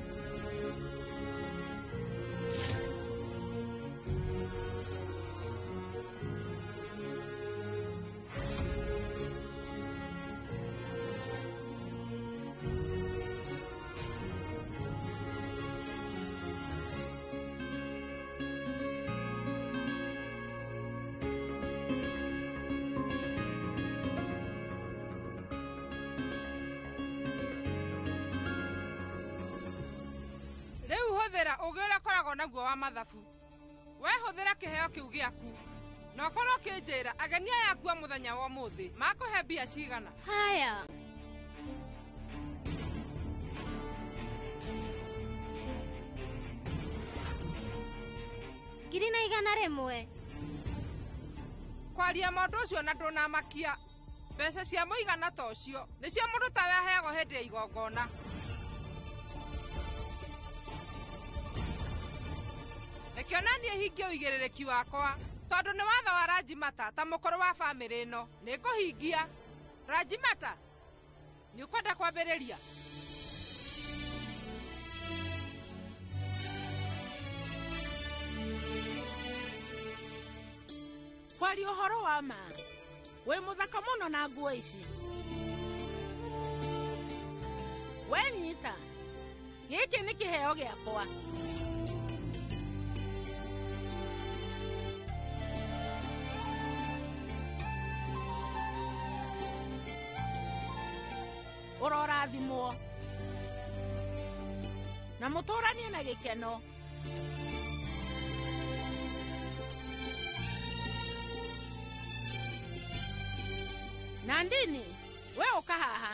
Hũthĩra ũgĩ ũrĩa ũkoragwo naguo wa mathabu. Wehũthĩra kĩheo kĩu gĩaku na ũkorwo ũkĩnjĩra ageni aya aku a mũthenya wa ũmũthĩ makũhe mbia cigana. Haya. Ngiri na igana rĩmwe. Kwaria mũndũ ũcio na ndũnamakia. Mbeca cia mũigana ta ũcio nĩcio mũndũ tawe aheagwo hĩndĩ ya igongona. Rekionanie hingie ũigĩrĩrĩki wakwa, tondũ nĩ watho wa Rajimata ta mũkũrũ wa bamĩrĩ ĩno. Nĩngũhingia. Rajimata, nĩ ũkwenda kwambĩrĩria? Kwaria ũhoro wa ma. Wĩ mũthaka mũno na nguo ici. Wenyita, gĩkĩ nĩ kĩheo gĩakwa. Ũrorathimwo na mũtũranie na gĩkeno. Nandini, we ũka haha.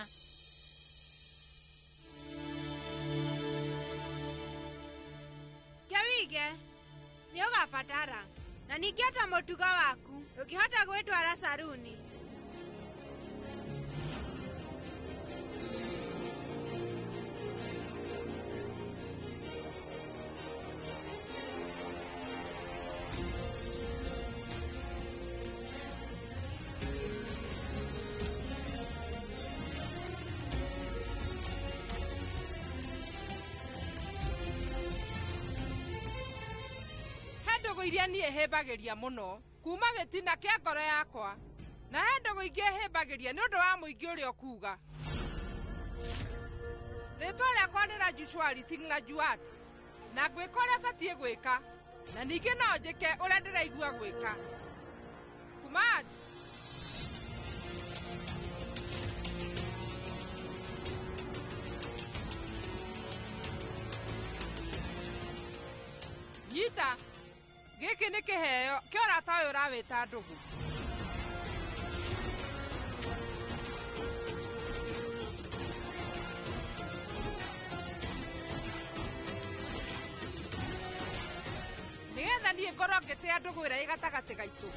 Kewige, nĩ ũgabatara. Na ningĩ ta mũtugo waku, ũkĩhota gwĩtwara saruni. Iria niĩ hĩmbagĩria mũno kuma gĩtina kĩa ngoro yakwa, na he ndũgũ ingĩ hĩmbagĩria nĩ ũndũ wa mũingĩ ũrĩa ũkuuga. Rĩtwa rĩakwa nĩ Rajushwari Singla Juat, na ngwĩka ũrĩa batiĩ gwĩka, na ningĩ no njĩke ũrĩa ndĩraigua gwĩka. Kumad. Nyita. Gĩkĩ nĩ kĩheo kĩa ũrata ũyũ ũrawĩta ndũgũ. niĩ ngoro ngĩtĩa ndũgũ ĩrĩa ĩgatagati gaitũ.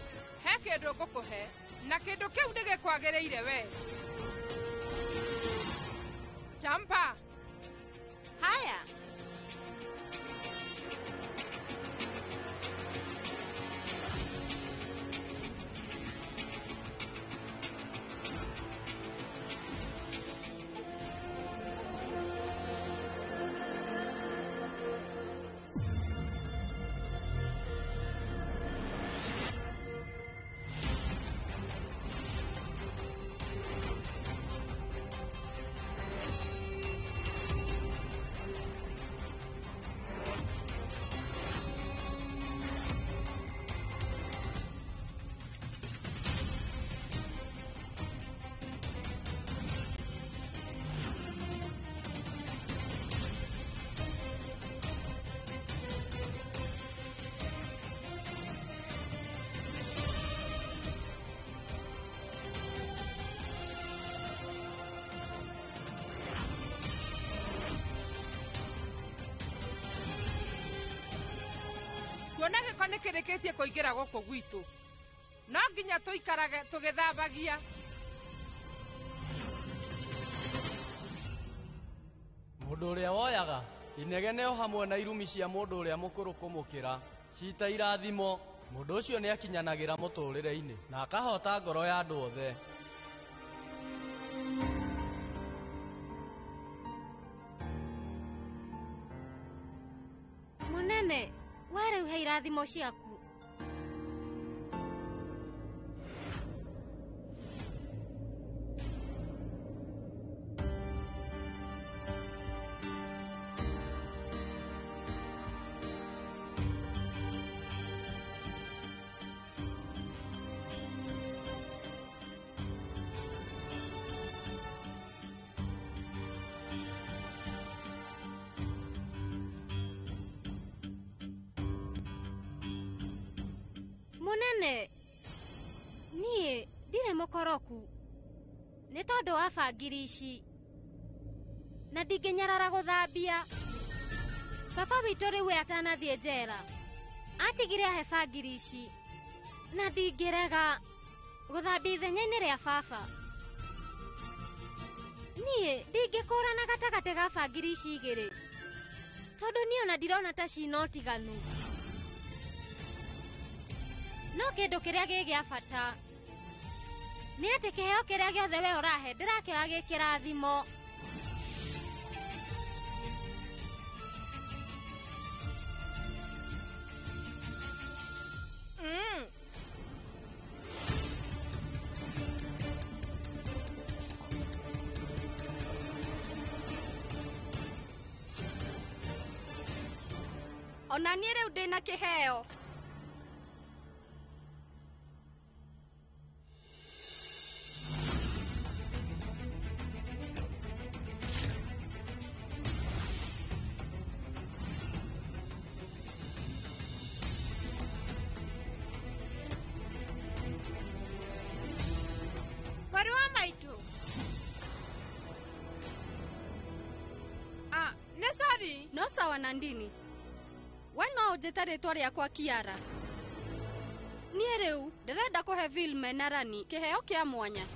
He kĩndũ ngũkũhe, na kĩndũ kĩu nĩ gĩkwagĩrĩire we. Champa. Haya. Kuona gĩko nĩ kĩrĩkĩtie kũingĩra gũkũ gwitũ. No nginya tũikarage tũgĩthambagia. Mũndũ ũrĩa woyaga inegene o hamwe na irumi cia mũndũ ũrĩa mũkũrũ kũmũkĩra ciita irathimo, mũndũ ũcio nĩ akinyanagĩra mũtũũrĩre-inĩ na akahota ngoro ya andũ othe. Mũnene, we rĩu he irathimo ciaku. Mũnene, niĩ ndirĩ mũkoroku nĩ tondũ wa bangiri ici na ndingĩnyarara gũthambia. Papa witũ rĩu atanathiĩ njera atigire ahe bangiri ici na ndingĩrega gũthambia ithenya-inĩ rĩa baba. Niĩ ndingĩkũrana gatagatĩ ga bangiri ici igĩrĩ tondũ niĩ ona ndirona ta cina ũtiganu. No kĩndũ kĩrĩa gĩ gĩa bata nĩ atĩ kĩheo kĩrĩa gĩothe we ũrahe ndĩrakĩoya gĩ kĩrathimo. Ona niĩ rĩu ndĩna kĩheo. Barua maitũ. Nĩ sorry. No sawa Nandini. We no ũnjĩte rĩtwa rĩakwa Kiara. Niĩ rĩu ndĩrenda kũhe Vilme na Rani kĩheo kĩa mwanya.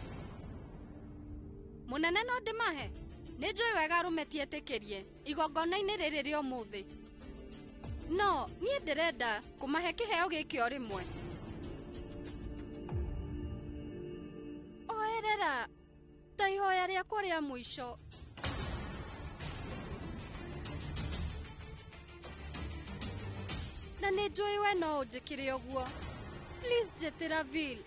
Mũnene no ndĩmahe? Nĩ njũĩ wega arũme tietĩkĩrie igongona-inĩ rĩrĩ rĩa ũmũthĩ. No niĩ ndĩrenda kũmahe kĩheo gĩkĩ o rĩmwe. Oerera ta ihoya rĩakwa rĩa mũico. Na nĩ njũĩ we no ũnjĩkĩre ũguo. Please njĩtĩra Vil.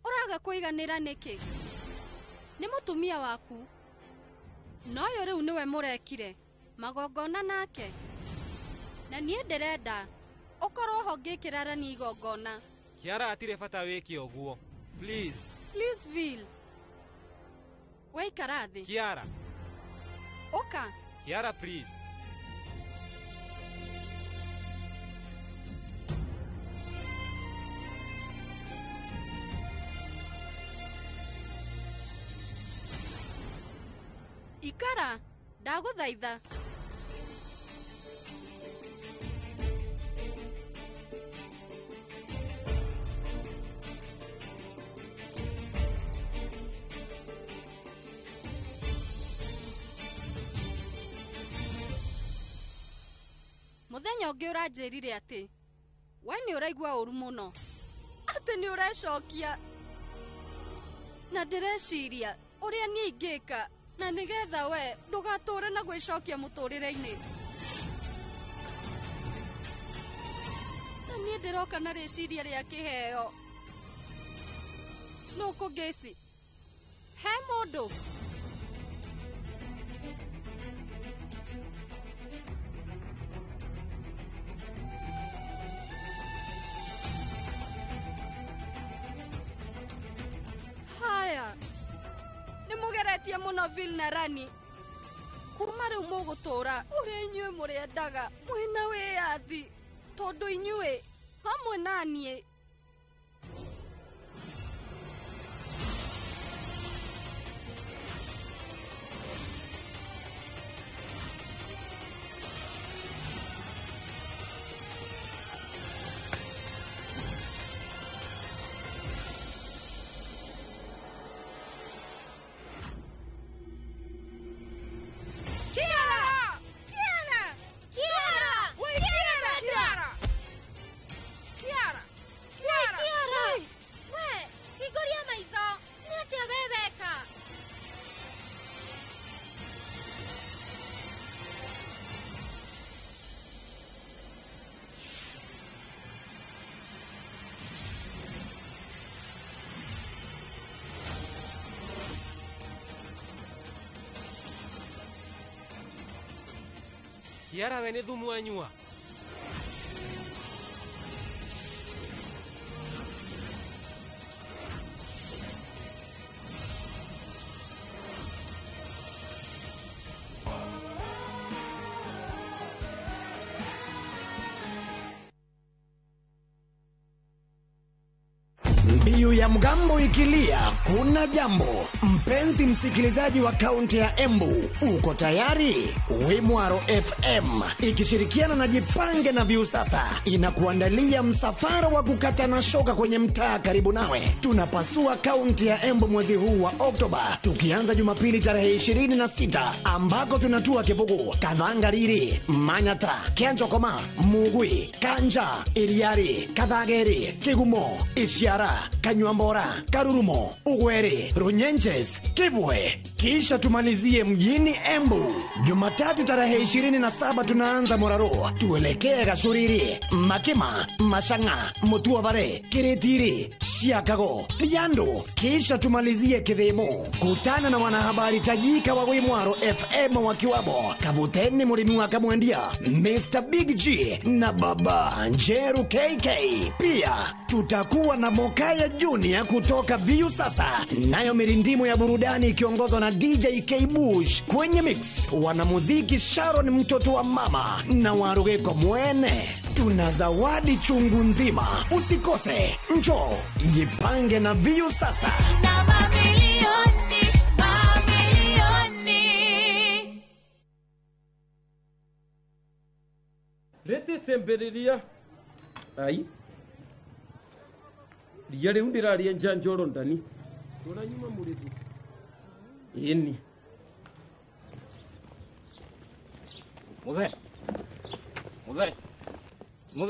Ũraga kũiganĩra nĩkĩ? Nĩ mũtumia waku. No ũyũ rĩu nĩwe mũrekire magongona nake. Na niĩ ndĩrenda ũkorwo ho ngĩkĩra Rani igongona. Kiara atirĩ bata wĩke ũguo. Please. Please Vil. Weikara thĩ. Kiara. Ũka, Kiara, please. Ikara, ndaguthaitha. Muthenya ungi uranjirire ati we ni uraigua uru muno ati ni urecokia na ndireciria uria ni ingika na nigetha we ndugature na gwicokia muturire-ini. Na nie ndiroka na riciria ria kiheo. Nuku ngeci he mundu haya nimugeretie muno Vil na Rani. Kuma riu mugutura uria inyue muriendaga mwina wiathi tondu inyue hamwe nanie Kiara, we ni thumu anyua. Mbiu ya mgambo ikilia, kuna jambo. Mpenzi msikilizaji wa kaunti ya Embu, uko tayari? Wimwaro FM ikishirikiana na Jipange na Viusasa inakuandalia msafara wa kukata na shoka kwenye mtaa karibu nawe. Tunapasua kaunti ya Embu mwezi huu wa Oktoba, tukianza Jumapili tarehe 26 ambako tunatua Kibugu, Kathangariri, Manyata, Kianjokoma, Mugui, Kanja, Iriari, Kathageri, Kigumo, Isiara, Kanywambora, Karurumo, Ugweri, Runyenjes, Kibwe. Kisha tumalizie mjini Embu. Jumatatu tarehe 27 tunaanza Moraro, tuelekee Gashuriri, Makima, Mashanga, Mutuavare, Kiritiri, Shiakago, Liando. Kisha tumalizie Kithimo. Kutana na wanahabari tajika wa Wimwaro FM wakiwamo Kabuteni Murimi wa Kamwendia, Mr. Big G na Baba Njeru KK. Pia tutakuwa na Mokaya Junior kutoka Viusasa, nayo mirindimu ya burudani ikiongozwa na DJ K Bush. Kwenye mix wanamuziki Sharon mtoto wa mama na Warugeko Mwene. Tuna zawadi chungu nzima, usikose. Njoo Jipange na Viusasa. Na mamilioni. Rete semberiria. Ai. Riare undiraria njanjoro ndani. Tora nyuma murithi. Ini.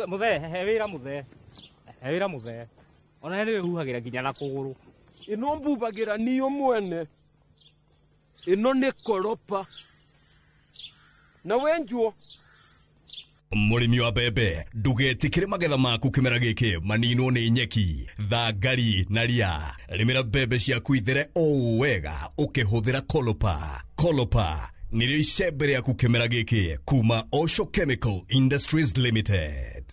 Muthe, hewira muthe. Ona niwe huhagira nginya na kuguru. Ino mbubagira niyo mwene. Ino ni koropa. Na wenjuo. Murimi wa bebe, ndugetikire magetha maku kimera giki manino ni nyeki, thangari na ria. Rimira bebe ciaku ithere o wega ukihuthira Kolopa. Kolopa nirio icembe riaku kimera giki kuma Osho Chemical Industries Limited.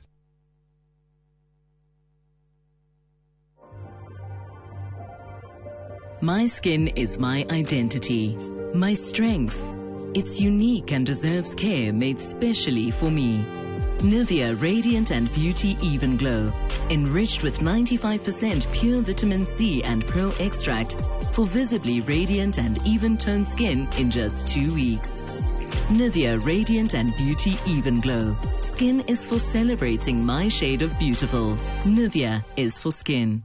My skin is my identity, my strength. It's unique and deserves care made specially for me. Nivea Radiant and Beauty Even Glow. Enriched with 95% pure vitamin C and pearl extract for visibly radiant and even-toned skin in just 2 weeks. Nivea Radiant and Beauty Even Glow. Skin is for celebrating my shade of beautiful. Nivea is for skin.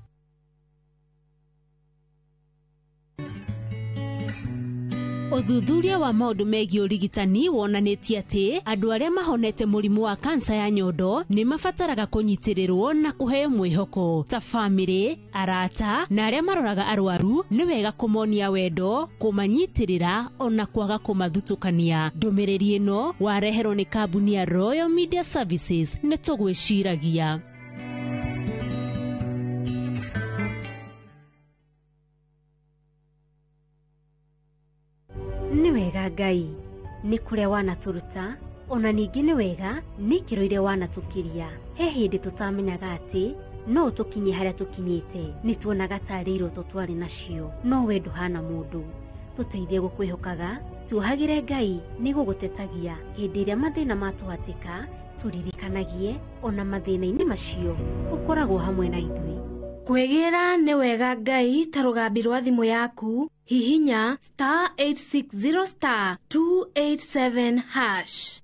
Uthuthuria wa maundu megiĩ ũrigitani wonanĩtie atĩ andũ arĩa mahonete mũrimũ wa kansa ya nyondo nĩ mabataraga kũnyitĩrĩrwo na kũheo mwĩhoko. Ta bamĩrĩ, arata na arĩa maroraga arwaru nĩ wega kũmonia wendo, kũmanyitĩrĩra ona kwaga kũmathutũkania. Ndũmĩrĩri ĩno wareherwo nĩ kambuni ya Royal Media Services nĩ tũgwĩciragia. Nĩ wega Ngai nĩ kũrĩa wanatũruta, ona ningĩ nĩ wega nĩ ikĩro iria wanatũkĩria. He hĩndĩ tũtamenyaga atĩ no tũkinyie harĩa tũkinyĩte, nĩ tuonaga tarĩ iroto twarĩ nacio, no we ndũhana mũndũ. Tũteithie gũkwĩhokaga, tuohagĩre Ngai nĩ gũgũtetagia hĩndĩ ĩrĩa mathĩna matũhatĩka, tũririkanagie ona mathĩna-inĩ macio ũkoragwo hamwe na ithuĩ. Kwegera nĩ wega Ngai ta rũgambi rwa thimũ yaku, hihinya *860*287#.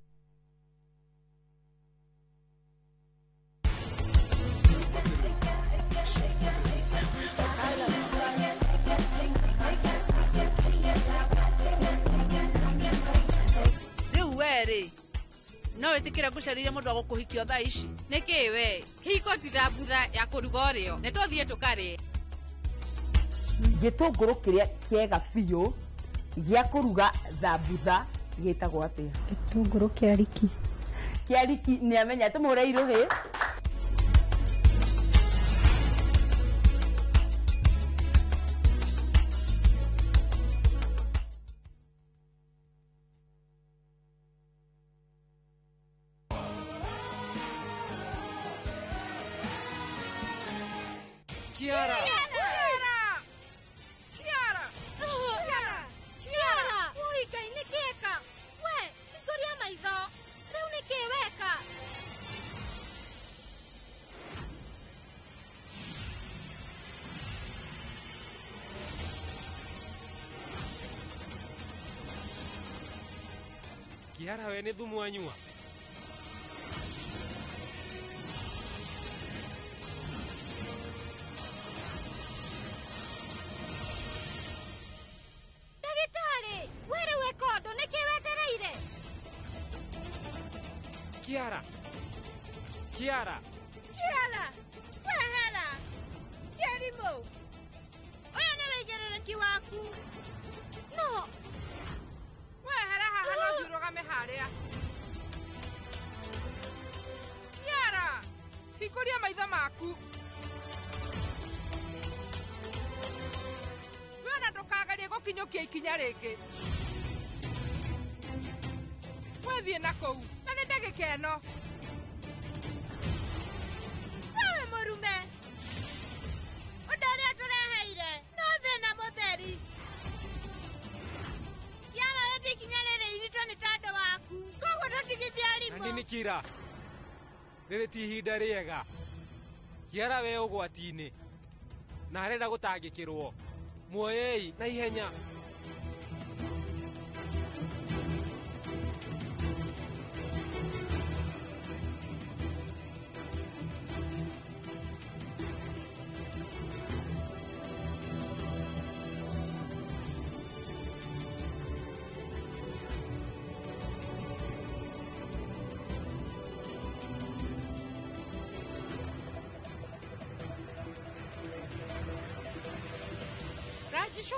Rĩu weri no wĩtĩkĩre ngũcarĩrie mũndũ wa gũkũhikia thaa ici? Nĩkĩ we? Kĩhiko ti thambutha ya kũruga ũrĩo. Nĩ tũthiĩ tũkarĩe. Gĩtũngũrũ kĩrĩa kĩega biũ gĩa kũruga thambutha gĩtagwo atĩa? Gĩtũngũrũ kĩa riki. Kĩa riki nĩ amenya tũmũre irũhĩ. Kiara! Ui, Ngai nĩ kĩeka? We, hingũria maitho. Rĩu nĩ kĩ weka? Kiara, we nĩ thumu wanyua? Kiara! Kiara! Kiara! Wehera! Kĩrimũ! Ũyũ nĩ wĩigĩrĩrĩki waku. No! Wehera haha no thiũrũgame harĩa. Kiara! Hingũria maitho maku. Wena ndũkagarie gũkinyũkia ikinya rĩngĩ. Wethiĩ na kũu. Na nĩ ndagĩka ĩno. Wewe mũrume. Ũndũ ũrĩa tũreheire no thĩna mũtheri. Kiara wĩtĩ ikinya rĩrĩ iritũ nĩ tondũ waku. Koguo tũtigithie arimũ. Na nĩ Kira. Rĩrĩ ti ihinda rĩega. Kiara we ũgwati-inĩ. Na arenda gũtangĩkĩrwo. Muoyei na ihenya.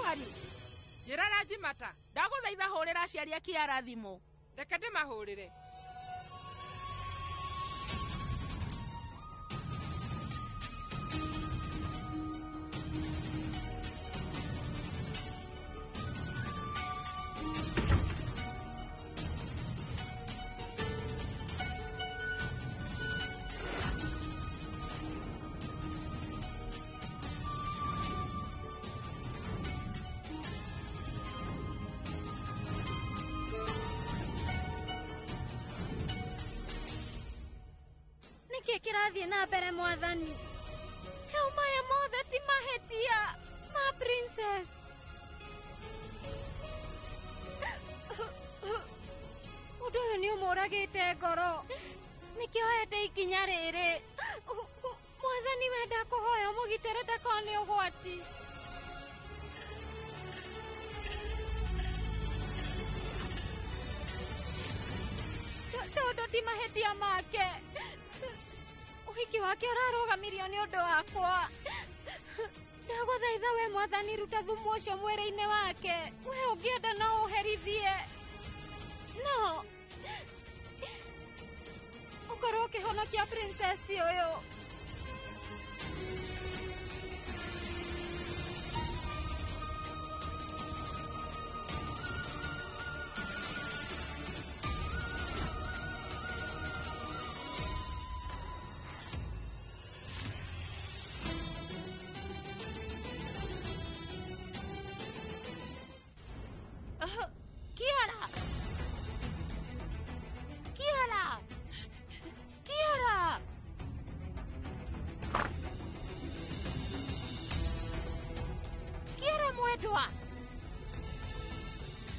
Raji, njĩra Raji Mata, ndagũthaitha hũrĩra aciari a Kiara thimũ. Reke ndĩmahũrĩre. kĩrathiĩ na mbere mwathani? Heo maya mothe ti mahĩtia ma princess. Ũndũ ũyũ nĩ ũmũragĩte ngoro, nĩkĩo oete ikinya rĩrĩ. Mwathani wenda kũhoya mũgitĩre ndakone ũgwati. Tondũ ti mahĩtia make. Ũhiki wake ũrarũgamirio nĩ ũndũ wakwa. Ndagũthaitha we mwathani, ruta thumu ũcio mwĩrĩ-inĩ wake. We ũngĩenda no ũherithie. No ũkorwo ũkĩhonokia princess ũyũ.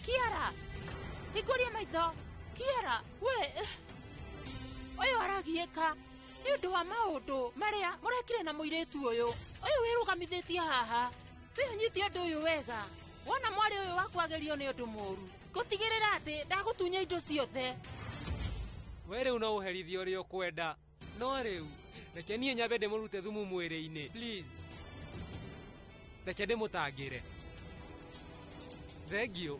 Kiara, hingũria maitho. Kiara, we ũyũ aragiĩka nĩ ũndũ wa maũndũ marĩa mũrekire na mũirĩtu ũyũ. Ũyũ wĩrũgamithĩtie haha, wĩnyite ũndũ ũyũ wega. Wona mwarĩ ũyũ wakwagerio nĩ ũndũ mũũru, gũtigĩrĩra atĩ ndagũtunya indo ciothe. We rĩu no ũherithie ũrĩa ũkwenda, no rĩu reke niĩ nyambe ndĩmũrute thumu mwĩrĩ-inĩ. Please, reke ndĩmũtangĩre. Thengiũ.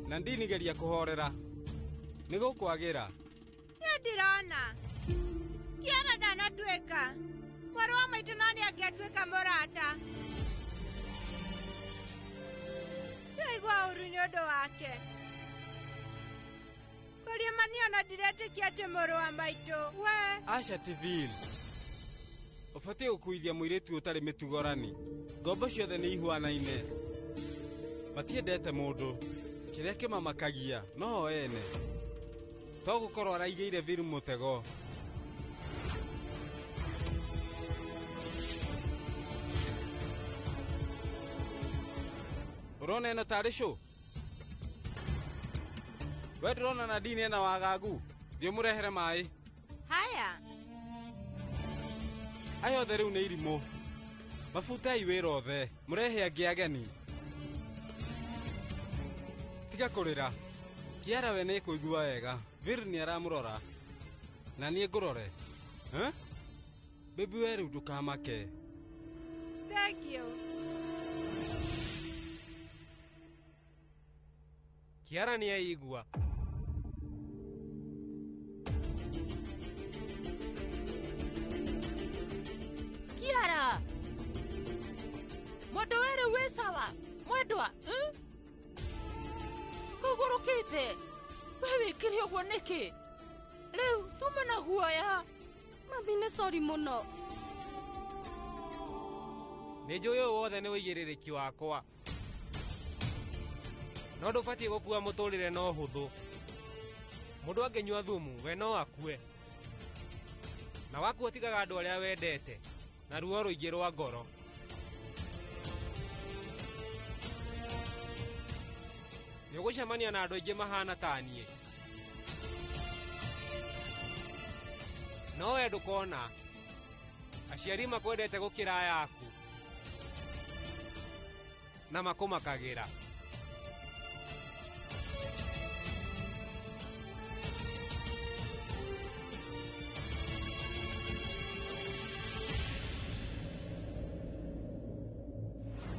Na ndinigeria kũhorera nĩ gũkwagĩra. Niĩ ndirona Kiara ndanatuĩka mwarĩ wa maitũ, no nĩ angĩatuĩka mũrata. Ndĩraigua ũru nĩ ũndũ wake. Kũria maniona ndiretĩkia atĩ mũrũ wa maitũ we. Asha Tivil, ũbatiĩ gũkuithia mũirĩtu ũtarĩ mĩtugorani. Ngombo ciothe nĩ ihuanaine, matiendete mũndũ. Kĩrĩa kĩmamakagia no ene to gũkorwo araigĩire Vil mũtego. Ũrona ĩno tarĩ cũ? We ndĩrona Nadine ena wagagu. Thiĩ mũrehere maĩ. Haya. Aya othe rĩu nĩ irimũ. Mabutai wĩra othe. Mũrehe angĩ ageni. Tiga kũrĩra. Kiara we nĩ kũigua wega. Vil nĩ aramũrora. Na niĩ ngũrore. Baby we rĩu ndũkamake. Thank you. Kiara nĩ aigua. Kiara, mũndũ werũ wĩ sawa mwendwa? Kũgũrũkĩte we wĩkĩre ũguo nĩkĩ? Rĩu tume na guoya. Mami nĩ sori mũno. Nĩ njũĩ ũyũ wothe nĩ wĩigĩrĩrĩki wakwa, no ndũbatiĩ gũkua mũtũrĩre na ũhũthũ. Mũndũ angĩnyua thumu we no akue, na wakua tigaga andũ arĩa wendete na ruo rũingĩ rwa ngoro. Nĩ ũgũcemania na andũ aingĩ mahana ta niĩ, no we ndũkona aciari makwendete gũkĩra yaku na makũmakagĩra.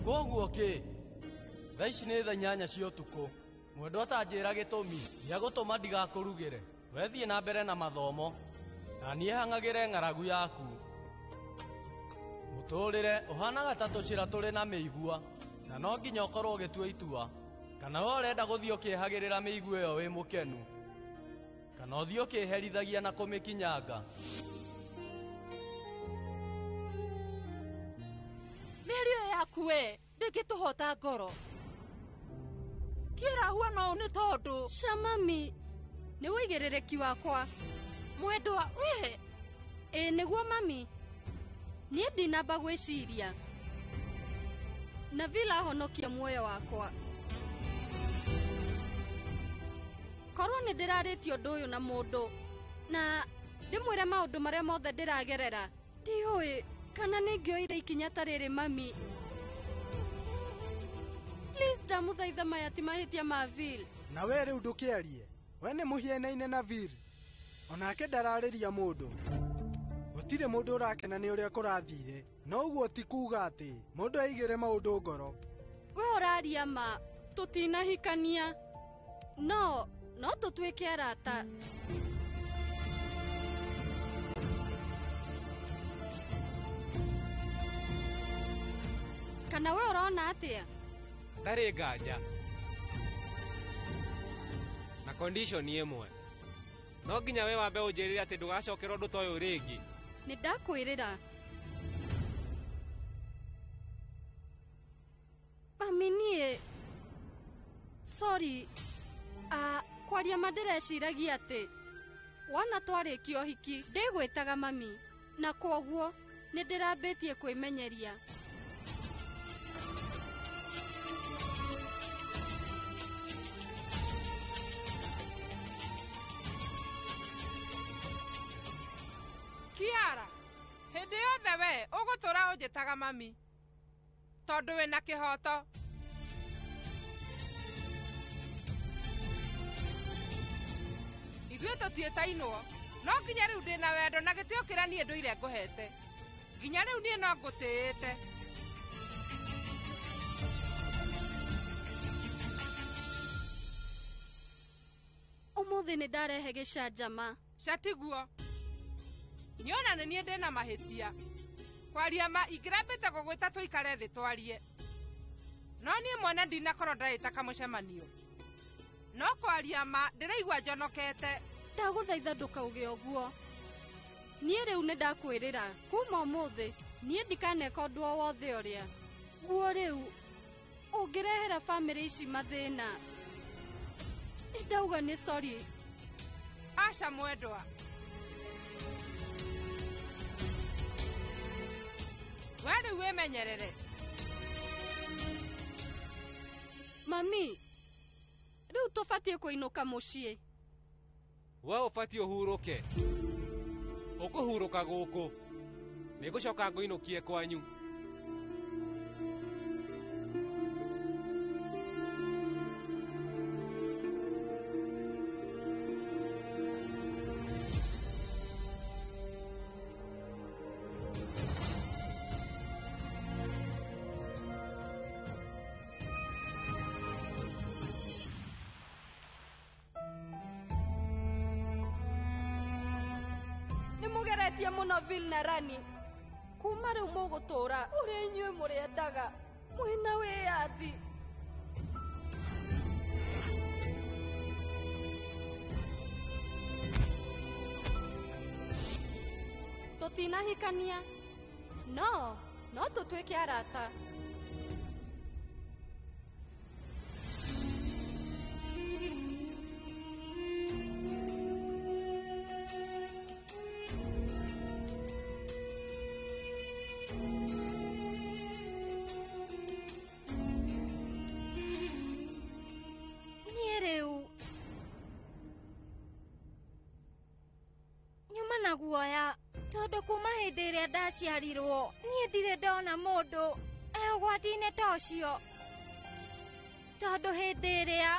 Koguo kĩ? Thaa ici nĩ thaa 8 cia ũtukũ. Mwendwa atanjĩra gĩtũmi gĩa gũtũma ndigakũrugĩre. Wethiĩ na mbere na mathomo. na niĩ hang'agĩre ng'aragu yaku. Mũtũũrĩre ũhanaga ta tũcĩra tũrĩ na mĩigua, na no nginya ũkorwo ũgĩtua itua, kana we ũrenda gũthiĩ ũkĩhagĩrĩra mĩigua ĩyo wĩ mũkenu, kana ũthiĩ ũkĩherithagia na kũmĩkinyanga. Mĩario yaku we ndĩngĩtũhota ngoro. Kĩera huona ũũ nĩ tondũ Mami, nĩ wĩigĩrĩrĩki wakwa. Mwendwa we. Nĩguo mami. Niĩ ndinamba gwĩciria. Na vila ahonokia muoyo wakwa. Korwo nĩ ndĩrarĩtie ũndũ ũyũ na mũndũ, na ndĩmwĩre maũndũ marĩa mothe ndĩragerera, ndiũĩ kana nĩngĩoire ikinya ta rĩrĩ mami. Please ndamũthaitha maya ti mahĩtia ma Vil. Na we rĩu ndũkĩarie, we nĩ mũhianaine na Vil. Onake ndararĩria mũndũ. Gũtirĩ mũndũ ũrakena nĩ ũrĩa kũrathire, no ũguo ti kuuga atĩ mũndũ aigĩre maũndũ ngoro. We ũraria ma, tũtinahikania. No tũtuĩke arata. Kana we ũrona atĩa? Ndarĩ nganja. Na condition ĩmwe. No nginya we wambe ũnjĩrĩre atĩ ndũgacokera ũndũ ta ũyũ rĩngĩ. Nĩ ndakwĩrĩra. Mami niĩ. Sorry. Kwaria ma ndĩreciragia atĩ wana twarĩkia ũhiki ndĩgwĩtaga mami, na kwoguo nĩ ndĩrambĩtie kwĩmenyeria. Kiara, hĩndĩ yothe we ũgũtũra ũnjĩtaga mami, tondũ wĩna kĩhoto. Ithuĩ tũtiĩtainwo, no nginya rĩu ndĩna wendo na gĩtĩo kĩrĩa niĩ ndũire ngũhete. Nginya rĩu niĩ no ngũtĩĩte. Ũmũthĩ nĩ ndarehe gĩcanjama. Catiguo. Niona nĩ niĩ ndĩna mahĩtia. Kwaria ma ingĩrambĩte gũgwĩta tũikare thĩ twarie. No niĩ mwene ndinakorwo ndarĩta kamũcemanio. No kwaria ma ndĩraigua njonokete. Ndagũthaitha ndũkauge ũguo. Niĩ rĩu nĩ ndakwĩrĩra kuma ũmũthĩ niĩ ndikaneka ũndũ o wothe ũrĩa. Guo rĩu ũngĩrehera bamĩrĩ ici mathĩna. Nĩ ndauga nĩ sorry. Aca mwendwa. We rĩu wĩmenyerere. Mami, rĩu tũbatiĩ kũinũka mũciĩ. We ũbatiĩ ũhurũke. Ũkũhurũka gũkũ. Nĩngũcoka ngũinũkie kwanyu. Nĩmũgeretie mũno Vil na Rani. Kuma rĩu mũgũtũra ũrĩa inyuĩ mũrĩendaga. Mwĩna wĩyathi. Tũtinahikania. No tũtuĩke arata. Guoya tondu kuma hindi ĩrĩa ndaciarirwo niĩ ndirĩ ndona mũndũ ũgwati-inĩ ta ũcio, tondu hindi ĩrĩa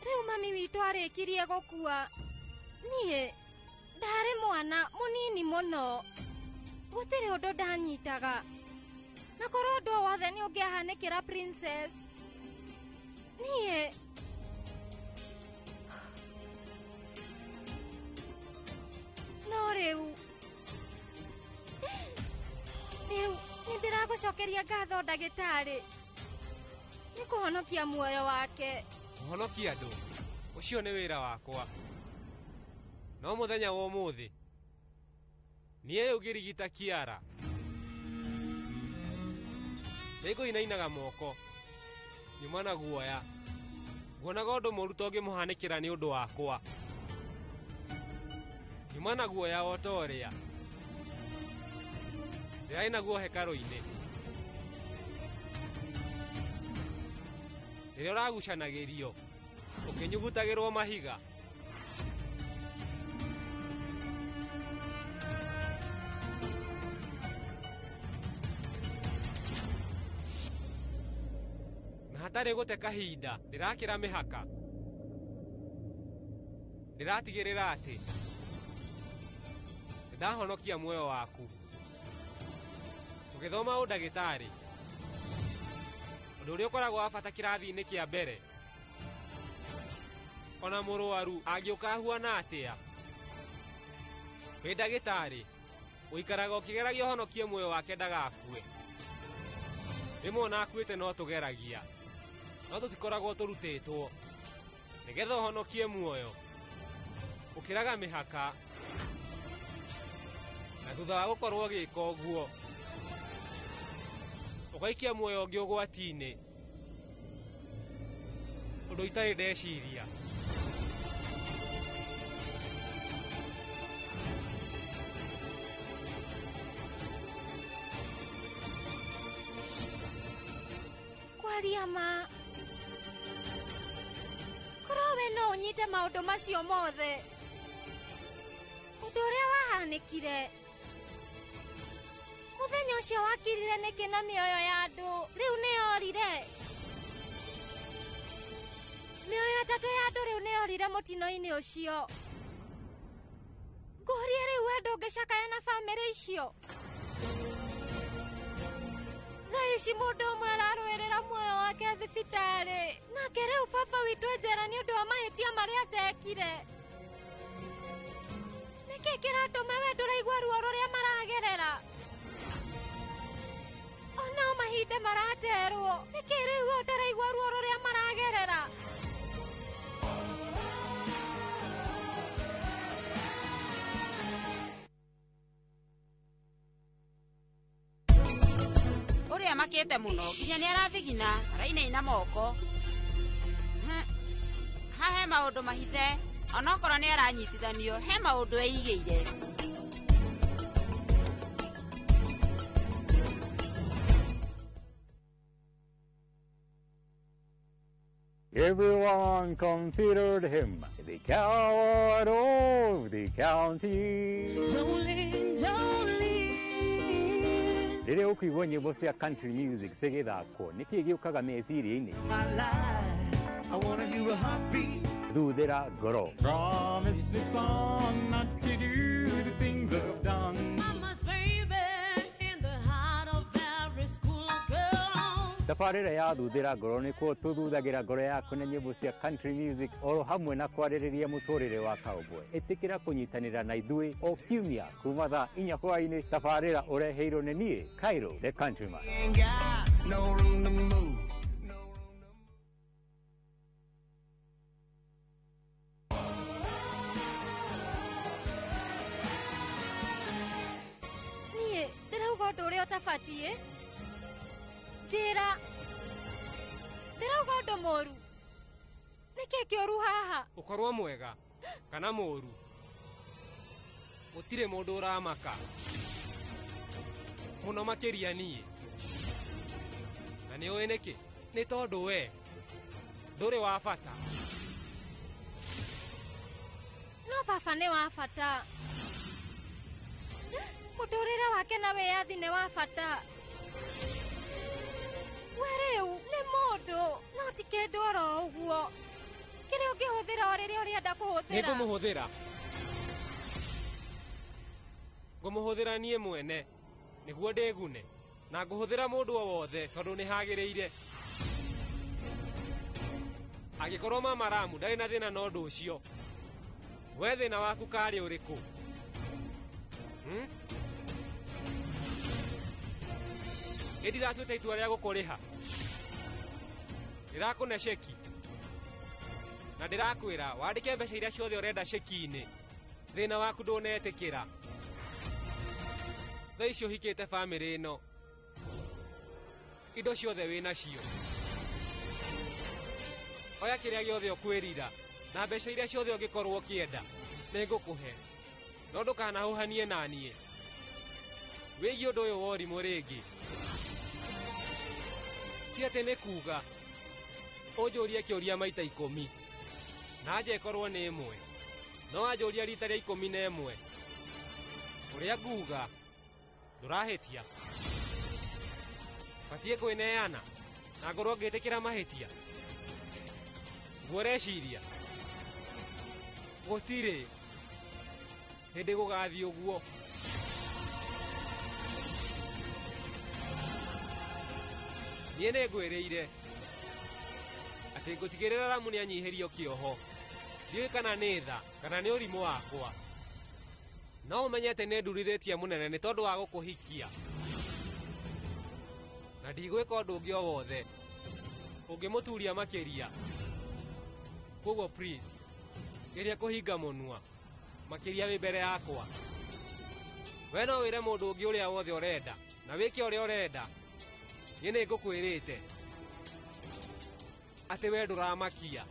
rĩu mami witũ arĩkirie gũkua niĩ ndarĩ mwana mũnini mũno, gũtirĩ ũndũ ndanyitaga, na korwo ũndũ wothe nĩ ũngĩahanĩkĩra Princess niĩ no gucokeria ngatho ndagĩtarĩ nĩ kũhonokia muoyo wake. Kũhonokia andũ ũcio nĩ wĩra wakwa. No mũthenya wa ũmũthĩ niĩ ũngĩrigita Kiara nĩngũinainaga moko nyuma na guoya nguonaga ũndũ mũru tongĩmũhanĩkĩra nĩ ũndũ wakwa. Nyuma na guoya o ta ũrĩa ndĩrarĩ naguo hekarũ-inĩ rĩrĩa ũragucanagĩrio ũkĩnyugutagĩrwo mahiga. Na hatarĩ gũte kahinda ndĩrakĩra mĩhaka ndĩratigĩrĩra atĩ ndahonokia muoyo waku. Tũgĩthoma ũndagĩtarĩ ũndũ ũrĩa ũkoragwo wa bata kĩrathi-inĩ kĩa mbere. Ona mũrwaru angĩũka ahuana atĩa, wĩ ndagĩtarĩ ũikaraga ũkĩgeragia ũhonokie muoyo wake ndagakue. Rĩmwe ona akuĩte no tũgeragia, no tũtikoragwo tũrutĩtwo nĩgetha ũhonokie muoyo. Ũkĩraga mĩhaka na thutha wa gũkorwo ũgĩka ũguo ũgaikia muoyo ũngĩ ũgwati-inĩ, ũndũ itarĩ ndeciria. Kwaria ma korwo we no ũnyite maũndũ macio mothe, ũndũ ũrĩa wahanĩkire mũthenya ũcio wakirire nĩkĩ na mĩoyo ya andũ rĩu nĩyorire. Mĩoyo ĩtatũ ya andũ rĩu nĩyorire mũtino-inĩ ũcio. Ngũrie rĩu we ndũngĩcakaya na bamĩrĩ icio. Thaa ici mũndũ ũmwe ararũĩrĩra muoyo wake thibitarĩ, nake rĩu baba witũ njera nĩ ũndũ wa mahĩtia marĩa atekire. Nĩkĩ kĩratũma we ndũraigua ruo rũrĩa maragerera? Ona mahinda maraterwo, nĩkĩ rĩu ũtaraigua ruo rũrĩa maragerera? Ũrĩa makĩte mũno nginya nĩ arathigina arainaina moko. Hahe maũndũ mahithe, onokorwo nĩ aranyitithanio he maũndũ eigĩire. Everyone considered him the coward of the county. Jolene, Jolene. Rĩrĩa ũkũigua nyĩmbo cia country music cigĩthakwo nĩkĩ gĩũkaga meciria-inĩ? Thuthĩra ngoro. Promise me, son, not to do the things I've done. Mama's baby in the heart of every school girl. Tabarĩra ya thuthĩra ngoro nĩkuo tũthuthagĩra ngoro yaku na nyĩmbo cia country music oro hamwe na kwarĩrĩria mũtũrĩre wa cowboy. Ĩtĩkĩra kũnyitanĩra na ithuĩ o kiumia kuma thaa 4 hwaĩ-inĩ. Tabarĩra ũreheirwo nĩ niĩ Cairo the Countryman. Niĩ ndĩrauga ũndũ ũrĩa ũtabatiĩ. Njĩra ndĩrauga ũndũ mũru. Nĩkĩ kĩũru haha? Ũkorwo mwega kana mũru, gũtirĩ mũndũ ũramaka mũno makĩria niĩ. Na nĩ ũĩ nĩkĩ? Nĩ tondũ we ndũrĩ wa bata. No baba nĩ wa bata. Mũtũrĩre wake na wĩyathi nĩ wa bata. We rĩu nĩ mũndũ no ti kĩndũ oro ũguo. Kĩrĩa ũngĩhũthĩra o rĩrĩa ũrĩenda kũhũthĩra. Nĩngũmũhũthĩra. Ngũmũhũthĩra niĩ mwene nĩguo ndĩgune, na ngũhũthĩra mũndũ o wothe tondũ nĩ hagĩrĩire. Angĩkorwo mama Ramu ndarĩ na thĩna na ũndũ ũcio, we thĩna waku karĩ ũrĩkũ? Ndiratuĩte itua rĩa gũkũrĩha. Ndirakũne ceki. Na ndirakwĩra wandĩke mbeca iria ciothe ũrenda ceki-inĩ. Thĩna waku ndũnetĩkĩra. Thaa icio hikĩte bamĩrĩ ĩno. Indo ciothe wĩ nacio. Oya kĩrĩa gĩothe ũkwĩrira na mbeca iria ciothe ũngĩkorwo ũkĩenda nĩngũkũhe. No ndũkanahũhanie naniĩ. Wĩgiĩ ũndũ ũyũ wa ũrimũ rĩngĩ. Ti atĩ nĩ kuuga ũnjũrie kĩũria maita 10 na anja ĩkorwo nĩ ĩmwe. No wanjũria rita rĩa 11. Ũrĩa nguuga ndũrahĩtia. Batiĩ kwĩneana na ngorwo ngĩtĩkĩra mahĩtia. Guo reciria gũtirĩ hĩndĩ gũgathiĩ ũguo. Niĩ nĩngwĩrĩire atĩ ngũtigĩrĩra Ramu nĩanyihĩrio kĩoho. Ndiũĩ kana nĩ tha kana nĩ ũrimũ wakwa. No ũmenye atĩ nĩndurithĩtie mũnene nĩ tondũ wa gũkũhikia. Na ndigwĩka ũndũ ũngĩ o wothe ũngĩmũturia makĩria. Koguo please geria kũhinga mũnua makĩria wĩ mbere yakwa. We no wĩre mũndũ ũngĩ ũrĩa wothe ũrenda na wĩke ũrĩa ũrenda. Niĩ nĩngũkwĩrĩte atĩ we ndũramakia.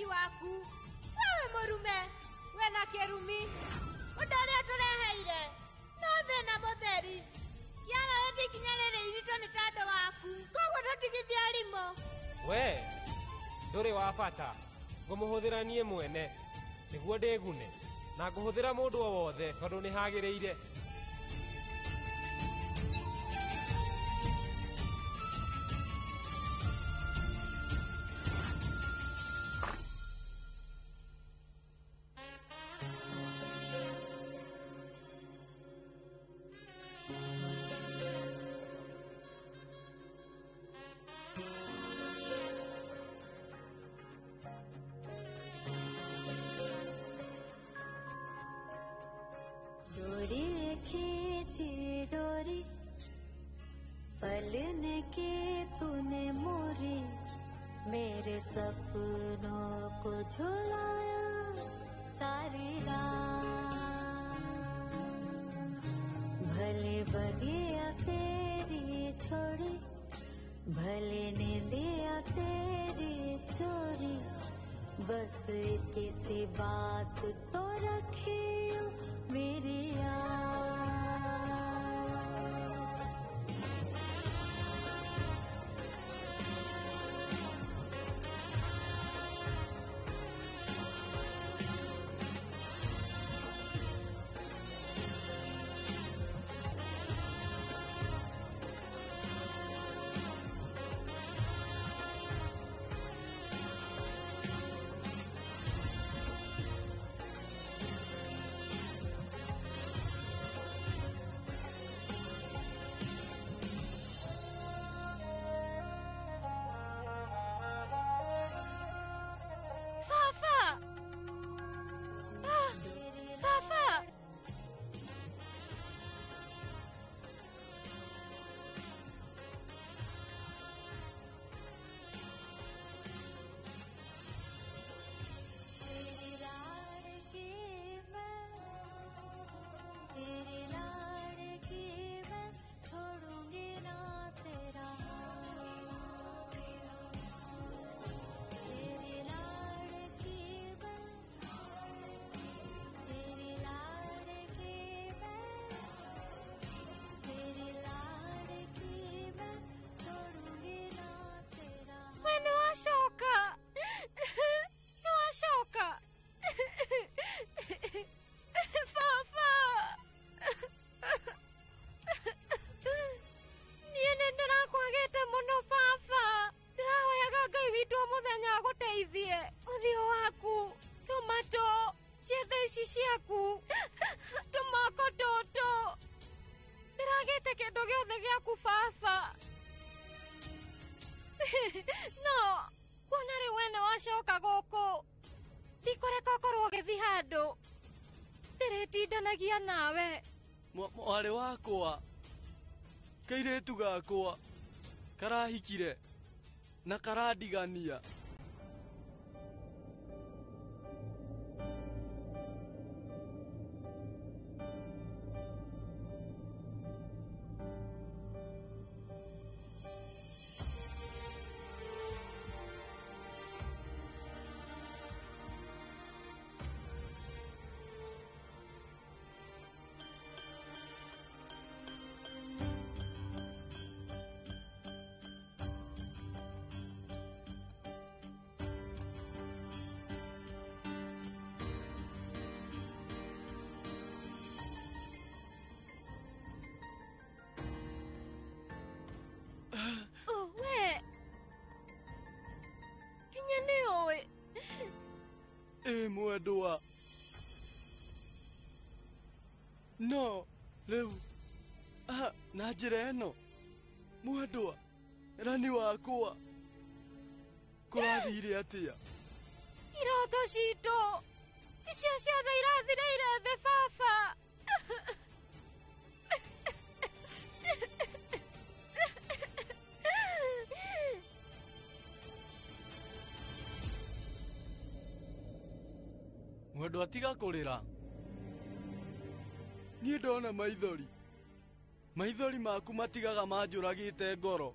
Waku wewe mũrume wena kĩrumi ũndũ ũrĩa tũreheire no thĩna mũtheri yara wendi ikinya rĩrĩ iritũ nĩ tandũ waku koguo tũtigithie arimũ. We ndũrĩ wa bata ngũmũhũthĩra niĩ mwene nĩguo ndĩgune na ngũhũthĩra mũndũ o wothe tondũ nĩ hagĩrĩire. पलने के तूने मोरी मेरे सपनों को झुलाया सारी रात भले बगिया तेरी छोड़ी भले नींदिया तेरी चोरी बस इतनी सी बात तो रखियो मेरी याद। kĩndũ gĩothe gĩaku baba. No kuona rĩu wene wacoka gũkũ ndikũreka ũkorwo ũgĩthiĩ handũ ndĩrĩtindanagia nawe. Mwarĩ wakwa, kairĩtu gakwa karahikire na karandigania. Mwendwa, no rĩu na njĩra ĩno mwendwa, rani wakwa kũrathire atĩa? Iroto citũ icio ciothe irathirĩire thĩ baba. Mwendwa tiga kũrĩra. Niĩ ndona maithori maku matigaga manjũragĩte ngoro.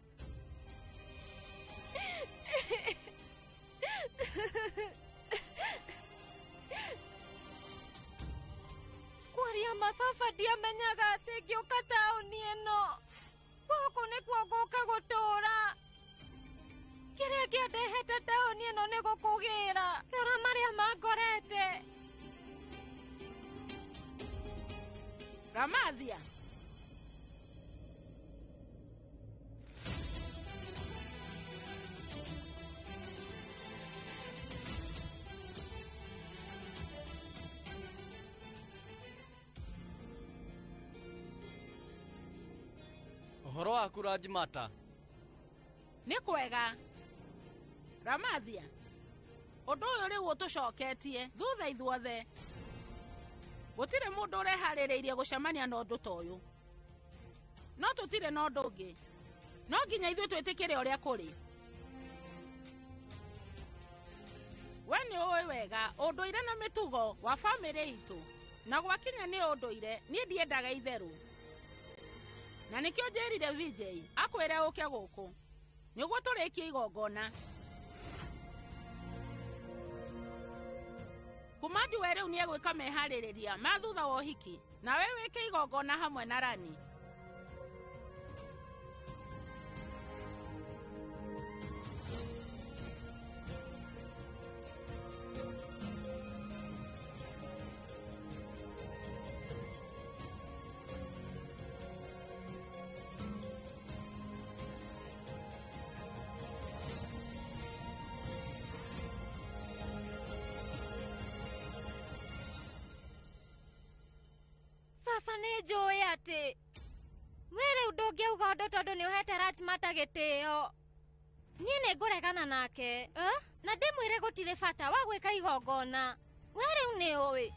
Kwaria ma baba ndiamenyaga atĩ ngĩũka taũni ĩno. Gũkũ nĩkuo ngũka gũtũũra. Kĩrĩa kĩandehete taũni ĩno nĩ gũkũgĩra. Rora marĩa mangorete. Ramathia. Ũhoro waku Rajmata? Nĩ kwega. Ramathia, ũndũ ũyũ rĩu ũtũcoketie thutha ithuothe. Gũtirĩ mũndũ ũreharĩrĩirie gũcemania na ũndũ ta ũyũ. No tũtirĩ na ũndũ ũngĩ. No nginya ithuĩ twĩtĩkĩre ũrĩa kũrĩ. We nĩ ũĩ wega ũndũire na mĩtugo wa bamĩrĩ itũ. Na gwakinya nĩ ũndũire, niĩ ndiendaga itherũ. Na nĩkĩo njĩrire VJ akwĩre ũke gũkũ nĩguo tũrĩkie igongona. Kumandi we rĩu nĩegwĩka meharĩrĩria ma thutha wa ũhiki, na we wĩke igongona hamwe na Rani. Baba nĩ njũĩ atĩ we rĩu ndũngĩuga ũndũ tondũ nĩ ũhete Rajmata gĩtĩo. Niĩ nĩ ngũregana nake na ndĩmwĩre gũtirĩ bata wa gwĩka igongona. We rĩu nĩ ũĩ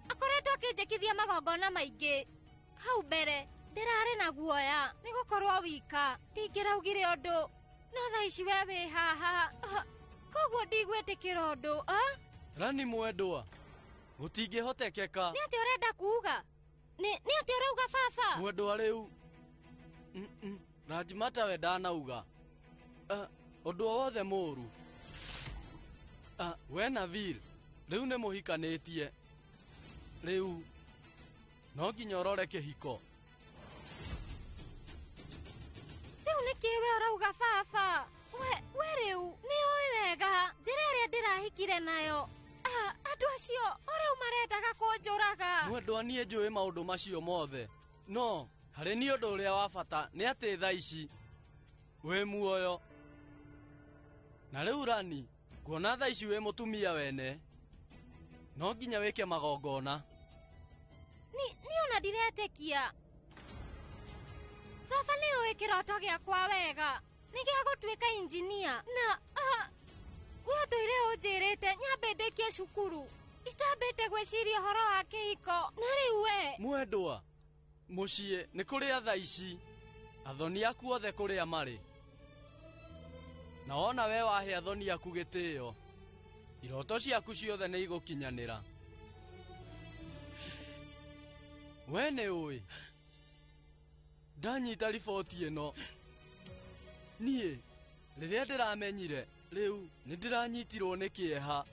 akoretwo akĩnjĩkithia magongona maingĩ. Hau mbere ndĩrarĩ na guoya nĩ gũkorwo wika ndingĩraugire ũndũ. No thaa ici we wĩ haha koguo ndigwĩtĩkĩra ũndũ. Rani mwendwa, gũtingĩhotekeka. Nĩ atĩ ũrenda kuuga? Nĩ atĩ ũrauga baba? Mwendwa rĩu Rajmata we ndanauga ũndũ wothe mũũru. We na Vir rĩu nĩ mũhikanĩtie. Rĩu no nginya ũrore kĩhiko. Rĩu nĩkĩ we ũrauga baba? We rĩu nĩ ũĩ wega njĩra ĩrĩa ndĩrahikire nayo. Andũ acio ũrĩu marendaga kũnjũraga. Mwendwa niĩ njũĩ maũndũ macio mothe. No harĩ niĩ ũndũ ũrĩa wa bata nĩ atĩ thaa ici wĩ muoyo. Na rĩu Rani, kuona thaa ici wĩ mũtumia wene, no nginya wĩke magongona. Niĩ ona ndiretĩkia. kiroto giakwa wega nĩ gĩa gũtuĩka injinia na we ũtũire ũnjĩrĩte nyambe ndĩkie cukuru itambĩte gwĩciria ũhoro wa kĩhiko na rĩu we mwendwa mũciĩ nĩ kũrĩa thaa ici athoni aku othe kũrĩa marĩ na wona we wahe athoni aku gĩtĩo iroto ciaku ciothe nĩ igũkinyanĩra we nĩ ũĩ ndanyita riboti ĩno niĩ rĩrĩa ndĩramenyire rĩu nĩ ndĩranyitirwo nĩ kĩeha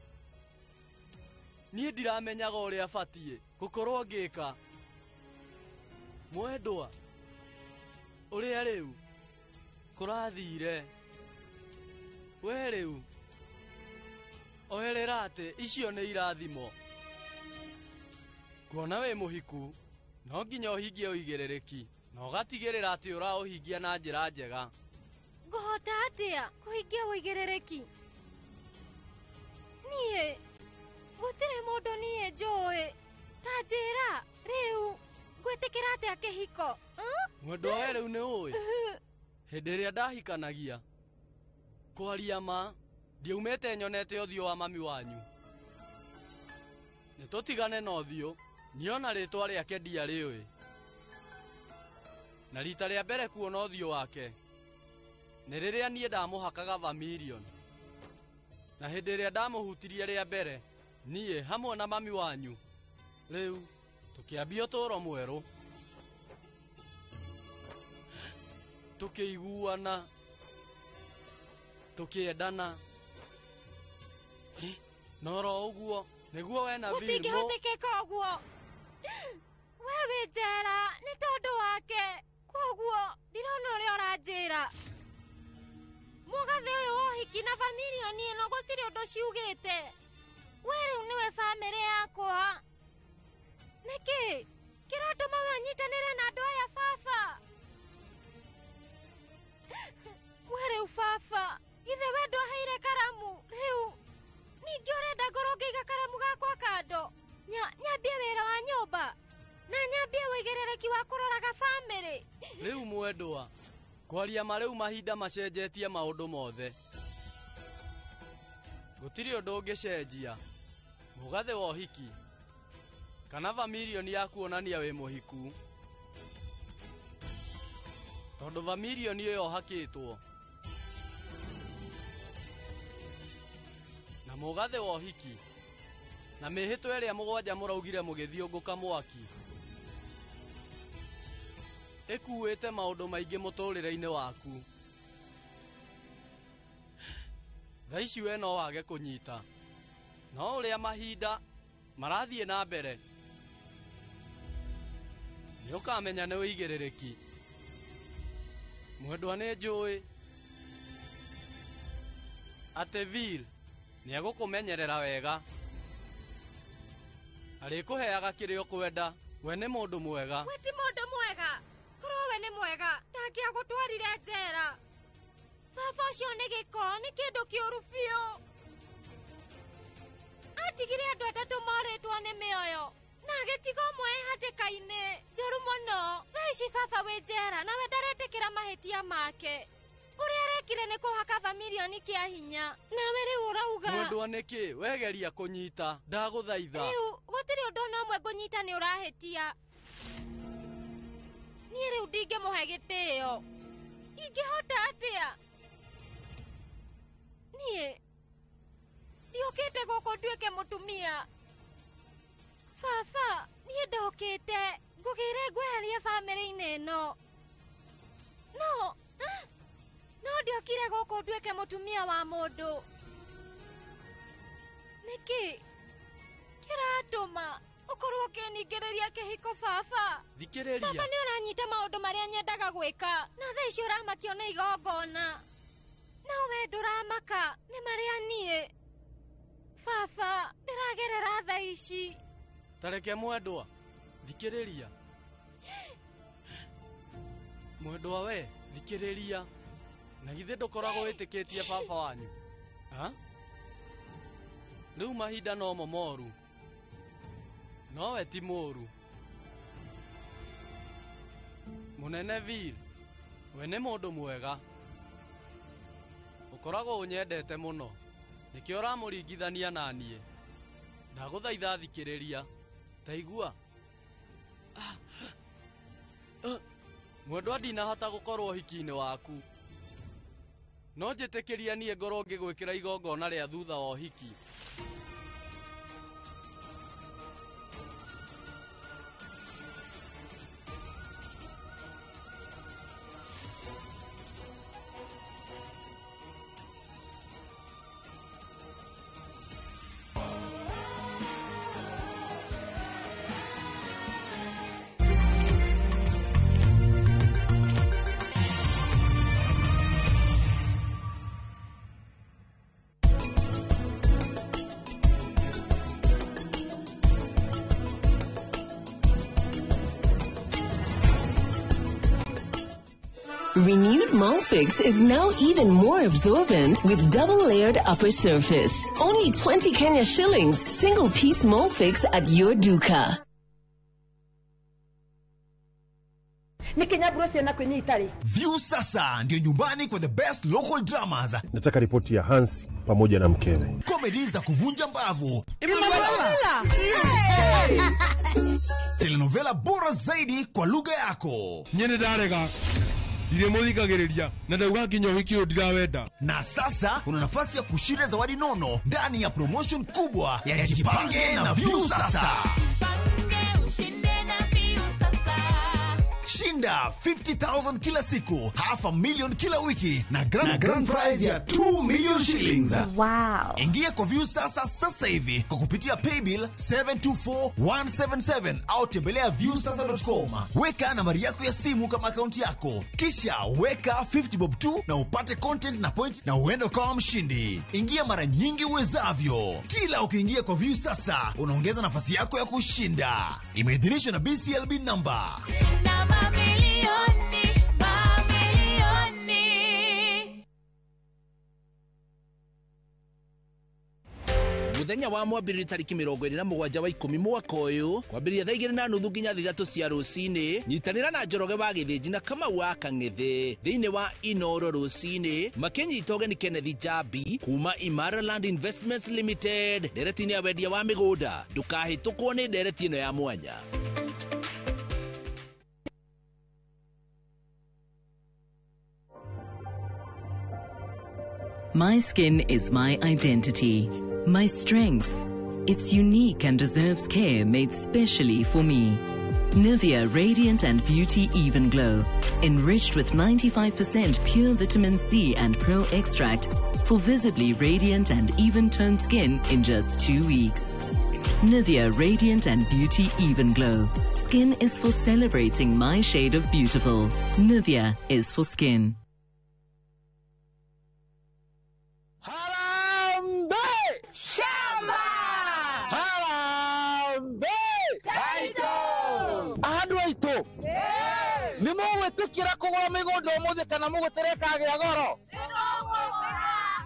niĩ ndiramenyaga ũrĩa batiĩ gũkorwo ngĩka mwendwa ũrĩa rĩu kũrathire we rĩu oherera atĩ icio nĩ irathimo kuona wĩ mũhiku no nginya ũhingie ũigĩrĩrĩki na ũgatigĩrĩra atĩ ũraũhingia na njĩra njega ngũhota atĩa kũhingia ũigĩrĩrĩki niĩ gũtirĩ mũndũ niĩ njũĩ ta njĩra rĩu ngwĩtĩkĩra atĩa kĩhiko mwendwa we rĩu nĩ ũĩ hĩndĩ ĩrĩa ndahikanagia kwaria ma ndiaumĩte nyonete ũthiũ wa mami wanyu nĩ tũtigane na ũthiũ niona rĩtwa rĩake ndiarĩũĩ na rita rĩa mbere kuona ũthiũ wake nĩ rĩrĩa niĩ ndamũhakaga Vermilion na hĩndĩ ĩrĩa ndamũhutirie rĩa mbere niĩ hamwe na mami wanyu rĩu tũkĩambia ũtũũro mwerũ tũkĩiguana tũkĩendana no ro ũguo nĩguo we na Vilmo gũtingĩhotekeka ũguo we wĩ njera nĩ tondũ wake koguo ndirona ũrĩa ũranjĩra mũgathe ũyũ wa ũhiki na Vermilion ĩno gũtirĩ ũndũ ciugĩte we rĩu nĩwe bamĩrĩ yakwa nĩkĩ kĩratũma we ũnyitanĩre na andũ aya baba we rĩu baba githĩ we ndwaheire karamu rĩu ningĩ ũrenda ngorwo ngĩiga karamu gakwa kando nyambie wĩra wa nyũmba na nyambie wĩigĩrĩrĩki wa kũroraga bamĩrĩ rĩu mwendwa kwaria ma rĩu mahinda macenjetie maũndũ mothe gũtirĩ ũndũ ũngĩcenjia mũgathe wa ũhiki kana Vermilion ya kuonania wĩ mũhiku tondũ Vermilion ĩyo hakĩtwo na mũgathe wa ũhiki na mĩhĩtwa ĩrĩa mũgwanja mũraugire mũgĩthiũngũka mwaki ĩkuĩte maũndũ maingĩ mũtũrĩre-inĩ waku thaa ici we no wage kũnyita no ũrĩa mahinda marathiĩ na mbere nĩ ũkamenya nĩ wĩigĩrĩrĩki mwendwa nĩ njũĩ atĩ Vil nĩ egũkũmenyerera wega arĩkũheaga kĩrĩa ũkwenda we nĩ mũndũ mwega we ti mũndũ mwega korwo we nĩ mwega ndangĩagũtwarire njera baba ũcio nĩ gĩko nĩ kĩndũ kĩũru biũ atigire andũ atatũ morĩtwo nĩ mĩoyo na agĩtiga ũmwe hatĩka-inĩ njũru mũno thaa ici baba wĩ njera nawe ndaretĩkĩra mahĩtia make ũrĩa arekire nĩ kũhaka Vermilion kĩa hinya nawe rĩu ũrauga mwendwa nĩkĩ wegeria kũnyita ndagũthaitha rĩu gũtirĩ ũndũ na ũmwe ngũnyita nĩ ũrahĩtia niĩ rĩu ndingĩmũhe gĩtĩo ingĩhota atĩa niĩ ndiũkĩte gũkũ nduĩke mũtumia baba niĩ ndokĩte ngũgĩre ngweherie bamĩrĩ-inĩ ĩno no ndiokire gũkũ nduĩke mũtumia wa mũndũ nĩkĩ kĩratũma ũkorwo ũkĩningĩrĩria kĩhiko baba thikĩrĩria baba nĩ ũranyita maũndũ marĩa nyendaga gwĩka na thaa ici ũramakio nĩ igongona no we ndũramaka nĩ marĩa niĩ baba ndĩragerera thaa ici tareke mwendwa thikĩrĩria mwendwa we thikĩrĩria na githĩ ndũkoragwo wĩtĩkĩtie baba wanyu rĩu mahinda nomo moru nowe ti mũũru mũnene Vil we nĩ mũndũ mwega ũkoragwo ũnyendete mũno nĩkĩo ũramũringithania na niĩ ndagũthaitha thikĩrĩria ta igua mwendwa ndinahota gũkorwo ũhiki-inĩ waku no njĩtĩkĩria niĩ ngorwo ngĩgwĩkĩra igongona rĩa thutha wa ũhiki Renewed Molfix is now even more absorbent with double-layered upper surface. Only 20 Kenya shillings, single-piece Molfix at your duka. View sasa ndio nyumbani kwa the best local dramas. Nataka ripoti ya Hansi pamoja na mkewe. Comedy za kuvunja mbavu. Telenovela bora zaidi kwa lugha yako. Nyene darega. Ile muthikagiriria na ndauga nginya wiki ndirawenda. Na sasa una nafasi ya kushinda zawadi nono ndani ya promotion kubwa ya Jipange na View sasa. Shinda 50,000 kila siku, $500,000 kila wiki na grand prize ya 2 million shillings. Wow. Ingia kwa View sasa hivi kwa kupitia paybill 724177 au tembelea viewsasa.com. Weka nambari yako ya simu kama akaunti yako. Kisha weka 50 bob tu na upate content na point na uende kwa mshindi. Ingia mara nyingi uwezavyo. Kila ukiingia kwa View sasa unaongeza nafasi yako ya kushinda. Imeidhinishwa na BCLB number. Muthenya wa mwambĩrĩrio tarĩki 27 wa 10 mwaka ũyũ kwambĩrĩria thaa 2:30 nginya 3 cia rũcinĩ. Nyitanĩra na Njoroge wa Gĩthĩnji na Kamau wa Kang'ethe thĩinĩ wa Inooro rũcinĩ makĩnyita ũgeni Kenneth Jambi kuma Imara Land Investments Limited ndereti-inĩ ya wendia wa mĩgũnda. Ndũkahĩtũkwo nĩ ndereti ĩno ya mwanya. My skin is my identity, my strength. It's unique and deserves care made specially for me. Nivea Radiant and Beauty Even Glow, enriched with 95% pure vitamin C and pearl extract for visibly radiant and even-toned skin in just 2 weeks. Nivea Radiant and Beauty Even Glow. Skin is for celebrating my shade of beautiful. Nivea is for skin. Nimũgwĩtĩkĩra kũgũra mĩgũnda ũmũthĩ kana mũgũtĩrĩkagĩa goro?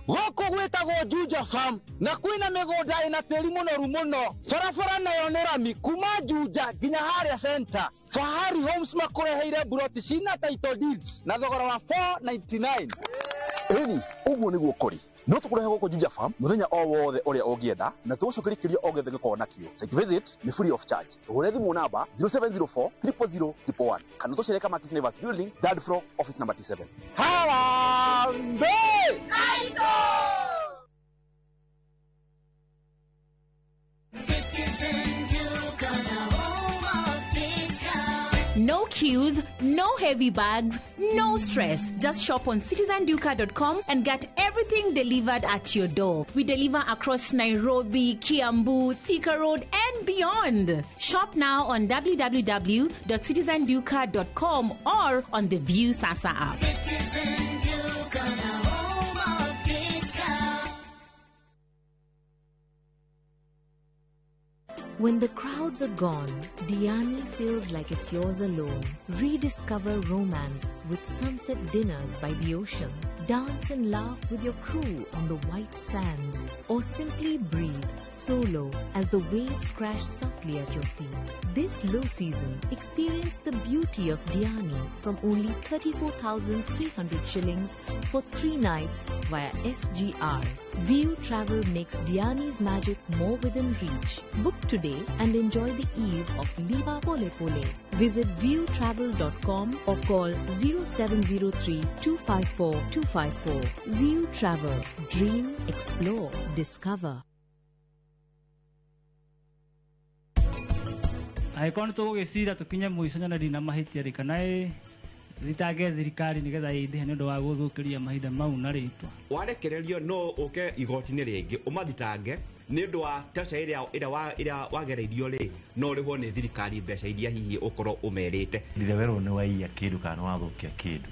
Gũkũ gwĩtagwo Juja Farm na kwĩna mĩgũnda ĩna tĩri mũnoru mũno. Barabara nayo nĩ rami kuma Juja nginya harĩa center. Fahari Homes makũreheire buroti cina title deeds na thogora wa $499. Eni, ũguo nĩguo kũrĩ. No tũkũrehe gũkũ Juja Farm mũthenya o wothe ũrĩa ũngĩenda na tũgũcokeria o gĩothe gĩkorwo nakĩo. Site visit nĩ free of charge. Tũhũre thimũ namba 0704 000 111 kana tũcereke kama Kisnevas Building, third floor, office number 27. Harambe! No queues, no heavy bags, no stress. Just shop on citizenduka.com and get everything delivered at your door. We deliver across Nairobi, Kiambu, Thika Road, and beyond. Shop now on www.citizenduka.com or on the View Sasa app. When the crowds are gone, Diani feels like it's yours alone. Rediscover romance with sunset dinners by the ocean. Dance and laugh with your crew on the white sands, or simply breathe solo as the waves crash softly at your feet. This low season, experience the beauty of Diani from only 34,300 shillings for 3 nights via SGR. View Travel makes Diani's magic more within reach. Book today and enjoy the ease of Liva Pole Pole. Visit viewtravel.com or call 0703 254 254. View Travel. Dream, explore, discover. Aikon to gicira tukinya muico na dina mahitia rikanae ritage thirikari nigetha indi hene ndo wa guthukiria mahinda mau na ritwa warekererio no uke igoti-ini ringi umathitange ni ndu wa taca ira wagereirio ri no riho ni thirikari mbeca iria hihi ukorwo umerite rire wero ni waiya kindu kana wathukia kindu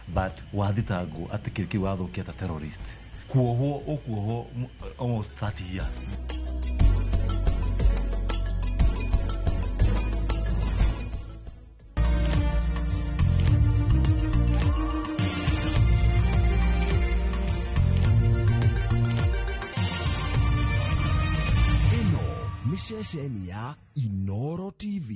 but wathitangwo ati kiriki wathukia ta terrorist kuohwo almost 30 years. Shesheni ya Inoro TV.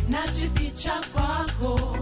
Najificha kwako